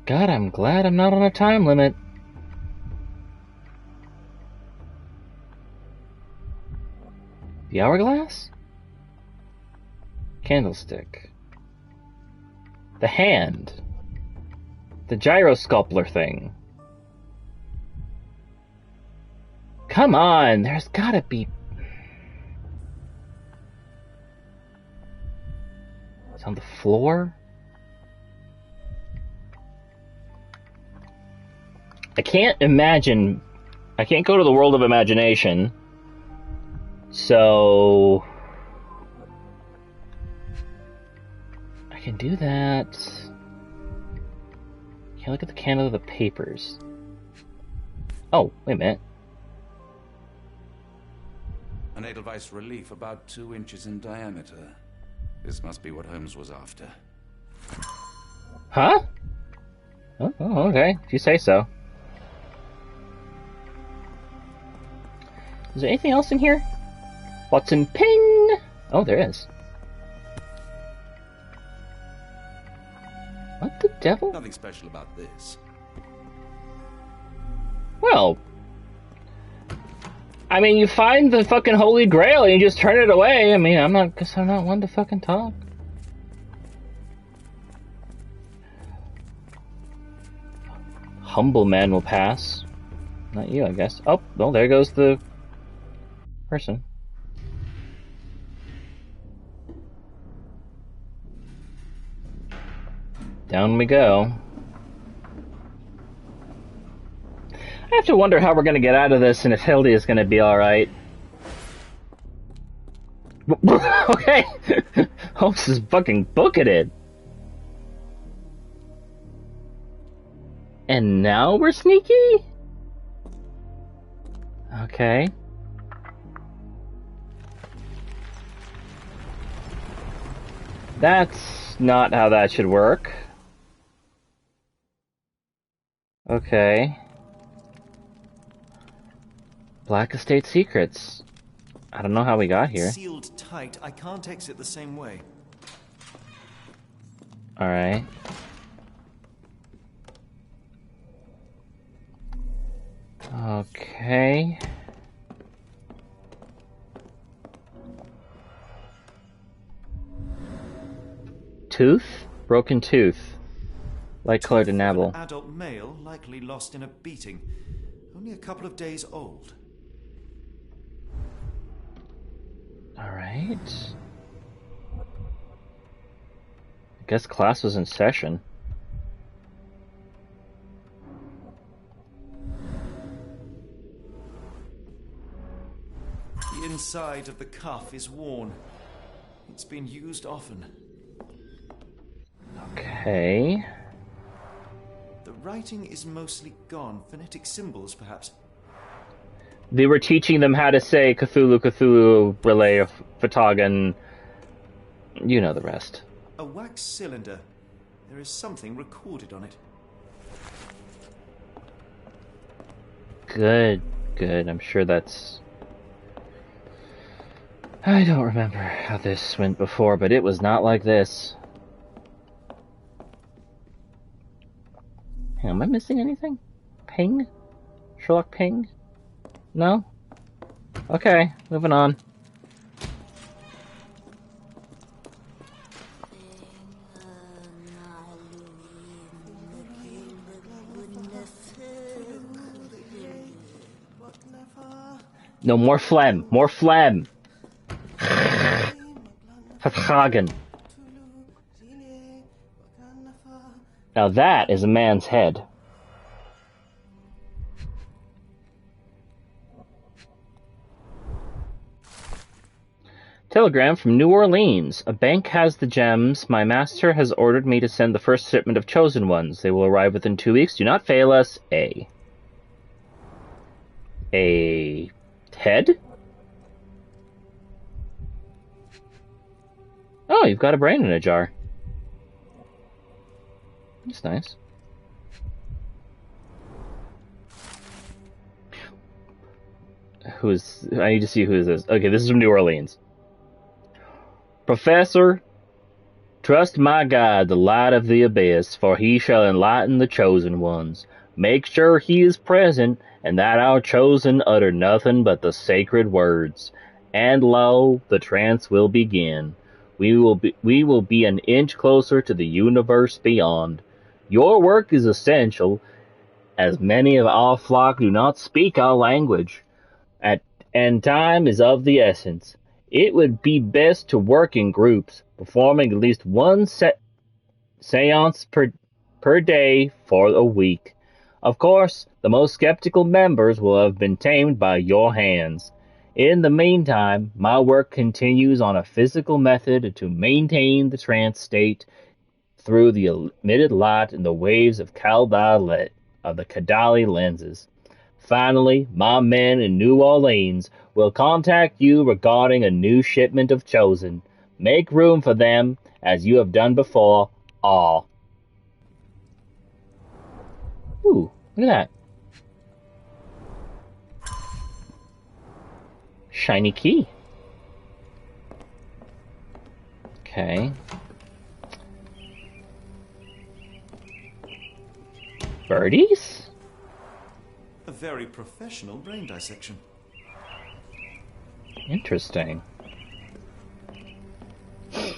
God, I'm glad I'm not on a time limit. The hourglass? Candlestick. The hand. The gyrosculptor thing. Come on, there's gotta be... It's on the floor? I can't imagine... I can't go to the world of imagination. So... I can do that. Can I look at the candle of the papers? Oh, wait a minute. An Edelweiss relief about 2 inches in diameter. This must be what Holmes was after. Huh? Oh, okay. If you say so. Is there anything else in here? Watson, ping! Oh, there is. What the devil? Nothing special about this. Well, I mean, you find the fucking Holy Grail and you just turn it away. I mean, I'm not one to fucking talk. Humble man will pass. Not you, I guess. Oh, well, there goes the person. Down we go. I have to wonder how we're going to get out of this and if Hildy is going to be alright. Okay. Holmes is fucking booking it. And now we're sneaky? Okay. That's not how that should work. Okay. Black Estate Secrets. I don't know how we got here. Sealed tight. I can't exit the same way. Alright. Okay. Tooth? Broken tooth. Light-colored enamel. An adult male, likely lost in a beating. Only a couple of days old. Alright. I guess class was in session. The inside of the cuff is worn. It's been used often. Okay. The writing is mostly gone. Phonetic symbols, perhaps. They were teaching them how to say Cthulhu, Cthulhu, Relay, Fatagan. You know the rest. A wax cylinder. There is something recorded on it. Good, good. I'm sure that's... I don't remember how this went before, but it was not like this. Hang on, am I missing anything? Ping? Sherlock Ping? No? Okay, moving on. No, more phlegm. More phlegm. Vertragen. Now that is a man's head. Telegram from New Orleans. A bank has the gems. My master has ordered me to send the first shipment of chosen ones. They will arrive within 2 weeks. Do not fail us. A head? Oh, you've got a brain in a jar. That's nice. I need to see who is this. Okay, this is from New Orleans. Professor, trust my guide, the light of the abyss, for he shall enlighten the chosen ones. Make sure he is present, and that our chosen utter nothing but the sacred words. And lo, the trance will begin. We will be an inch closer to the universe beyond. Your work is essential, as many of our flock do not speak our language, and time is of the essence. It would be best to work in groups, performing at least one seance per day for a week. Of course, the most skeptical members will have been tamed by your hands. In the meantime, my work continues on a physical method to maintain the trance state through the emitted light and the waves of the Kadali lenses. Finally, my men in New Orleans will contact you regarding a new shipment of chosen. Make room for them, as you have done before, all. Ooh, look at that. Shiny key. Okay. Birdies? A very professional brain dissection. Interesting. This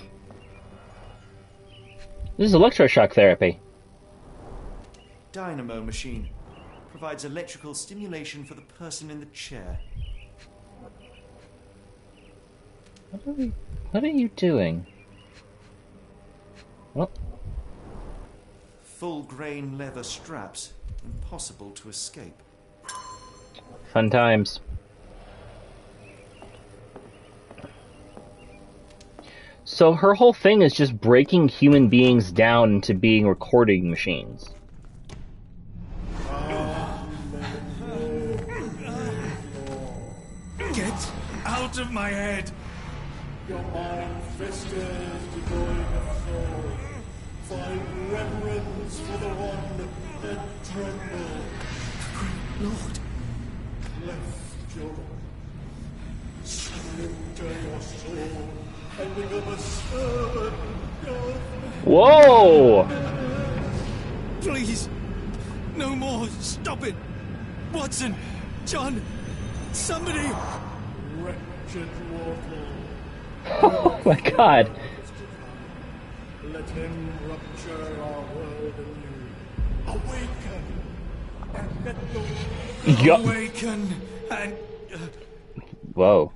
is electroshock therapy. Dynamo machine. Provides electrical stimulation for the person in the chair. What are you doing? What? Full grain leather straps. Impossible to escape. Fun times. So her whole thing is just breaking human beings down into being recording machines. Get out of my head! Your mind festers, devoid of soul. Find reverence for the one that trembled. Lord! Left your surrender your soul and become a servant of... Whoa! Please! No more! Stop it! Watson! John! Somebody! Wretched mortal. Oh my god. Let him rupture our world anew. Awaken! And let the... Yup. Awaken! And... Whoa.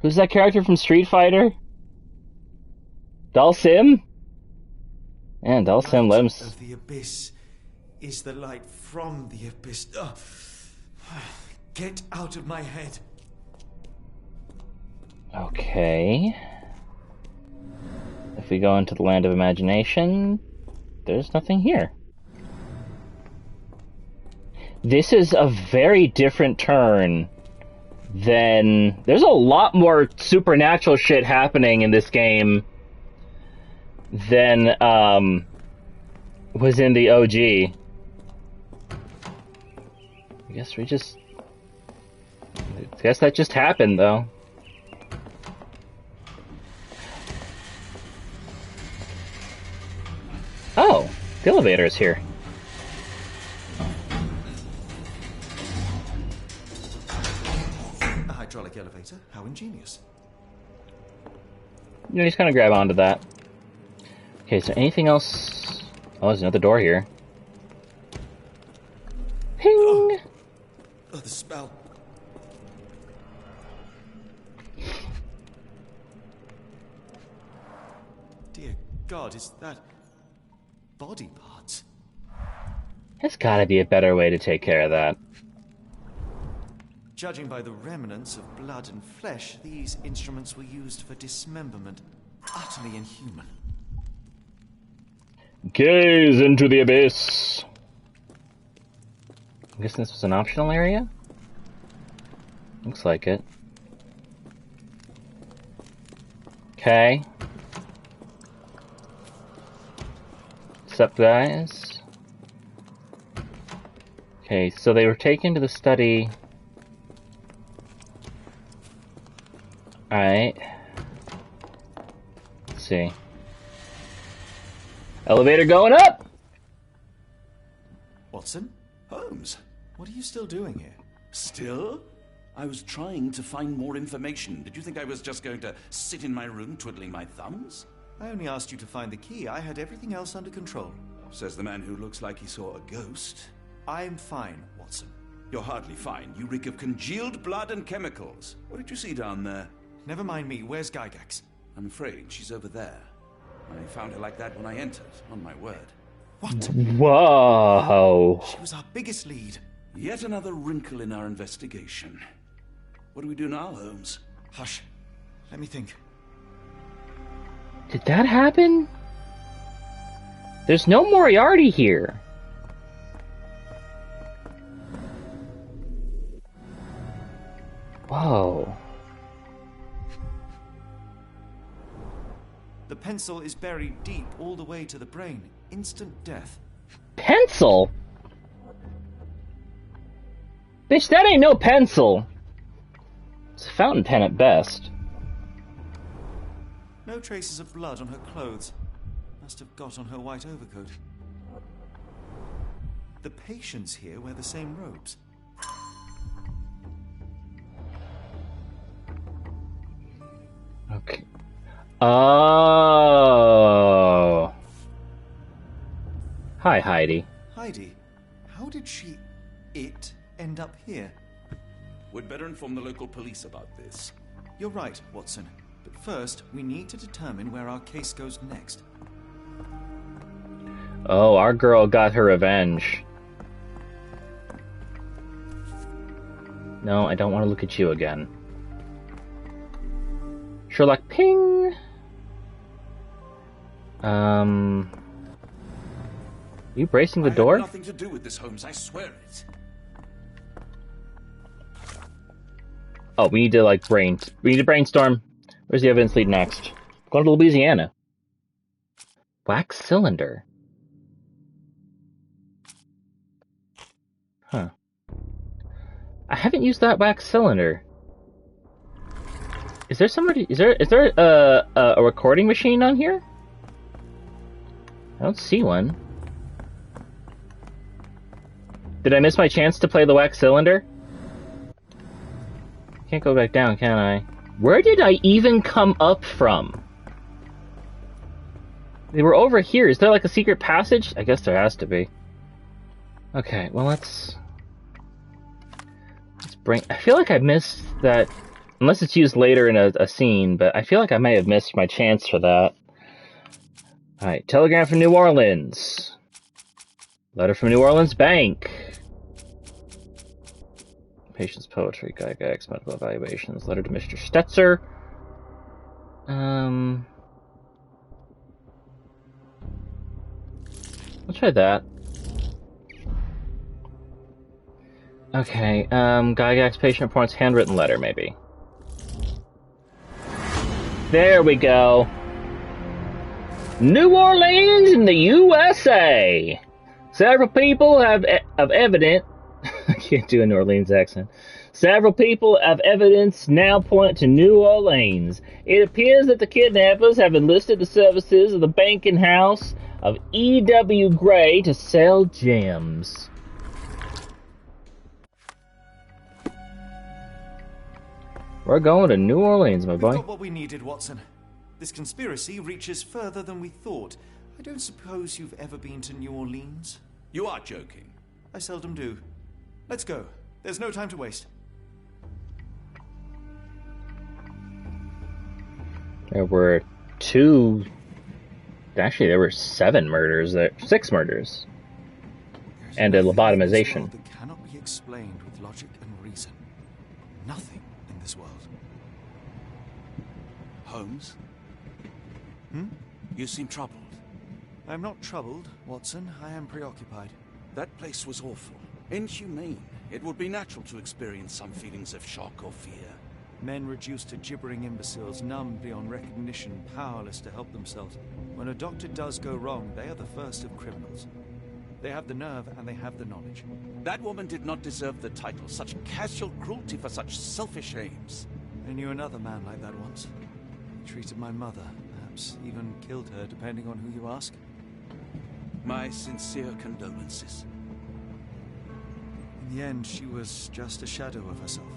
Who's that character from Street Fighter? Dalsim? Man, Dalsim, let him... Of the abyss is the light from the abyss. Get out of my head. Okay. If we go into the land of imagination, there's nothing here. This is a very different turn than... There's a lot more supernatural shit happening in this game than was in the OG. I guess that just happened, though. Oh, the elevator is here. A hydraulic elevator? How ingenious. You just kind of grab onto that. Okay, is there anything else? Oh, there's another door here. Ping! Oh, the smell. Dear God, is that body parts? There's gotta be a better way to take care of that. Judging by the remnants of blood and flesh, these instruments were used for dismemberment. Utterly inhuman. Gaze into the abyss. I'm guessing this was an optional area? Looks like it. Okay. What's up, guys? Okay, so they were taken to the study. Alright. Let's see. Elevator going up! Watson? Holmes, what are you still doing here? Still? I was trying to find more information. Did you think I was just going to sit in my room twiddling my thumbs? I only asked you to find the key. I had everything else under control. Says the man who looks like he saw a ghost. I'm fine, Watson. You're hardly fine. You reek of congealed blood and chemicals. What did you see down there? Never mind me. Where's Gygax? I'm afraid she's over there. I found her like that when I entered, on my word. What? Whoa. She was our biggest lead. Yet another wrinkle in our investigation. What do we do now, Holmes? Hush. Let me think. Did that happen? There's no Moriarty here. Whoa. The pencil is buried deep all the way to the brain. Instant death. Pencil? Bitch, that ain't no pencil. It's a fountain pen at best. No traces of blood on her clothes. Must have got on her white overcoat. The patients here wear the same robes. Okay. Oh. Hi, Heidi. Heidi, how did it end up here? We'd better inform the local police about this. You're right, Watson. But first, we need to determine where our case goes next. Oh, our girl got her revenge. No, I don't want to look at you again. Sherlock, ping! You bracing the door? I have nothing to do with this, Holmes, I swear it. Oh, we need to, like, brainstorm. Where's the evidence lead next? Going to Louisiana. Wax cylinder. Huh. I haven't used that wax cylinder. Is there somebody? Is there a recording machine on here? I don't see one. Did I miss my chance to play the wax cylinder? Can't go back down, can I? Where did I even come up from? They were over here. Is there like a secret passage? I guess there has to be. Okay, well let's bring... I feel like I missed that, unless it's used later in a scene, but I feel like I may have missed my chance for that. Alright, telegram from New Orleans. Letter from New Orleans Bank. Patient's poetry, Gygax, medical evaluations, letter to Mr. Stetzer. Let's try that. Okay, Gygax patient reports handwritten letter, maybe. There we go. New Orleans in the USA. Several people of evidence... I can't do a New Orleans accent. Several people of evidence now point to New Orleans. It appears that the kidnappers have enlisted the services of the banking house of E.W. Gray to sell gems. We're going to New Orleans, my boy. We've got what we needed, Watson. This conspiracy reaches further than we thought. I don't suppose you've ever been to New Orleans? You are joking. I seldom do. Let's go. There's no time to waste. There were actually there were 7 murders there, 6 murders. And a lobotomization. That cannot be explained with logic and reason. nothing in this world. Holmes? Hmm? You seem troubled. I'm not troubled, Watson. I am preoccupied. That place was awful. Inhumane. It would be natural to experience some feelings of shock or fear. Men reduced to gibbering imbeciles, numb beyond recognition, powerless to help themselves. When a doctor does go wrong, they are the first of criminals. They have the nerve and they have the knowledge. That woman did not deserve the title. Such casual cruelty for such selfish aims. I knew another man like that once. He treated my mother, perhaps even killed her, depending on who you ask. My sincere condolences. In the end, she was just a shadow of herself.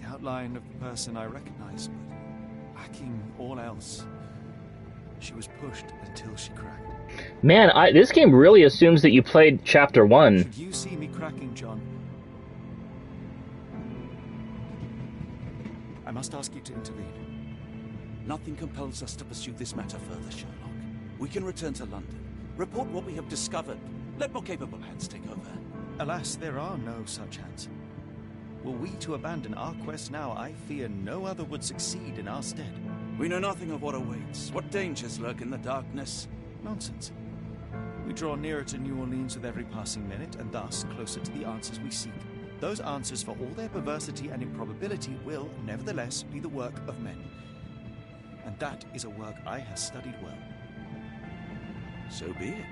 The outline of the person I recognized, but lacking all else. She was pushed until she cracked. Man, this game really assumes that you played Chapter 1. Should you see me cracking, John, I must ask you to intervene. Nothing compels us to pursue this matter further, Sherlock. We can return to London, report what we have discovered. Let more capable hands take over. Alas, there are no such hands. Were we to abandon our quest now, I fear no other would succeed in our stead. We know nothing of what awaits. What dangers lurk in the darkness? Nonsense. We draw nearer to New Orleans with every passing minute, and thus closer to the answers we seek. Those answers, for all their perversity and improbability, will, nevertheless, be the work of men. And that is a work I have studied well. So be it.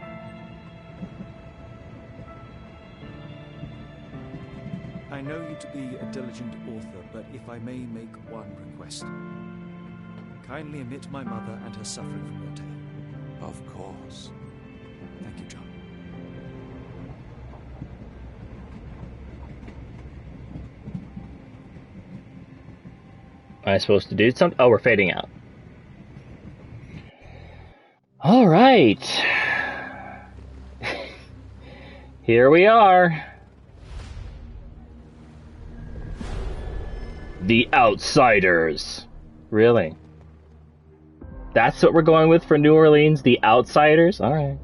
I know you to be a diligent author, but if I may make one request. Kindly omit my mother and her suffering from your tale. Of course. Thank you, John. Am I supposed to do something? Oh, we're fading out. All right. Here we are. The Outsiders. Really? That's what we're going with for New Orleans? The Outsiders? Alright.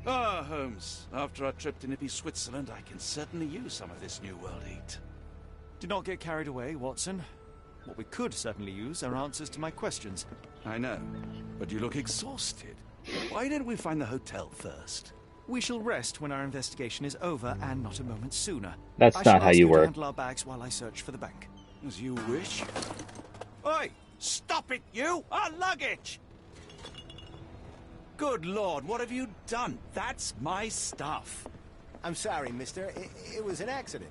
Ah, Holmes. After our trip to nippy Switzerland, I can certainly use some of this New World heat. Do not get carried away, Watson. What we could certainly use are answers to my questions. I know, but you look exhausted. Why didn't we find the hotel first? We shall rest when our investigation is over, and not a moment sooner. That's not how you work. I shall handle our bags while I search for the bank. As you wish. Oi! Stop it, you! Our luggage! Good Lord, what have you done? That's my stuff. I'm sorry, mister. It was an accident.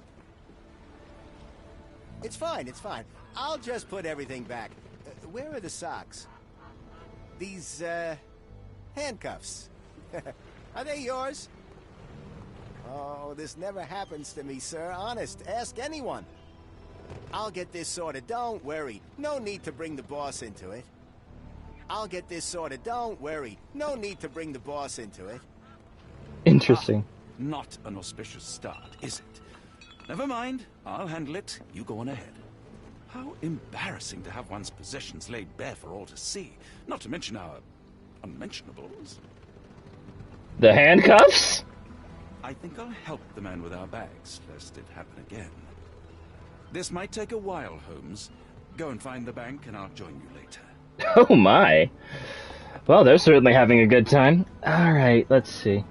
It's fine, it's fine. I'll just put everything back. Where are the socks? These, handcuffs. Are they yours? Oh, this never happens to me, sir. Honest, ask anyone. I'll get this sorted, don't worry. No need to bring the boss into it. I'll get this sorted, don't worry. No need to bring the boss into it. Interesting. Not an auspicious start, is it? Never mind, I'll handle it. You go on ahead. How embarrassing to have one's possessions laid bare for all to see. Not to mention our unmentionables. The handcuffs? I think I'll help the man with our bags, lest it happen again. This might take a while, Holmes. Go and find the bank, and I'll join you later. Oh my. Well, they're certainly having a good time. Alright, let's see.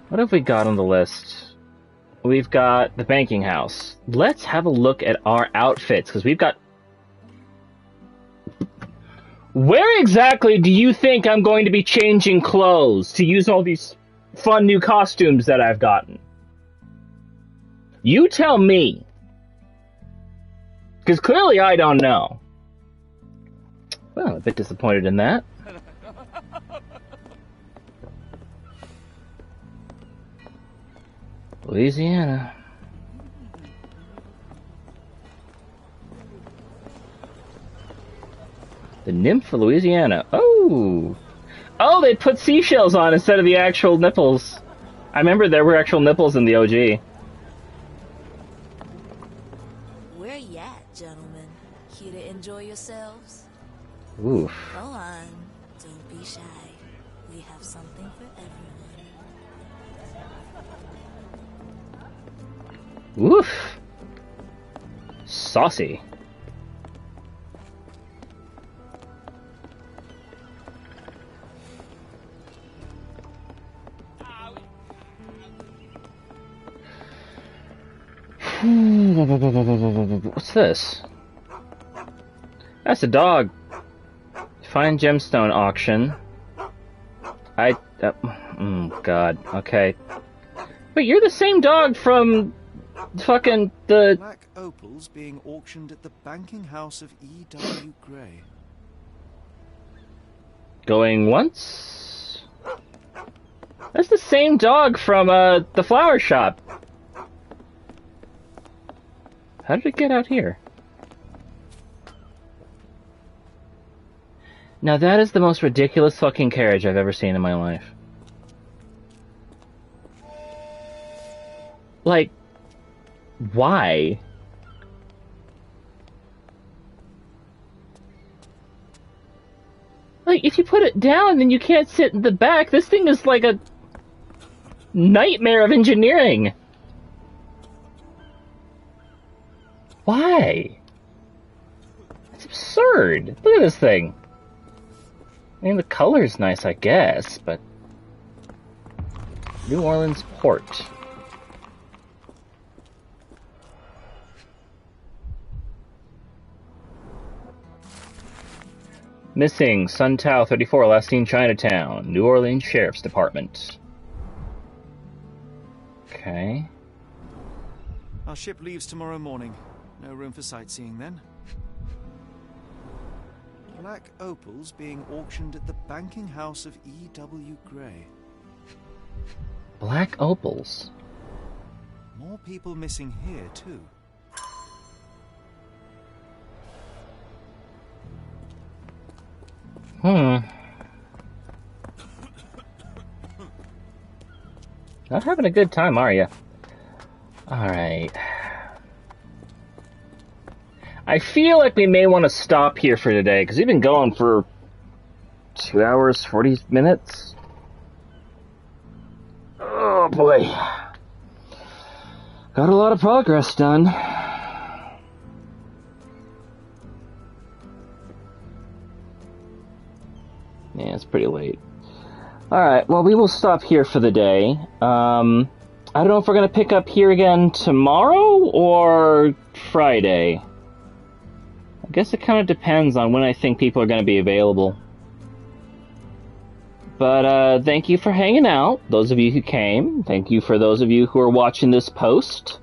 What have we got on the list? We've got the banking house. Let's have a look at our outfits, because we've got... Where exactly do you think I'm going to be changing clothes to use all these fun new costumes that I've gotten? You tell me. Because clearly I don't know. Well, I'm a bit disappointed in that. Louisiana. The nymph of Louisiana. Oh! Oh, they put seashells on instead of the actual nipples. I remember there were actual nipples in the OG. Where you at, gentlemen? Here to enjoy yourselves? Oof. Go on. Don't be shy. We have something for everyone. Oof. Saucy. What's this? That's a dog. Find gemstone auction. God. Okay. Wait, you're the same dog from fucking the... Black opals being auctioned at the banking house of E.W. Gray. Going once? That's the same dog from the flower shop. How did it get out here? Now that is the most ridiculous fucking carriage I've ever seen in my life. Like, why? Like, if you put it down, then you can't sit in the back. This thing is like a nightmare of engineering. Why? It's absurd. Look at this thing. I mean, the color's nice, I guess, but... New Orleans Port. Missing, Sun Tao 34, last seen Chinatown. New Orleans Sheriff's Department. Okay. Our ship leaves tomorrow morning. No room for sightseeing then. Black opals being auctioned at the banking house of E.W. Gray. Black opals? More people missing here, too. Not having a good time, are you? Alright. I feel like we may want to stop here for today, because we've been going for 2 hours, 40 minutes. Oh boy. Got a lot of progress done. Yeah, it's pretty late. Alright, well, we will stop here for the day. I don't know if we're going to pick up here again tomorrow or Friday. I guess it kind of depends on when I think people are going to be available. But thank you for hanging out, those of you who came. Thank you for those of you who are watching this post.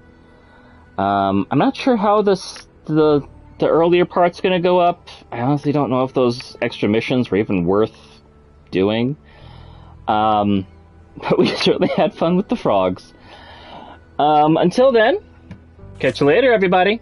I'm not sure how the earlier part's going to go up. I honestly don't know if those extra missions were even worth doing. But we certainly had fun with the frogs. Until then, catch you later, everybody.